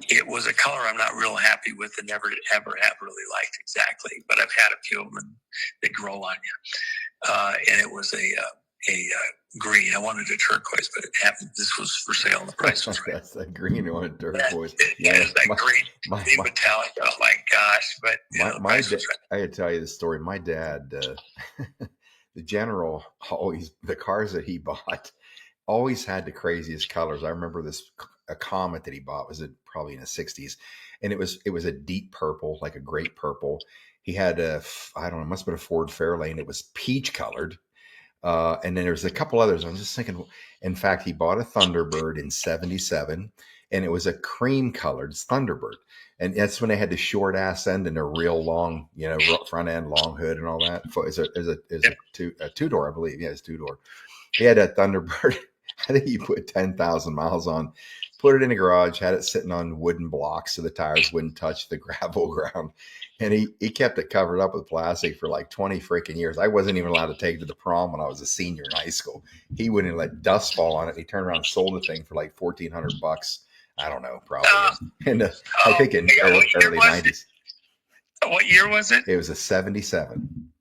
It was a color I'm not real happy with and never ever have really liked exactly, but I've had a few of them and they grow on you. And it was a green. I wanted a turquoise, but it happened. This was for sale and the price was right. That's that green one, turquoise. It's that green metallic. Oh my gosh! But I had to tell you the story. My dad, the General, the cars that he bought always had the craziest colors. I remember a Comet that he bought was probably in the 60s, and it was a deep purple, like a grape purple. He had it must have been a Ford Fairlane. It was peach colored. And then there's a couple others. I'm just thinking, in fact, he bought a Thunderbird in 77, and it was a cream colored Thunderbird. And that's when they had the short ass end and a real long, front end, long hood and all that. Is a 2-door, I believe. Yeah, it's 2-door. He had that Thunderbird. I think he put 10,000 miles on. put it in the garage, had it sitting on wooden blocks so the tires wouldn't touch the gravel ground. And he kept it covered up with plastic for like 20 freaking years. I wasn't even allowed to take it to the prom when I was a senior in high school. He wouldn't let dust fall on it. He turned around and sold the thing for like $1,400. I don't know, probably. I think in early 90s. What year was it? It was a 77.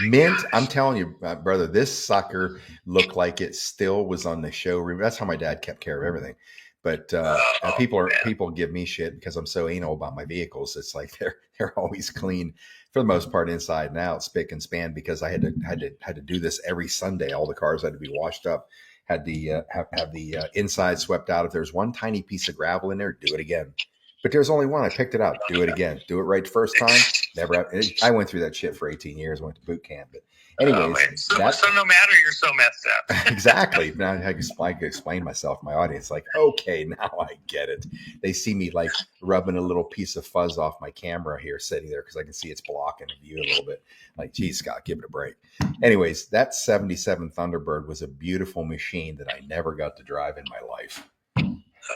Mint, gosh. I'm telling you, brother, this sucker looked like it still was on the showroom. That's how my dad kept care of everything. But people give me shit because I'm so anal about my vehicles. It's like they're always clean for the most part, inside and out, spick and span, because I had to do this every Sunday. All the cars had to be washed up, had the have the inside swept out. If there's one tiny piece of gravel in there, do it again. But there's only one. I picked it up. Do it again. Do it right the first time. Never. I went through that shit for 18 years. Went to boot camp. But anyways, so no matter, you're so messed up. Exactly. Now I can explain myself to my audience. Like, okay, now I get it. They see me like rubbing a little piece of fuzz off my camera here, sitting there because I can see it's blocking the view a little bit. Like, geez, Scott, give it a break. Anyways, that 77 Thunderbird was a beautiful machine that I never got to drive in my life.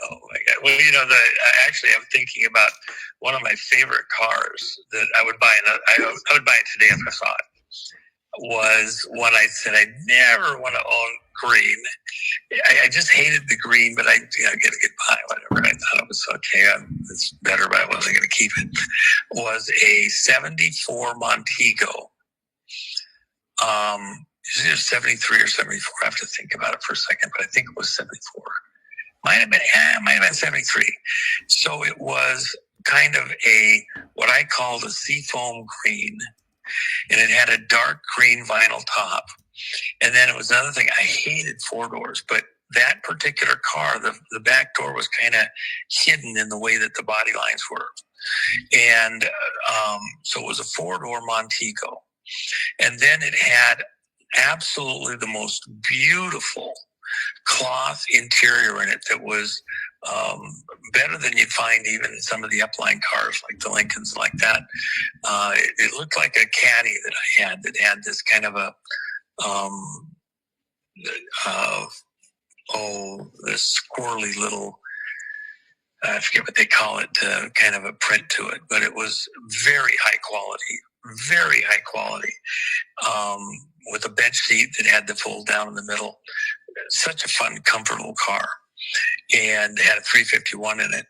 Oh my God! Well, actually, I'm thinking about one of my favorite cars that I would buy. I would buy it today if I saw it. Was one I said I never want to own green. I just hated the green, but I get a good buy, whatever. I thought it was okay. It's better, but I wasn't going to keep it. Was a 74 Montego. Is it 73 or 74? I have to think about it for a second, but I think it was 74. Might have been 73. So it was kind of what I called a seafoam green, and it had a dark green vinyl top. And then it was another thing. I hated four doors, but that particular car, the back door was kind of hidden in the way that the body lines were. And so it was a four-door Montego. And then it had absolutely the most beautiful cloth interior in it that was better than you'd find even in some of the upline cars like the Lincolns like that. It looked like a caddy that I had that had this kind of a this squirrely little, I forget what they call it, kind of a print to it, but it was very high quality, with a bench seat that had the fold down in the middle. Such a fun, comfortable car, and had a 351 in it.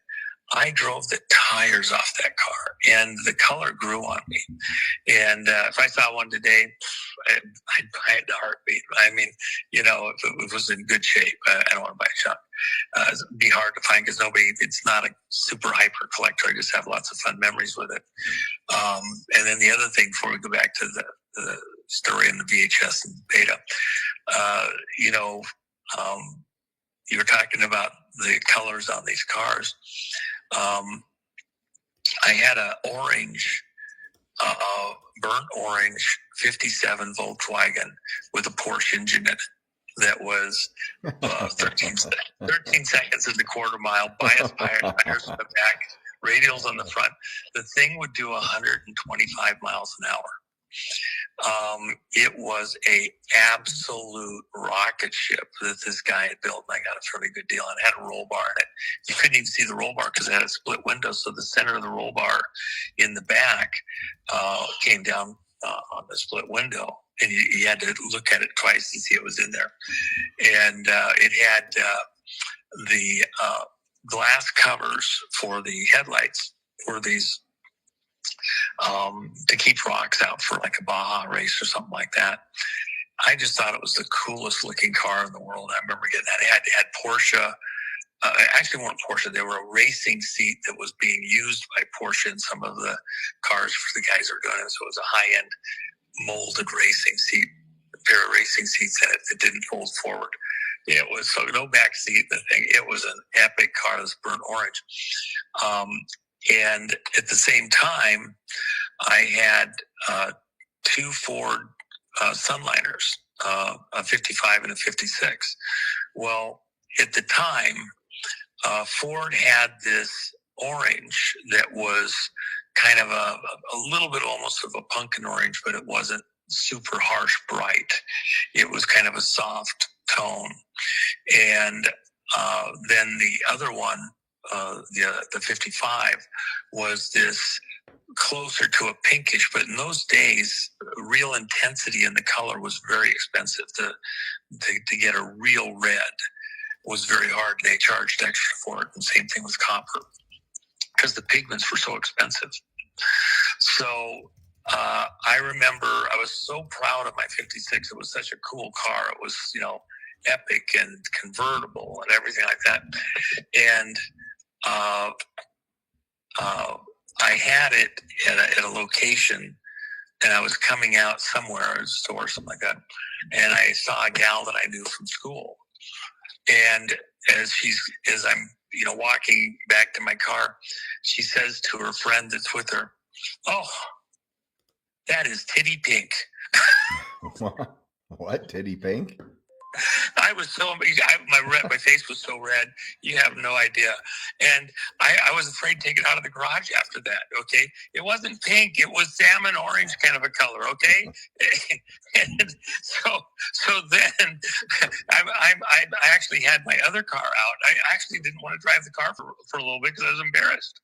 I drove the tires off that car, and the color grew on me. And if I saw one today, I'd buy it in a heartbeat. I mean, if it was in good shape, I don't want to buy a junk. It'd be hard to find because it's not a super hyper collector. I just have lots of fun memories with it. And then the other thing, before we go back to the story in the VHS and beta, you were talking about the colors on these cars. I had a orange, burnt orange 57 Volkswagen with a Porsche engine in it that was 13 seconds in the quarter mile, bias tires in the back, radials on the front. The thing would do 125 miles an hour. It was a absolute rocket ship that this guy had built, and I got a fairly good deal. And it had a roll bar in it. You couldn't even see the roll bar because it had a split window, so the center of the roll bar in the back came down on the split window, and you had to look at it twice to see it was in there. And it had the glass covers for the headlights for these to keep rocks out for like a Baja race or something like that. I just thought it was the coolest looking car in the world. I remember getting that. It had Porsche. Actually, weren't Porsche. They were a racing seat that was being used by Porsche in some of the cars for the guys who were doing it. So it was a high-end molded racing seat, a pair of racing seats in it that didn't fold forward. It was so no back seat. The thing. It was an epic car. It was burnt orange. And at the same time, I had two Ford Sunliners, a 55 and a 56. Well, at the time, Ford had this orange that was kind of a little bit almost of a pumpkin orange, but it wasn't super harsh bright. It was kind of a soft tone. And then the other one, the 55, was this closer to a pinkish, but in those days, real intensity in the color was very expensive. To get a real red was very hard. They charged extra for it, and same thing with copper, because the pigments were so expensive. So I remember I was so proud of my 56. It was such a cool car. It was, epic and convertible and everything like that. And I had it at a location, and I was coming out somewhere, a store or something like that, and I saw a gal that I knew from school. And as I'm walking back to my car, she says to her friend that's with her, "Oh, that is Titty Pink." What? Titty Pink? I was so my face was so red, you have no idea. And I was afraid to take it out of the garage after that. Okay, it wasn't pink; it was salmon orange kind of a color. Okay, and so then I actually had my other car out. I actually didn't want to drive the car for a little bit because I was embarrassed.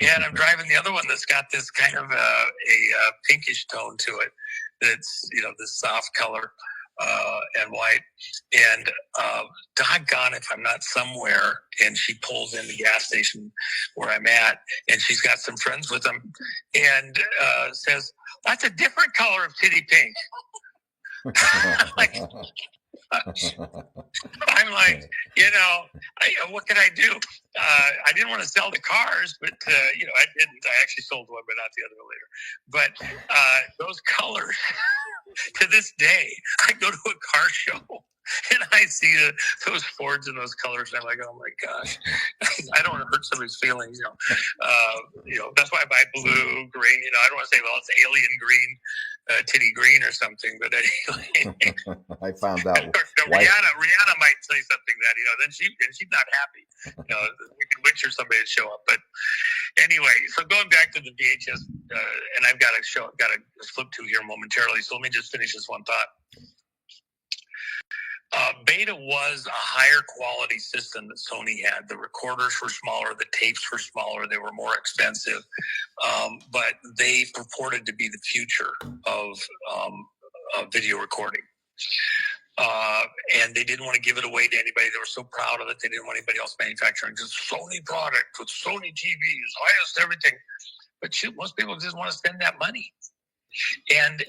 And I'm driving the other one that's got this kind of a pinkish tone to it. That's this soft color. And white, and doggone if I'm not somewhere, and she pulls in the gas station where I'm at, and she's got some friends with them, and says, "That's a different color of Titty Pink." I'm like, what can I do? I didn't want to sell the cars, but I didn't. I actually sold one, but not the other later. But those colors, to this day, I go to a car show and I see those Fords in those colors, and I'm like, oh my gosh, I don't want to hurt somebody's feelings. That's why I buy blue, green. I don't want to say, well, it's alien green. Titty green or something, but anyway. I found out. Rihanna might say something that then she's not happy. We can witch her somebody to show up. But anyway, so going back to the VHS, and I've got to flip to here momentarily. So let me just finish this one thought. Beta was a higher quality system that Sony had. The recorders were smaller, the tapes were smaller, they were more expensive, but they purported to be the future of video recording. And they didn't want to give it away to anybody. They were so proud of it, they didn't want anybody else manufacturing this Sony product with Sony TVs, highest everything. But shoot, most people just want to spend that money. And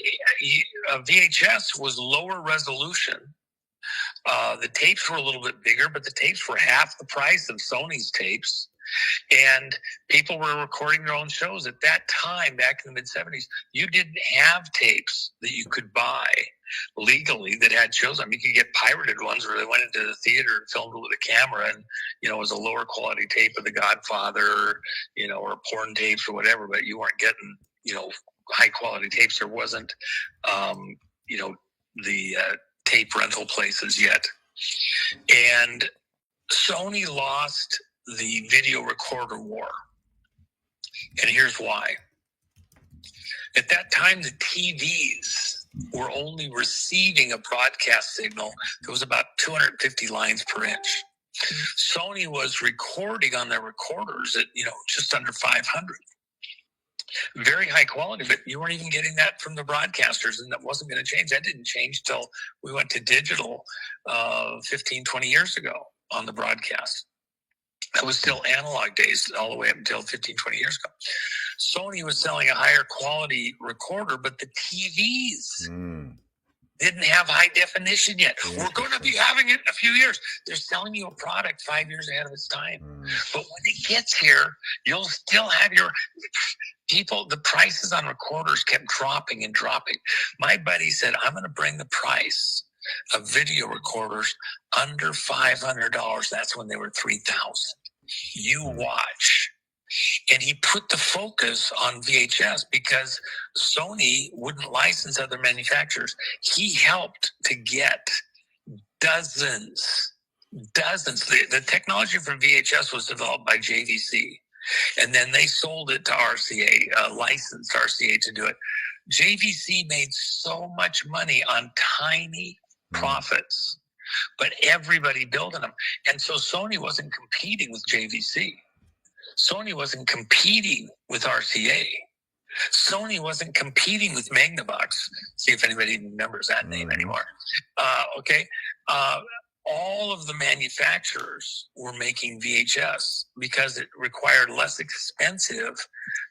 VHS was lower resolution. The tapes were a little bit bigger, but the tapes were half the price of Sony's tapes. And people were recording their own shows. At that time, back in the mid-'70s, you didn't have tapes that you could buy legally that had shows on. You could get pirated ones where they went into the theater and filmed it with a camera, and it was a lower quality tape of The Godfather, or porn tapes or whatever, but you weren't getting, high quality tapes. There wasn't, the tape rental places yet. And Sony lost the video recorder war. And here's why. At that time, the TVs were only receiving a broadcast signal that was about 250 lines per inch. Sony was recording on their recorders at, just under 500. Very high quality, but you weren't even getting that from the broadcasters, and that wasn't going to change. That didn't change till we went to digital 15, 20 years ago on the broadcast. That was still analog days all the way up until 15, 20 years ago. Sony was selling a higher quality recorder, but the TVs didn't have high definition yet. We're going to be having it in a few years. They're selling you a product 5 years ahead of its time. But when it gets here, you'll still have your people. The prices on recorders kept dropping and dropping. My buddy said, I'm going to bring the price of video recorders under $500. That's when they were $3,000. You watch. And he put the focus on VHS because Sony wouldn't license other manufacturers. He helped to get dozens. The technology for VHS was developed by JVC. And then they sold it to RCA, licensed RCA to do it. JVC made so much money on tiny profits but everybody building them. And so Sony wasn't competing with JVC. Sony wasn't competing with RCA. Sony wasn't competing with Magnavox. See if anybody remembers that name anymore. Okay. All of the manufacturers were making VHS because it required less expensive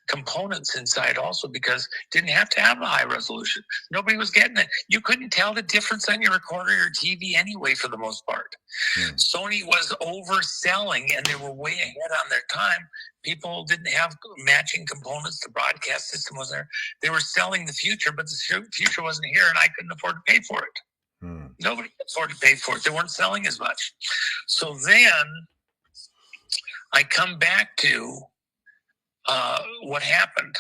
components inside also, because it didn't have to have a high resolution. Nobody was getting it. You couldn't tell the difference on your recorder or TV anyway for the most part. Sony was overselling and they were way ahead on their time. People didn't have matching components. The broadcast system was there. They were selling the future, but the future wasn't here and I couldn't afford to pay for it. Nobody could afford to pay for it. They weren't selling as much. So then I come back to what happened.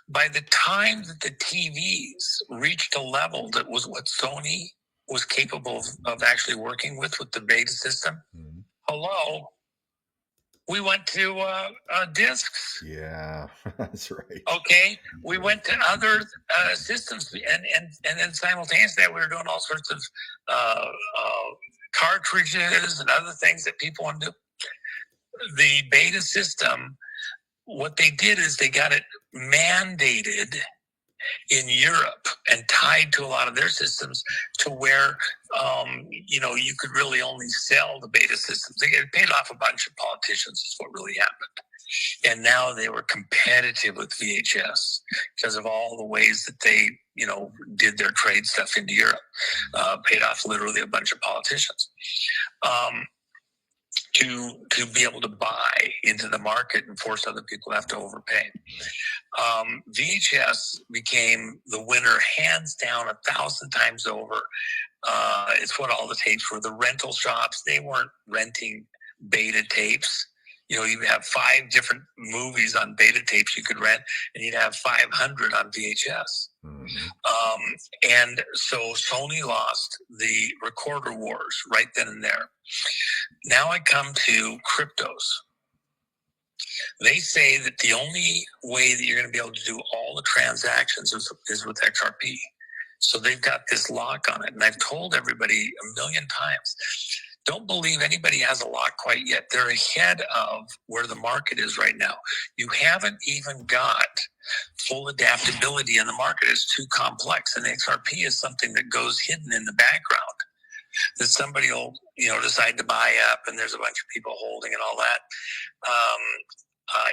By the time that the TVs reached a level that was what Sony was capable of actually working with the beta system, we went to discs. Yeah, that's right. Okay, we went to other systems, and then simultaneously we were doing all sorts of cartridges and other things that people want to do. The beta system, what they did is they got it mandated in Europe and tied to a lot of their systems to where, you could really only sell the beta systems. They paid off a bunch of politicians is what really happened. And now they were competitive with VHS because of all the ways that they, did their trade stuff into Europe. Paid off literally a bunch of politicians. To be able to buy into the market and force other people to have to overpay. VHS became the winner hands down 1,000 times over. It's what all the tapes were. The rental shops, they weren't renting beta tapes. You'd have 5 different movies on beta tapes you could rent, and you'd have 500 on VHS. And so Sony lost the recorder wars right then and there. Now I come to cryptos. They say that the only way that you're going to be able to do all the transactions is with XRP. So they've got this lock on it. And I've told everybody a million times, don't believe anybody has a lock quite yet. They're ahead of where the market is right now. You haven't even got full adaptability in the market. It's too complex. And XRP is something that goes hidden in the background that somebody will, decide to buy up, and there's a bunch of people holding and all that.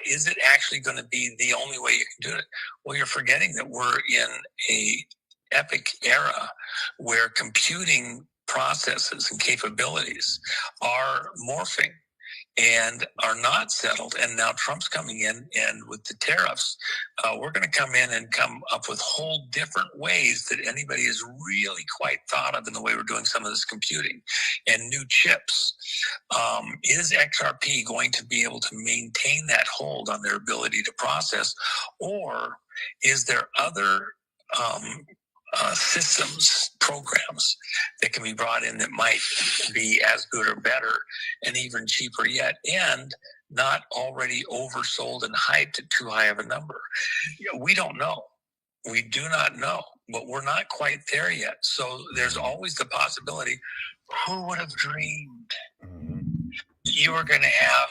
Is it actually going to be the only way you can do it? Well, you're forgetting that we're in a epic era where computing processes and capabilities are morphing and are not settled. And now Trump's coming in, and with the tariffs, we're going to come in and come up with whole different ways that anybody has really quite thought of in the way we're doing some of this computing and new chips. Is XRP going to be able to maintain that hold on their ability to process, or is there other systems, programs that can be brought in that might be as good or better and even cheaper yet, and not already oversold and hyped at too high of a number? We don't know. We do not know, but we're not quite there yet. So there's always the possibility. Who would have dreamed you were going to have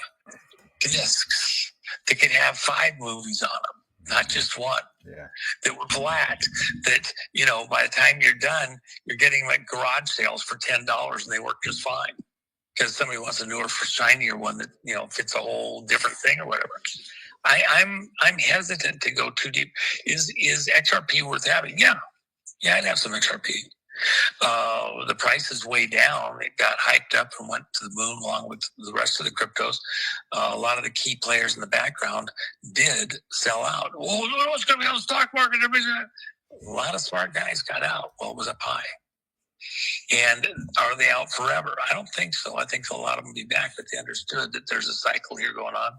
discs that could have 5 movies on them, not just one? Yeah. That were flat, that, by the time you're done, you're getting like garage sales for $10 and they work just fine because somebody wants a newer, shinier one that, fits a whole different thing or whatever. I'm hesitant to go too deep. Is XRP worth having? Yeah, I'd have some XRP. The price is way down. It got hyped up and went to the moon along with the rest of the cryptos. A lot of the key players in the background did sell out. Oh, it's going to be on the stock market. A lot of smart guys got out while it was up high. And are they out forever? I don't think so. I think a lot of them will be back, but they understood that there's a cycle here going on.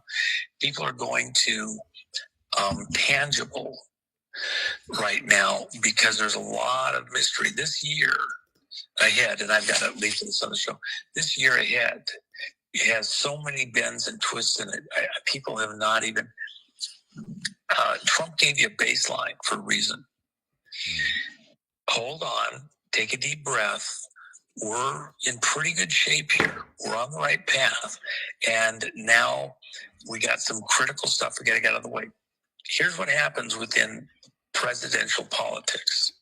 People are going to tangible right now because there's a lot of mystery. This year ahead, and I've got to leave this on the show, this year ahead, it has so many bends and twists in it. People have not even, Trump gave you a baseline for a reason. Hold on, take a deep breath, we're in pretty good shape here. We're on the right path. And now we got some critical stuff we got to get out of the way. Here's what happens within presidential politics.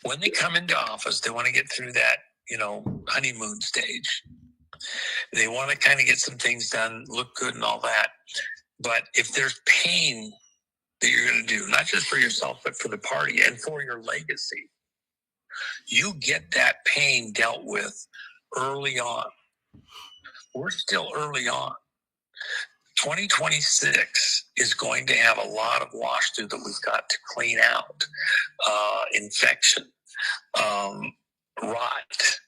When they come into office, they want to get through that, honeymoon stage. They want to kind of get some things done, look good and all that. But if there's pain that you're going to do, not just for yourself, but for the party and for your legacy, you get that pain dealt with early on. We're still early on. 2026 is going to have a lot of wash through that we've got to clean out. Infection, rot,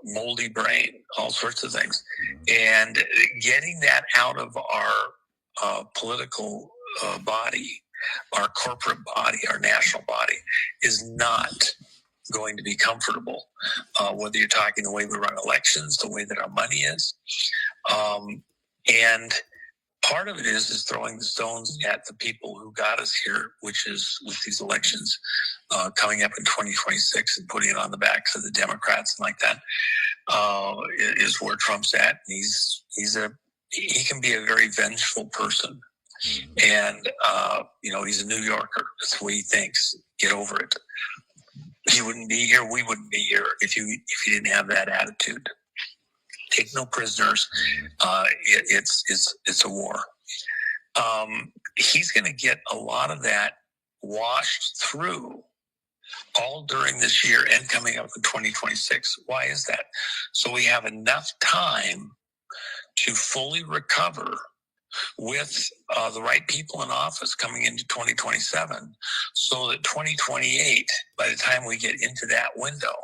moldy brain, all sorts of things. And getting that out of our political body, our corporate body, our national body, is not going to be comfortable. Whether you're talking the way we run elections, the way that our money is. And part of it is throwing the stones at the people who got us here, which is with these elections coming up in 2026 and putting it on the backs of the Democrats and like that, is where Trump's at. And he can be a very vengeful person. And, he's a New Yorker. That's the way he thinks. Get over it. You wouldn't be here. We wouldn't be here if you didn't have that attitude. Take no prisoners. It's a war. He's going to get a lot of that washed through all during this year and coming up in 2026. Why is that? So we have enough time to fully recover with the right people in office coming into 2027, so that 2028, by the time we get into that window,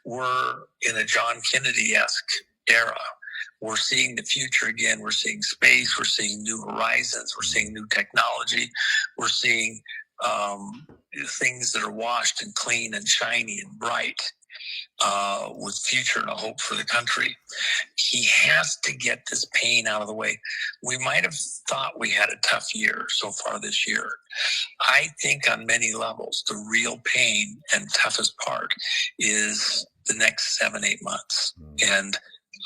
we're in a John Kennedy-esque era. We're seeing the future again. We're seeing space. We're seeing new horizons. We're seeing new technology. We're seeing things that are washed and clean and shiny and bright, with future and a hope for the country. He has to get this pain out of the way. We might have thought we had a tough year so far this year. I think on many levels, the real pain and toughest part is the next 7-8 months. And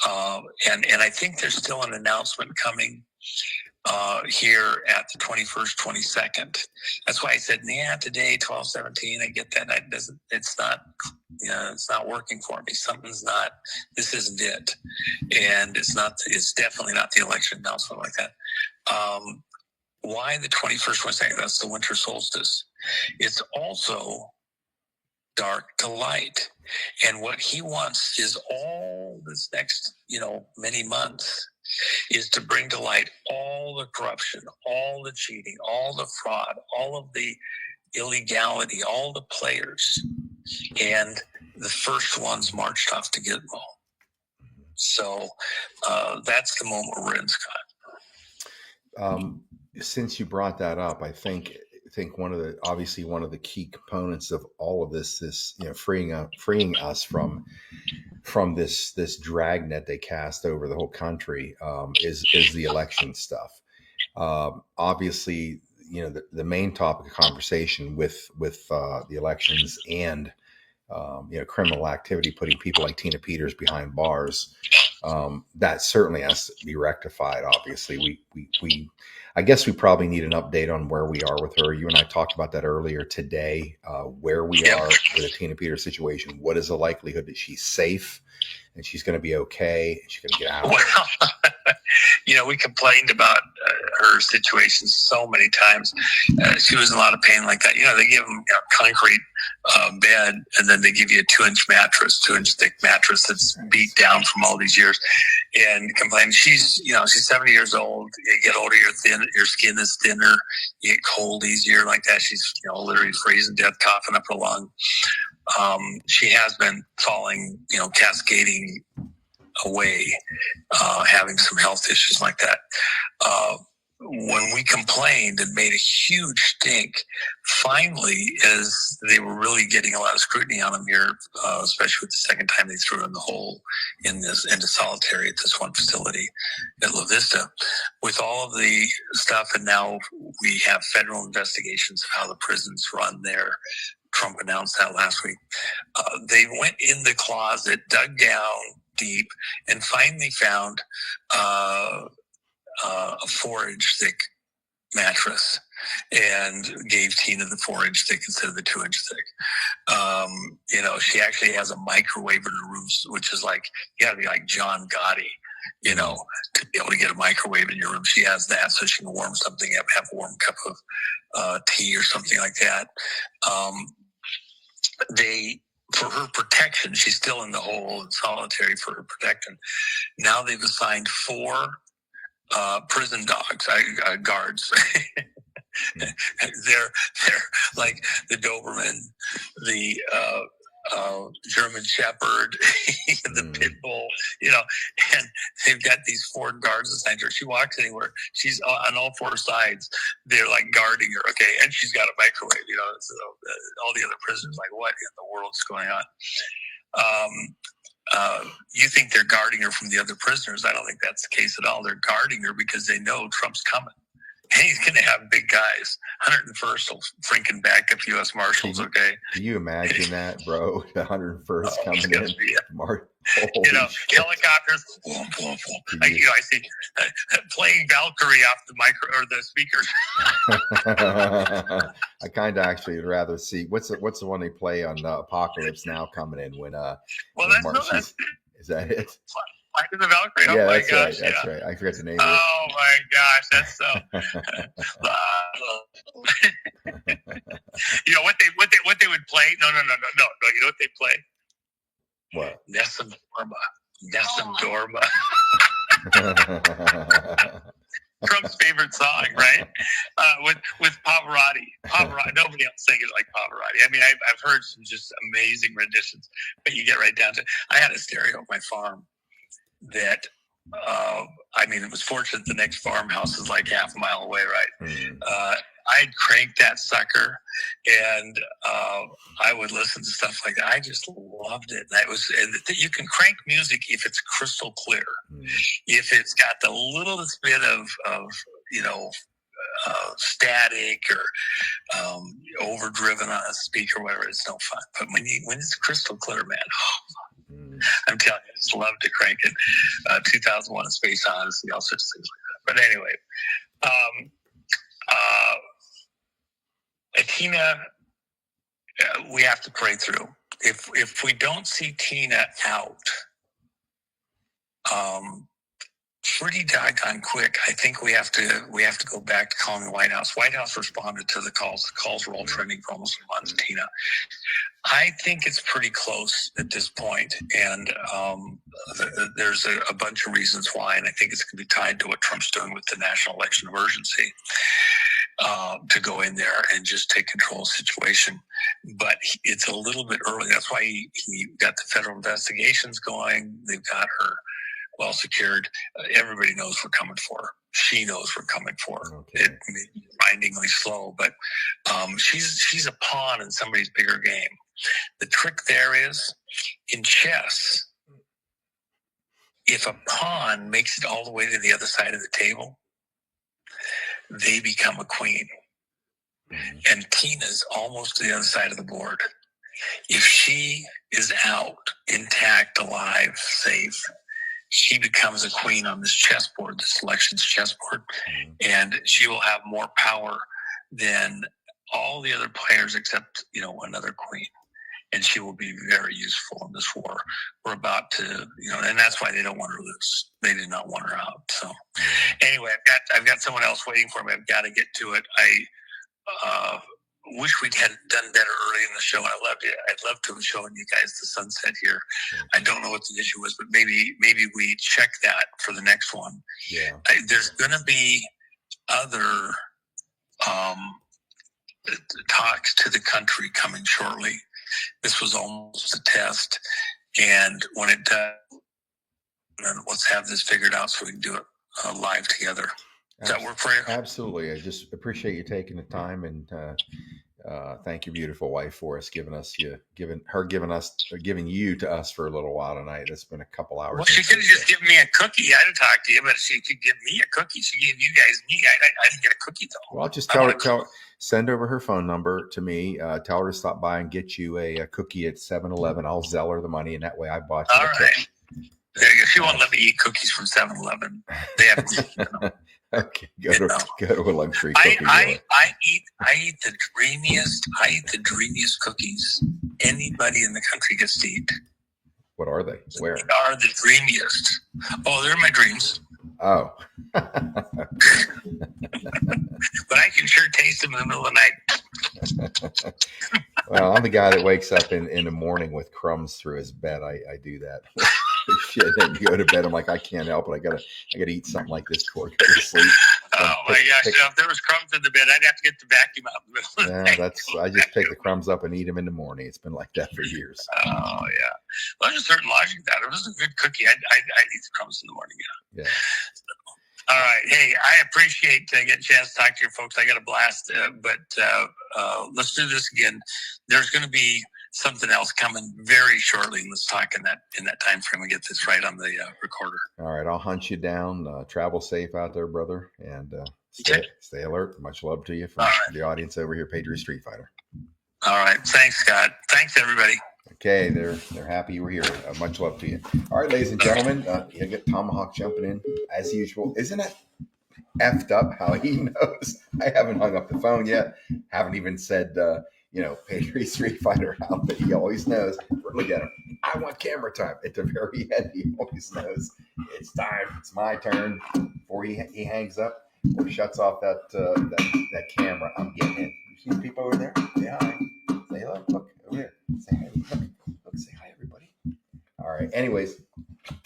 I think there's still an announcement coming here at the 21st, 22nd. That's why I said, today, 12/17, I get that. It's not working for me. This isn't it. And it's definitely not the election announcement like that. Why the 21st, 22nd? That's the winter solstice. It's also dark to light. And what he wants is all this next, many months, is to bring to light all the corruption, all the cheating, all the fraud, all of the illegality, all the players. And the first ones marched off to Gitmo. So that's the moment we're in, Scott. Since you brought that up, I think one of the key components of all of this is freeing us from this dragnet they cast over the whole country, is the election stuff. Obviously, the main topic of conversation with the elections and criminal activity, putting people like Tina Peters behind bars, that certainly has to be rectified. Obviously, I guess we probably need an update on where we are with her. You and I talked about that earlier today, where we are with the Tina Peters situation. What is the likelihood that she's safe and she's going to be okay and she's going to get out? Well, we complained about her situation so many times. She was in a lot of pain like that. They give them a concrete bed, and then they give you a 2-inch mattress, 2-inch thick mattress that's beat down from all these years, and complain. She's 70 years old. You get older, your skin is thinner. You get cold easier like that. She's literally freezing to death, coughing up her lung. She has been falling, cascading away, having some health issues like that. When we complained and made a huge stink, finally, as they were really getting a lot of scrutiny on them here, especially with the second time they threw in the hole into solitary at this one facility at La Vista, with all of the stuff, and now we have federal investigations of how the prisons run there, Trump announced that last week. They went in the closet, dug down deep, and finally found a 4-inch thick mattress and gave Tina the 4-inch thick instead of the 2-inch thick. She actually has a microwave in her room, which is like, you gotta be like John Gotti, to be able to get a microwave in your room. She has that so she can warm something up, have a warm cup of tea or something like that. For her protection, she's still in the hole in solitary for her protection. Now they've assigned 4 prison dogs, guards. They're like the Doberman, the German Shepherd, the Pit Bull, and they've got these 4 guards assigned to her. She walks anywhere, she's on all 4 sides. They're like guarding her, okay, and she's got a microwave. So all the other prisoners like, what in the world's going on? You think they're guarding her from the other prisoners? I don't think that's the case at all. They're guarding her because they know Trump's coming. And he's going to have big guys. 101st will freaking back up U.S. Marshals, okay? Can you imagine that, bro? The 101st coming in. Helicopters. Boom, boom, boom. I see playing Valkyrie off the micro or the speakers. I kind of actually would rather see what's the one they play on Apocalypse Now coming in when that's is that it? Flight of the Valkyrie. Yeah, oh my that's gosh, right. That's right. I forget the name of it. Oh my gosh, that's so. What they would play? No. You know what they play? What? Nessun Dorma. Trump's favorite song, right? With Pavarotti. Nobody else sings it like Pavarotti. I mean, I've heard some just amazing renditions, but you get right down to. I had a stereo at my farm that. It was fortunate the next farmhouse is like half a mile away, right? I'd crank that sucker, and I would listen to stuff like that. I just loved it. You can crank music if it's crystal clear. If it's got the littlest bit of static or overdriven on a speaker or whatever, it's no fun. But when it's crystal clear, man, I'm telling you, I just love to crank it. 2001: A Space Odyssey, all sorts of things like that. But anyway, Tina, we have to pray through. If we don't see Tina out, pretty doggone quick, I think we have to go back to calling the White House. White House responded to the calls. The calls were all trending for almost a month. Tina, I think it's pretty close at this point, and there's a bunch of reasons why, and I think it's going to be tied to what Trump's doing with the national election emergency. To go in there and just take control of the situation. But it's a little bit early. That's why he got the federal investigations going. They've got her well secured. Everybody knows we're coming for her. She knows we're coming for her. Okay. It may be blindingly slow, but she's a pawn in somebody's bigger game. The trick there is, in chess, if a pawn makes it all the way to the other side of the table, they become a queen. And Tina's almost to the other side of the board. If she is out, intact, alive, safe, she becomes a queen on this chessboard, this elections chessboard, and she will have more power than all the other players except, another queen. And she will be very useful in this war. We're about to, and that's why they don't want her loose. They did not want her out. So anyway, I've got someone else waiting for me. I've got to get to it. I wish we'd had done better early in the show. I'd love to have shown you guys the sunset here. I don't know what the issue was, but maybe we check that for the next one. Yeah. There's going to be other talks to the country coming shortly. This was almost a test, and when it does, let's have this figured out so we can do it live together. Does that work for you? Absolutely. I just appreciate you taking the time and Thank your beautiful wife for us giving you to us for a little while tonight. It's been a couple hours. Well, she could have just given me a cookie. I'd have talked to you, but she could give me a cookie. She gave you guys me. I didn't get a cookie though. Well, just send over her phone number to me. Tell her to stop by and get you a cookie at 7-Eleven. I'll Zelle her the money, and that way I bought you. All right. There you go. She won't let me eat cookies from 7-Eleven. They have to. Okay, go to a luxury cookie. I eat the dreamiest cookies anybody in the country gets to eat. What are they? Where? They are the dreamiest. Oh, they're my dreams. Oh. But I can sure taste them in the middle of the night. Well, I'm the guy that wakes up in the morning with crumbs through his bed. I do that. Shit, and go to bed. I'm like, I can't help it. I gotta eat something like this before I go to sleep. Oh my gosh! If there was crumbs in the bed, I'd have to get the vacuum out in the middle of the night. I just pick the crumbs up and eat them in the morning. It's been like that for years. Oh yeah. Well, there's a certain logic to that. If it was a good cookie, I'd eat the crumbs in the morning. Yeah. All right. Hey, I appreciate getting a chance to talk to your folks. I got a blast, but let's do this again. There's going to be something else coming very shortly. Let's talk in that time frame and get this right on the recorder. All right. I'll hunt you down. Travel safe out there, brother. And stay alert. Much love to you from the audience over here, Patriot Street Fighter. All right. Thanks, Scott. Thanks, everybody. Okay, they're happy you were here. Much love to you. All right, ladies and gentlemen, you get Tomahawk jumping in as usual. Isn't it effed up how he knows? I haven't hung up the phone yet. Haven't even said, Patriot Street Fighter out, but he always knows. Look at him. I want camera time. At the very end, he always knows it's time. It's my turn. Before he hangs up or shuts off that camera, I'm getting in. You see people over there? Say hi. Say hello. Look over here. Say hi. Look. Say hi, everybody. All right. Anyways. All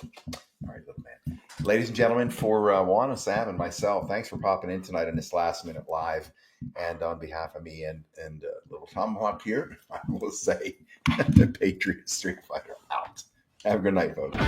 right, little man. Ladies and gentlemen, for Juan Sav and myself, thanks for popping in tonight in this last minute live. And on behalf of me and little Tomahawk here, I will say the Patriot Street Fighter out. Have a good night, folks.